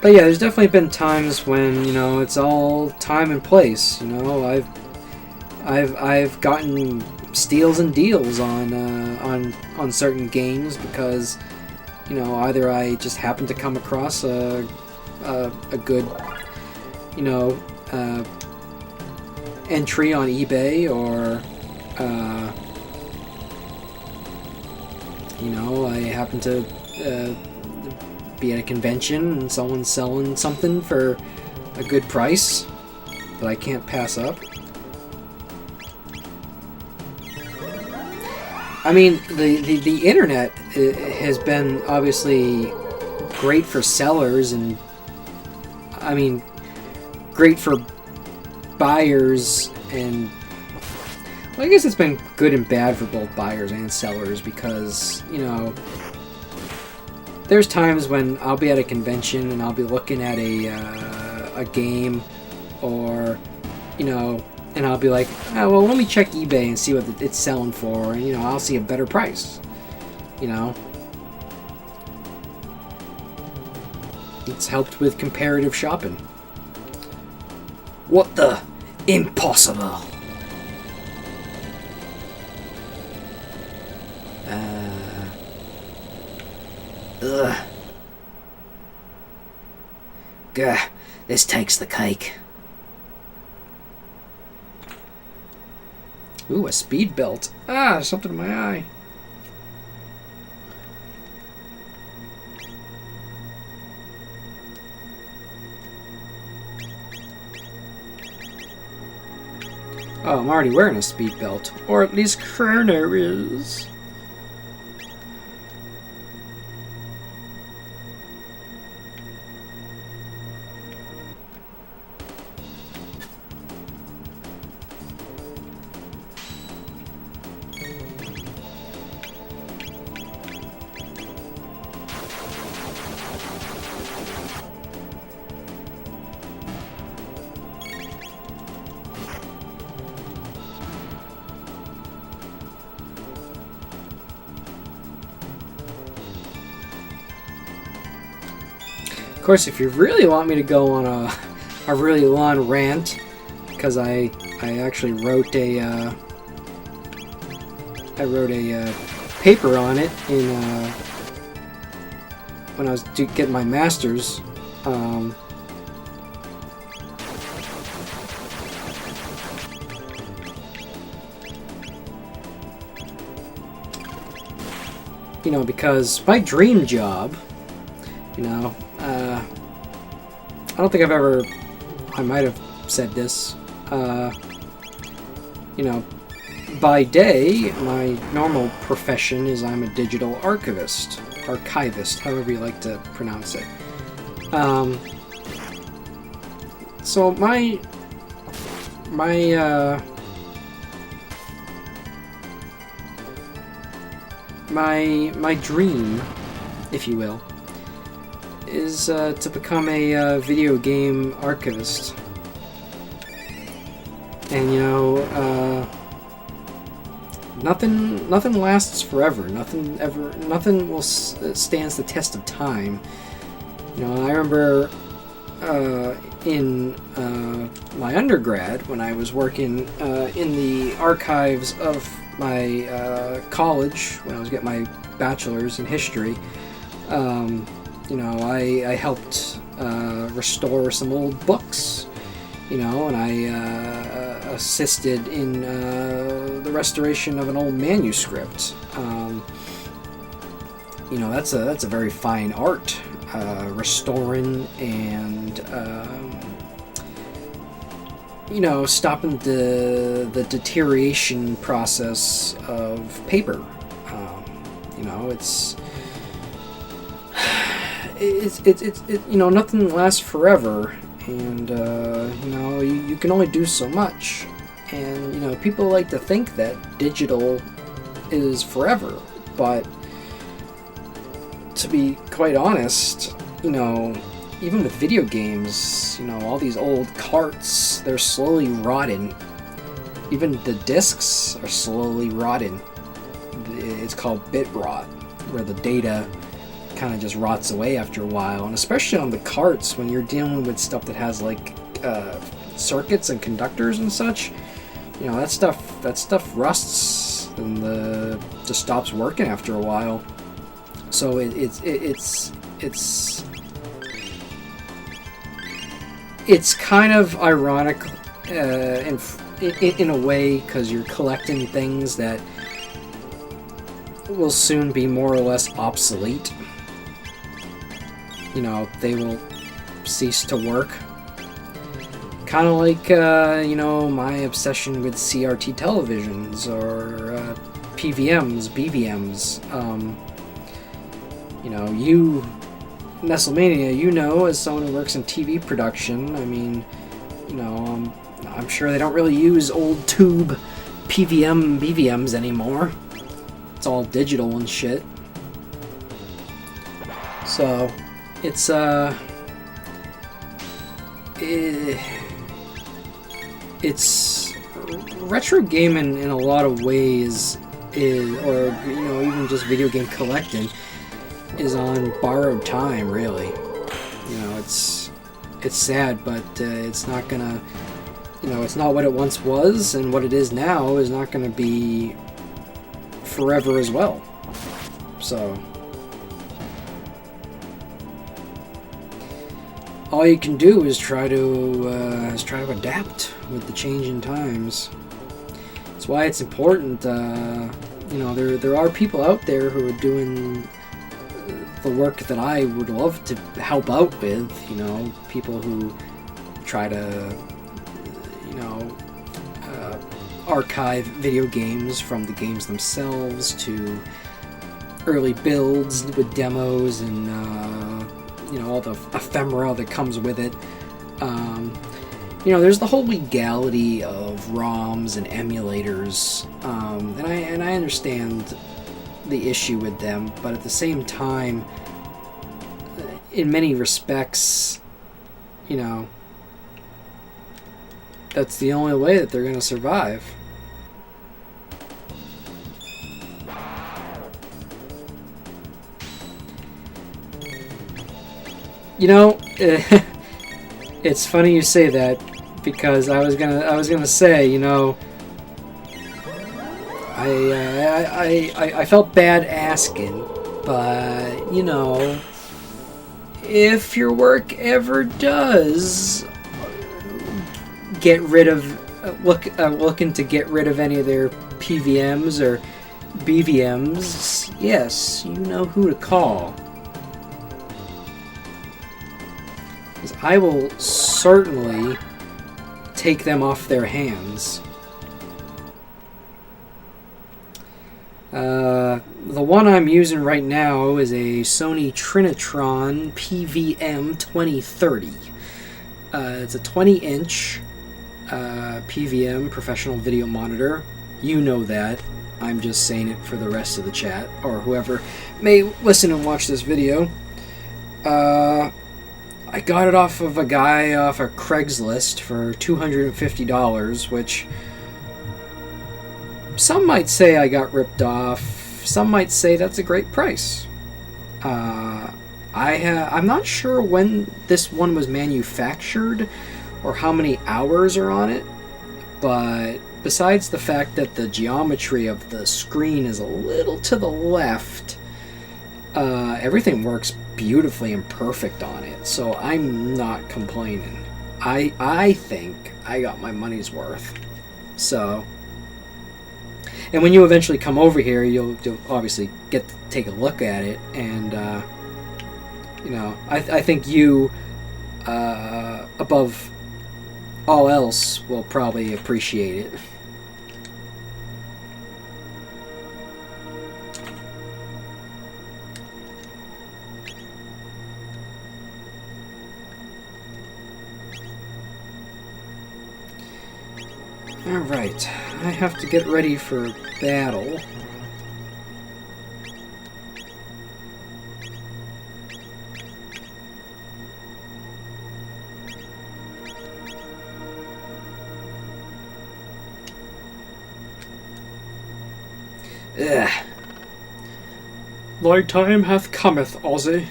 But yeah, there's definitely been times when, you know, it's all time and place. You know, I've gotten steals and deals on certain games because, you know, either I just happen to come across a good, you know, entry on eBay, or you know, I happen to be at a convention and someone's selling something for a good price that I can't pass up. I mean, the internet has been obviously great for sellers, and I mean, great for buyers, and well, I guess it's been good and bad for both buyers and sellers, because, you know, there's times when I'll be at a convention and I'll be looking at a game, or, you know, and I'll be like, oh, well, let me check eBay and see what it's selling for, and, you know, I'll see a better price, you know. It's helped with comparative shopping. What the? Impossible. Ugh. Gah, this takes the cake. Ooh, a speed belt. Ah, something in my eye. Oh, I'm already wearing a speed belt. Or at least Chrono is. Of course, if you really want me to go on a really long rant, because I actually wrote a paper on it in when I was getting my master's. You know, because my dream job, you know, I don't think I've ever, I might have said this, you know, by day, my normal profession is I'm a digital archivist, however you like to pronounce it. So my dream, if you will, is to become a video game archivist. And, you know, nothing lasts forever. Nothing will stands the test of time. You know, I remember in my undergrad, when I was working in the archives of my college, when I was getting my bachelor's in history. You know, I helped restore some old books, you know, and I assisted in the restoration of an old manuscript. You know, that's a very fine art, restoring and you know, stopping the deterioration process of paper. You know, it's you know, nothing lasts forever, and you know, you can only do so much. And, you know, people like to think that digital is forever. but to be quite honest, you know, even with video games, you know, all these old carts, they're slowly rotting. Even the discs are slowly rotting. It's called bit rot, where the data kind of just rots away after a while. And especially on the carts, when you're dealing with stuff that has like circuits and conductors and such, you know, that stuff rusts and just stops working after a while. So it's kind of ironic in a way, because you're collecting things that will soon be more or less obsolete. You know, they will cease to work. Kind of like, you know, my obsession with CRT televisions or PVMs, BVMs. You know, you, Nestlemania, you know, as someone who works in TV production, I mean, you know, I'm sure they don't really use old tube PVM, BVMs anymore. It's all digital and shit. So, it's, it's retro gaming in a lot of ways or, you know, even just video game collecting is on borrowed time, really. You know, it's sad, but it's not gonna, you know, it's not what it once was, and what it is now is not gonna be forever as well. So all you can do is try to adapt with the changing times. That's why it's important. You know, there are people out there who are doing the work that I would love to help out with. You know, people who try to, you know, archive video games from the games themselves to early builds with demos and you know, all the ephemera that comes with it. You know, there's the whole legality of ROMs and emulators, and I understand the issue with them, but at the same time, in many respects, you know, that's the only way that they're going to survive. You know, it's funny you say that, because I was gonna say, you know, I felt bad asking, but you know, if your work ever does get rid of looking to get rid of any of their PVMs or BVMs, yes, you know who to call. I will certainly take them off their hands. The one I'm using right now is a Sony Trinitron PVM 2030. It's a 20-inch PVM professional video monitor. You know that. I'm just saying it for the rest of the chat, or whoever may listen and watch this video. I got it off of a guy off of Craigslist for $250, which some might say I got ripped off. Some might say that's a great price. I'm not sure when this one was manufactured or how many hours are on it, but besides the fact that the geometry of the screen is a little to the left, everything works beautifully and perfect on it, so I'm not complaining. I think I got my money's worth. So, and when you eventually come over here, you'll obviously get to take a look at it, and you know, I think you above all else will probably appreciate it. Alright, I have to get ready for battle. Ugh. Thy time hath cometh, Ozzy.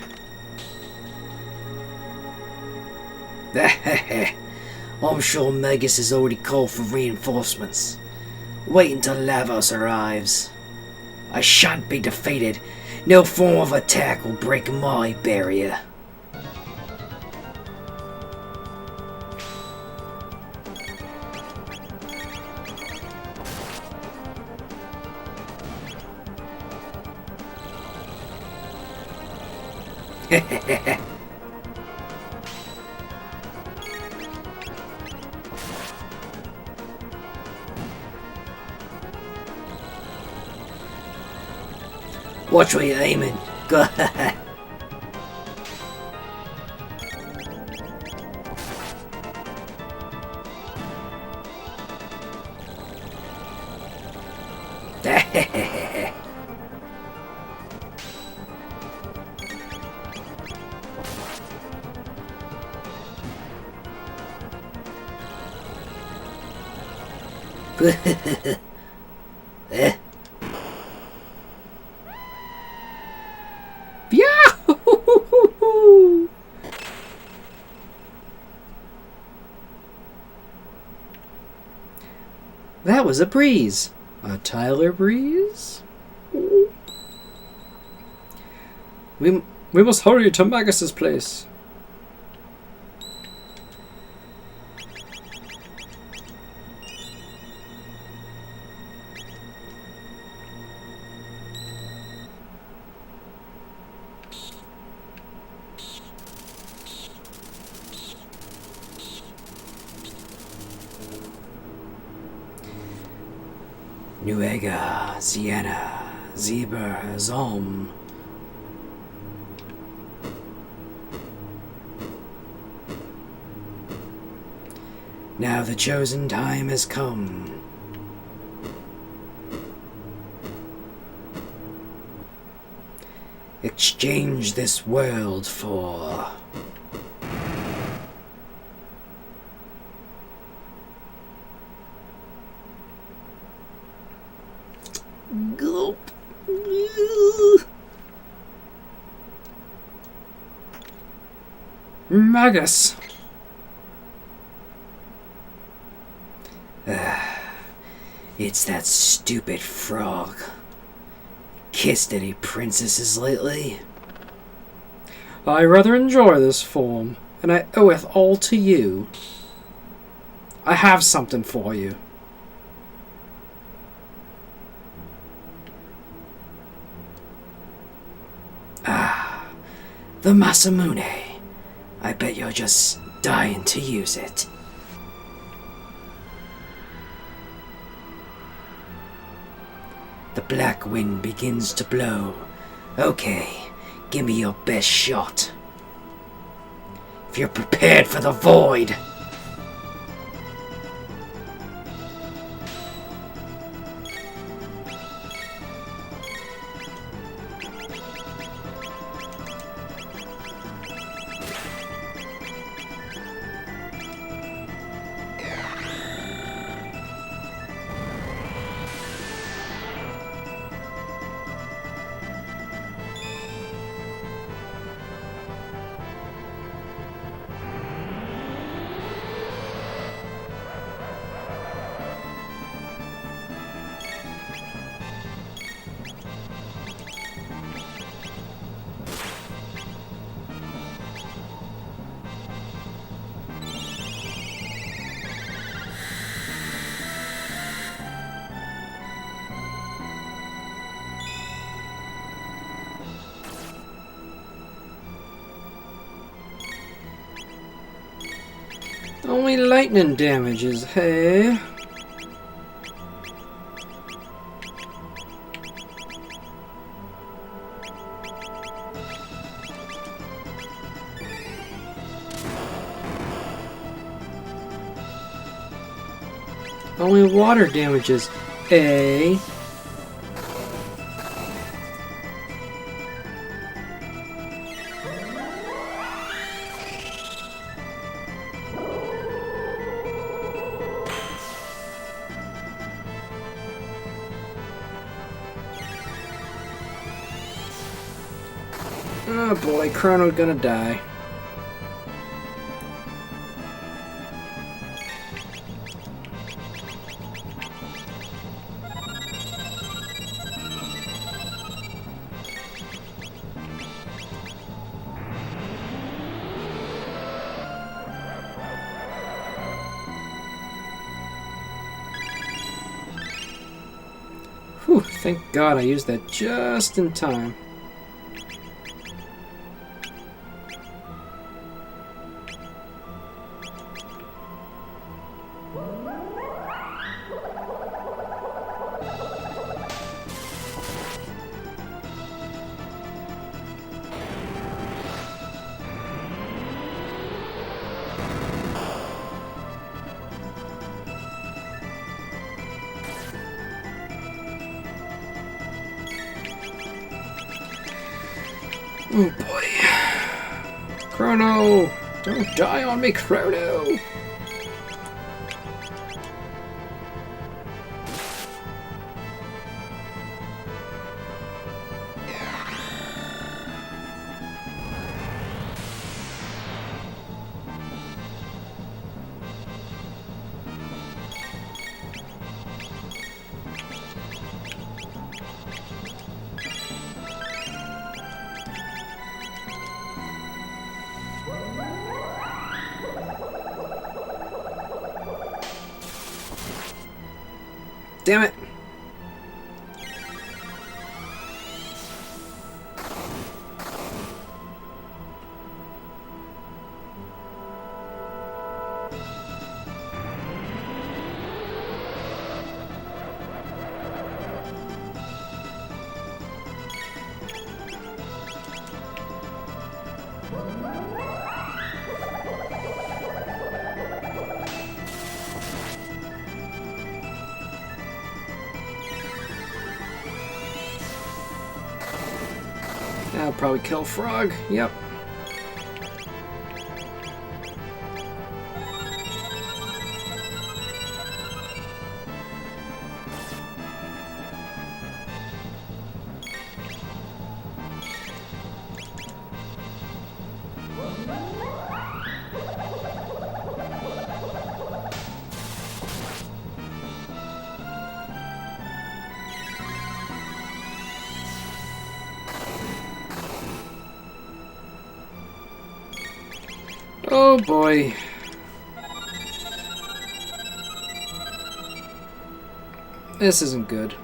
I'm sure Magus has already called for reinforcements. Wait until Lavos arrives. I shan't be defeated. No form of attack will break my barrier. Watch where you're aiming. Go. Eh? Yahoo! That was a breeze. A Tyler breeze? We must hurry to Magus's place. Nuega, Sienna, Zebra, Zom. Now the chosen time has come. Exchange this world for... Gulp. Magus! It's that stupid frog. Kissed any princesses lately? I rather enjoy this form, and I oweth all to you. I have something for you. The Masamune. I bet you're just dying to use it. The black wind begins to blow. Okay, give me your best shot. If you're prepared for the void. Only lightning damages, hey? Only water damages, eh? Oh boy, Chrono's gonna die. Whew, thank God I used that just in time. Oh boy. Chrono! Don't die on me, Chrono! Damn it! That'll probably kill Frog. Yep. Oh boy. This isn't good.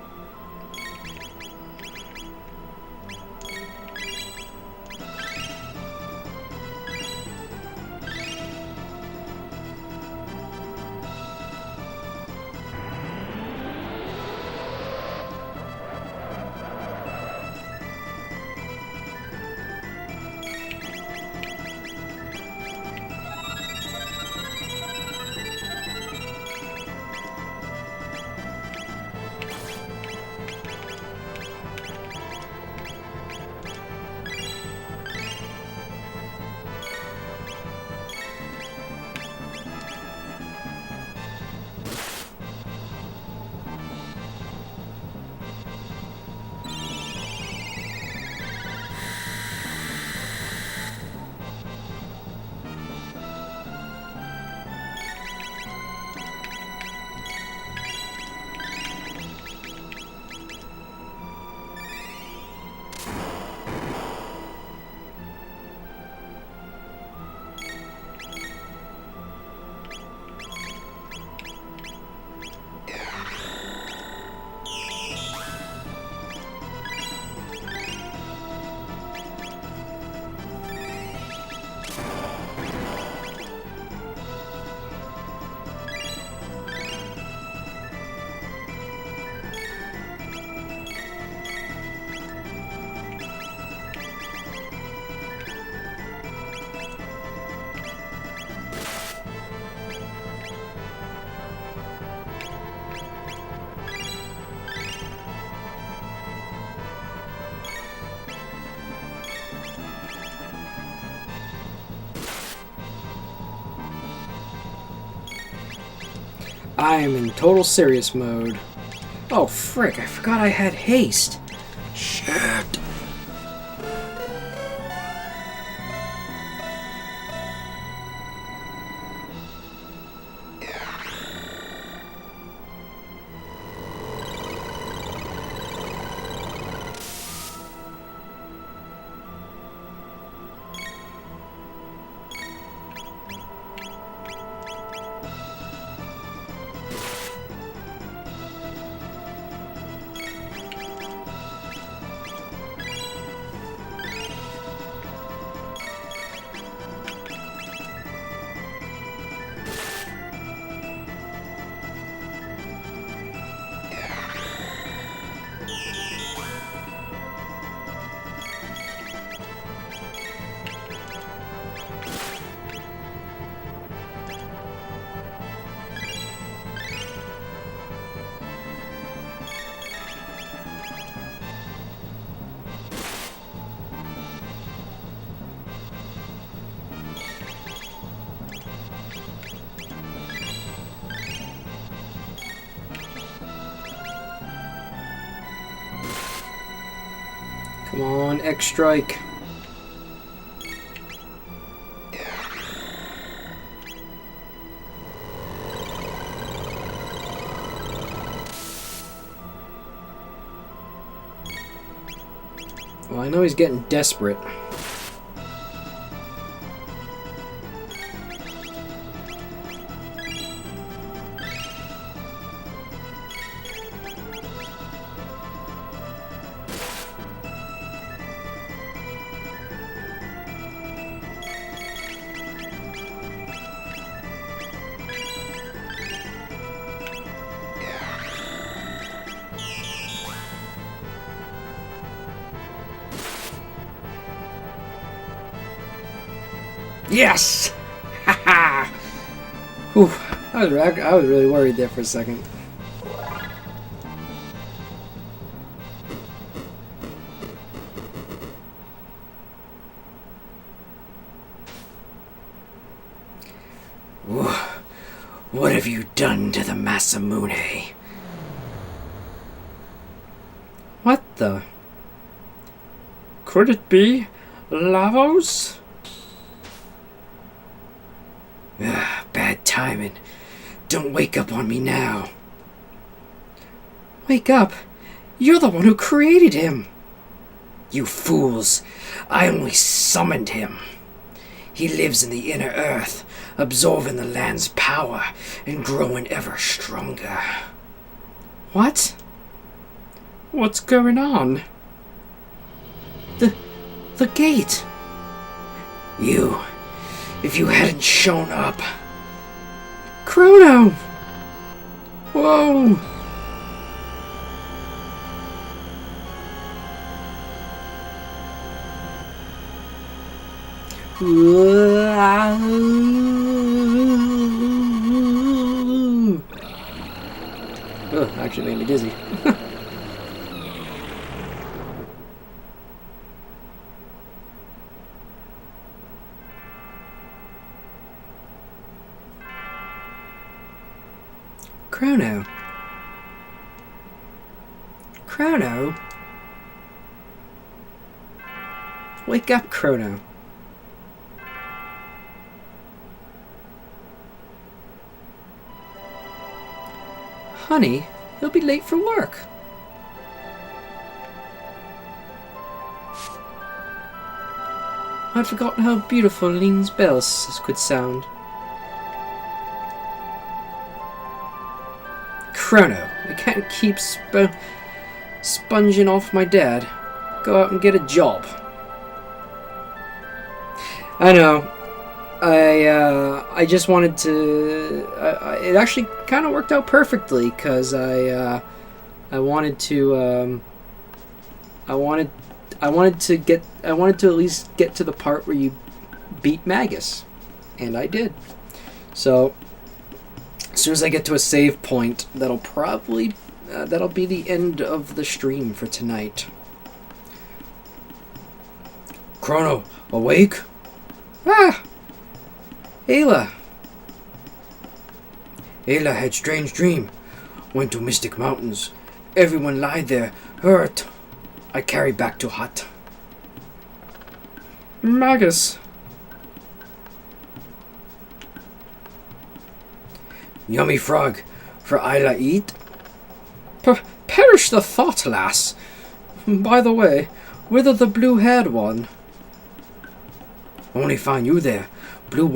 I am in total serious mode. Oh, frick, I forgot I had haste. Shit. Come on, X strike. Well, I know he's getting desperate. Yes! Haha! Whew, I was really worried there for a second. What have you done to the Masamune? What the? Could it be Lavos? Bad timing. Don't wake up on me now. Wake up! You're the one who created him! You fools! I only summoned him. He lives in the inner earth, absorbing the land's power and growing ever stronger. What? What's going on? The gate! If you hadn't shown up... Chrono! Whoa! Ugh, actually made me dizzy. Chrono. Chrono? Wake up, Chrono. Honey, you'll be late for work. I'd forgotten how beautiful Lean's bells could sound. Chrono, I can't keep sponging off my dad. Go out and get a job. I know. I just wanted to. It actually kind of worked out perfectly because I wanted to. I wanted to at least get to the part where you beat Magus, and I did. So as soon as I get to a save point, that'll probably that'll be the end of the stream for tonight. Chrono, awake? Ah! Ayla! Ayla had strange dream. Went to Mystic Mountains. Everyone lied there, hurt. I carried back to hut. Magus. Yummy frog, for Ayla eat? Perish the thought, lass! By the way, whither the blue-haired one? Only found you there. Blue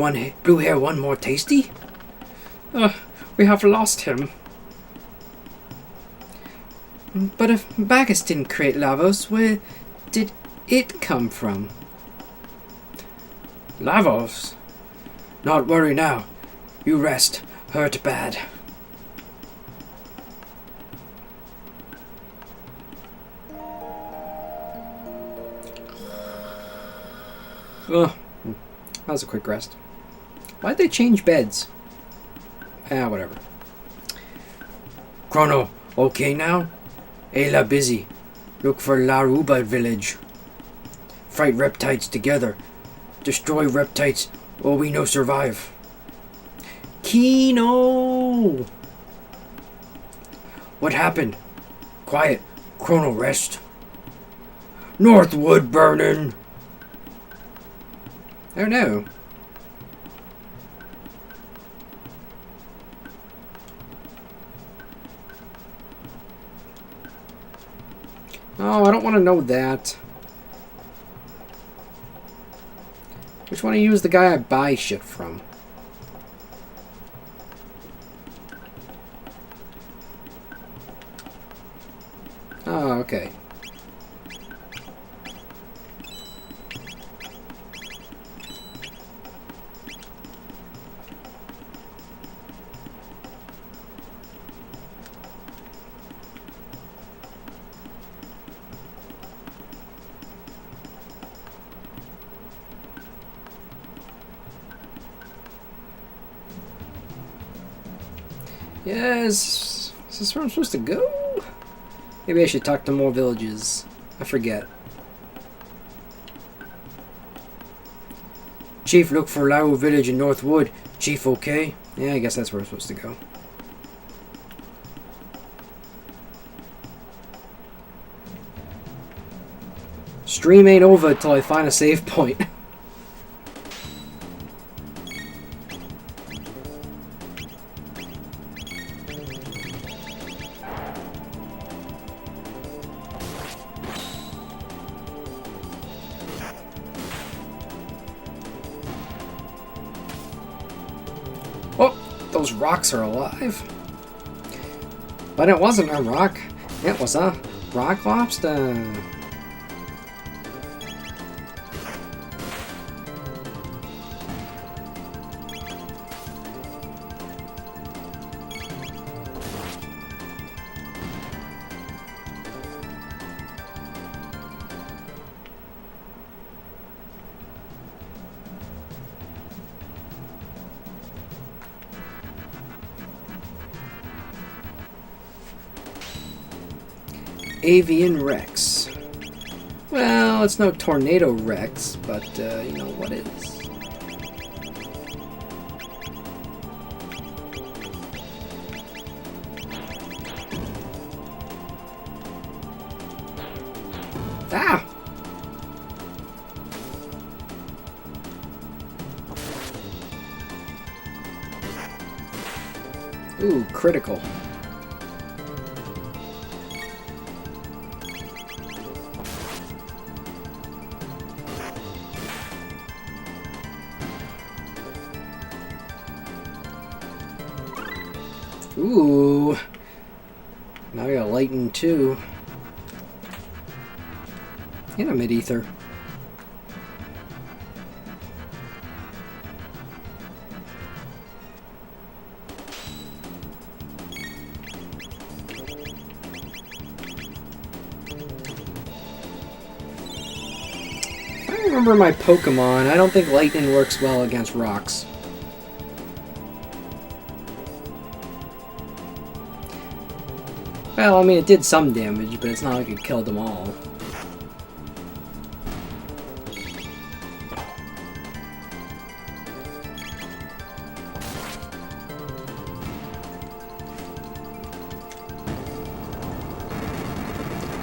hair one more tasty? We have lost him. But if Magus didn't create Lavos, where did it come from? Lavos? Not worry now. You rest. Hurt bad. Oh, that was a quick rest. Why'd they change beds? Whatever. Chrono, okay now? Ayla busy. Look for Laruba village. Fight reptiles together. Destroy reptiles or we no survive. Kino! What happened? Quiet. Chrono rest. Northwood burning. Oh no. Oh, I don't want to know that. Which one of you is the guy I buy shit from? Oh, okay. Yes. Is this where I'm supposed to go? Maybe I should talk to more villages. I forget. Chief, look for Lao village in Northwood. Chief, okay? Yeah, I guess that's where I'm supposed to go. Stream ain't over until I find a save point. Those rocks are alive. But it wasn't a rock. It was a rock lobster. Avian Rex. Well, it's no Tornado Rex, but you know what is. Ah! Ooh, critical. Ooh. Now we got lightning too. And a mid-ether. I remember my Pokemon. I don't think lightning works well against rocks. Well, I mean, it did some damage, but it's not like it killed them all.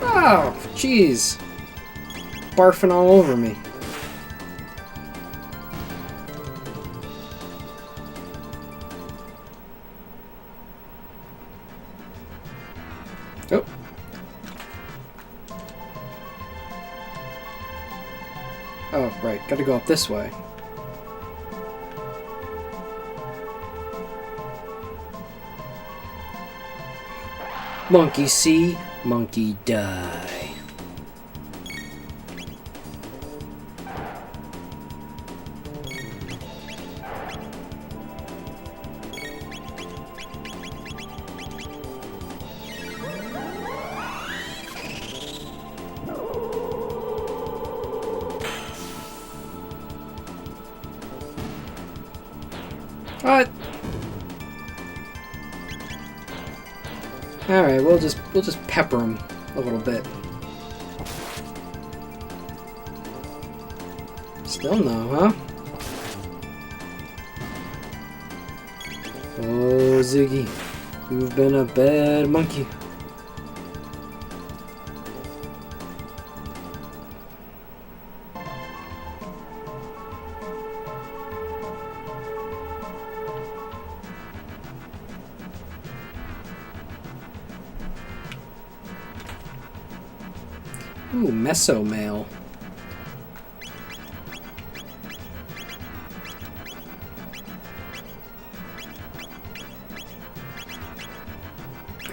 Oh, jeez. Barfing all over me. Oh. Oh, right. Gotta go up this way. Monkey see, monkey die. What? All right, we'll just pepper him a little bit. Still no, huh? Oh, Ziggy, you've been a bad monkey. Ooh, Meso Mail.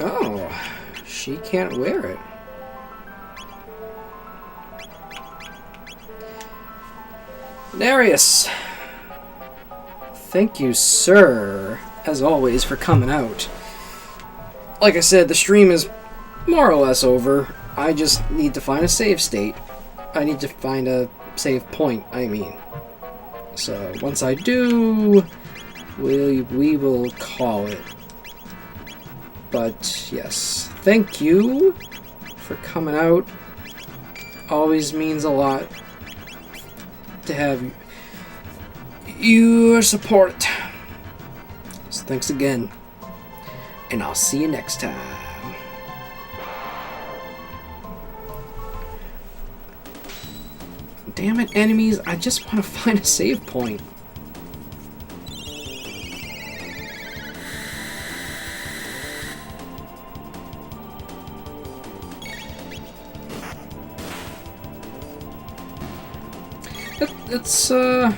Oh, she can't wear it. Darius! Thank you, sir, as always, for coming out. Like I said, the stream is more or less over. I just need to find a save state. I need to find a save point, I mean. So, once I do, we will call it. But, yes, thank you for coming out. Always means a lot to have your support. So thanks again. And I'll see you next time. Damn it, enemies. I just want to find a save point. It's I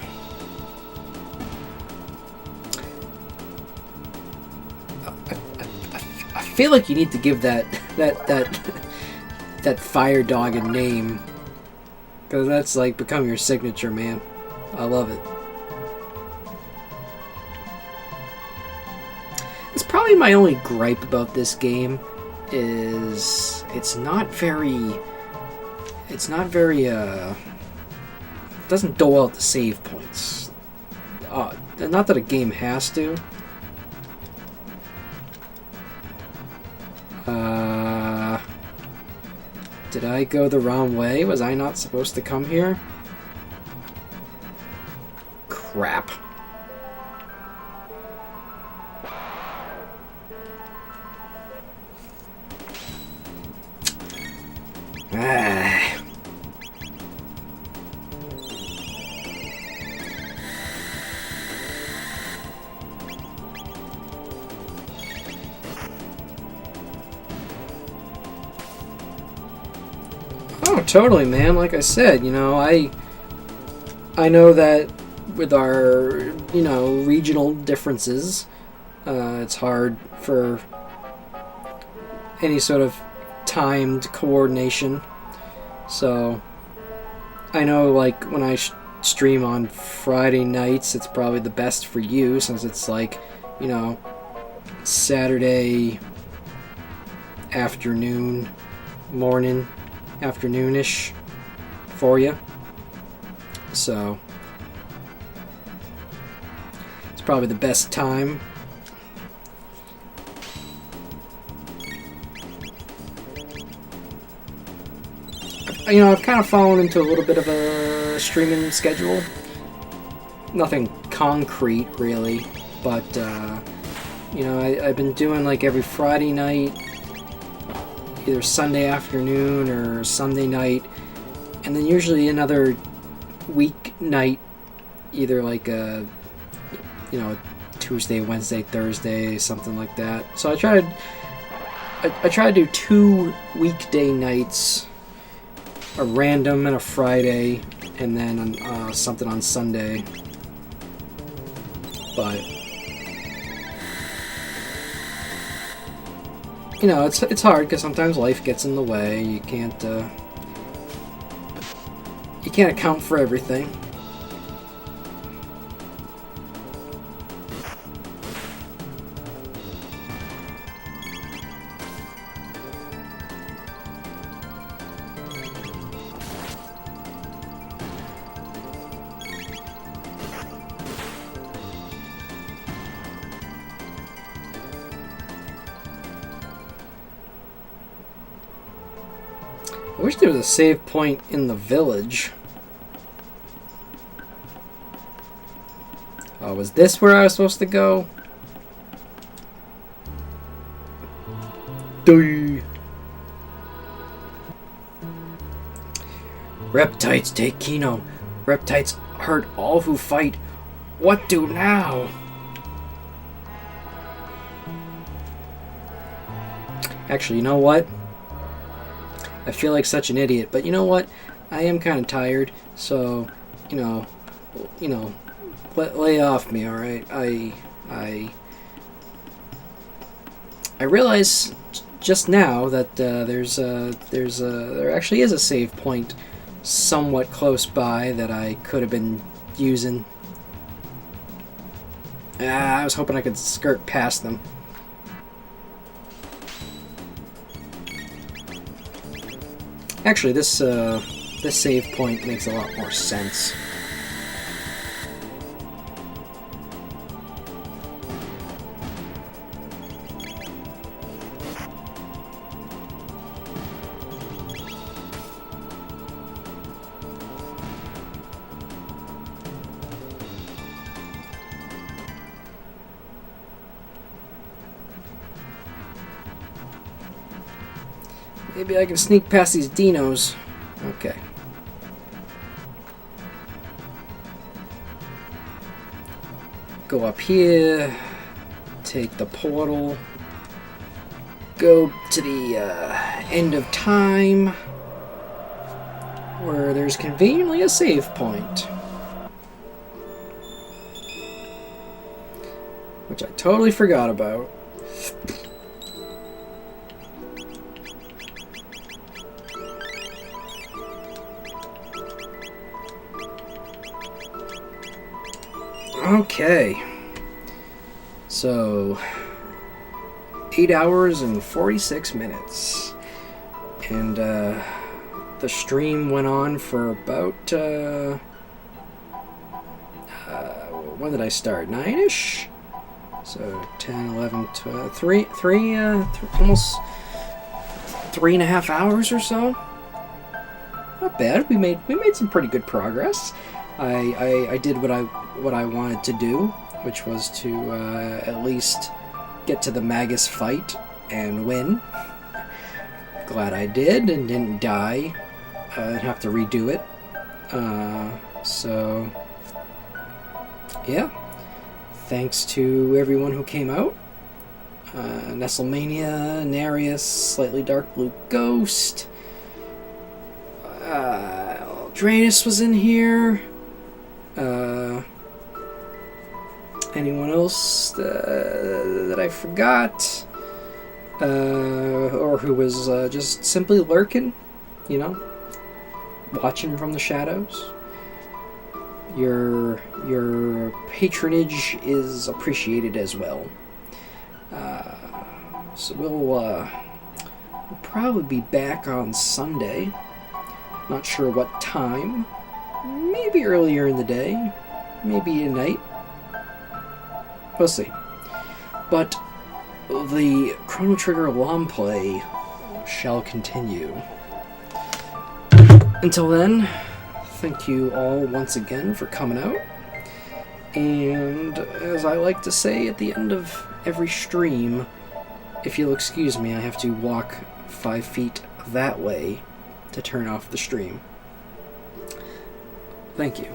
feel like you need to give that fire dog a name, because that's like become your signature, man. I love it. It's probably my only gripe about this game is it's not very doesn't dole out the save points. Not that a game has to. Did I go the wrong way? Was I not supposed to come here? Crap. Oh, totally, man. Like I said, I know that with our, regional differences, it's hard for any sort of timed coordination. So, I know, like, when I stream on Friday nights, it's probably the best for you, since it's like, Saturday afternoon, morning, afternoonish for you. So it's probably the best time. I've kind of fallen into a little bit of a streaming schedule. Nothing concrete, really, but I've been doing like every Friday night, either Sunday afternoon or Sunday night, and then usually another weeknight, either like a Tuesday, Wednesday, Thursday, something like that. So I try to do 2 weekday nights, a random and a Friday, and then something on Sunday. But it's hard because sometimes life gets in the way. You can't account for everything. I wish there was a save point in the village. Oh, was this where I was supposed to go? Doi. Reptites take Kino. Reptites hurt all who fight. What do now? Actually, you know what? I feel like such an idiot, but you know what? I am kind of tired, so lay off me, all right? I realize just now that there actually is a save point somewhat close by that I could have been using. I was hoping I could skirt past them. Actually, this save point makes a lot more sense. Maybe I can sneak past these dinos. Okay. Go up here. Take the portal. Go to the end of time, where there's conveniently a save point. Which I totally forgot about. Okay, so 8 hours and 46 minutes, and the stream went on for about when did I start? 9ish? So 10, 11, 12, almost 3.5 hours or so. Not bad. We made some pretty good progress. I did what I wanted to do, which was to at least get to the Magus fight and win. Glad I did and didn't die and have to redo it. So yeah, thanks to everyone who came out. Nestlemania, Narius, Slightly Dark Blue Ghost, Drainus was in here. Anyone else that I forgot? Or who was just simply lurking, watching from the shadows. Your patronage is appreciated as well. So we'll probably be back on Sunday. Not sure what time. Maybe earlier in the day. Maybe at night. We'll see. But the Chrono Trigger LOM play shall continue. Until then, thank you all once again for coming out. And as I like to say at the end of every stream, if you'll excuse me, I have to walk 5 feet that way to turn off the stream. Thank you.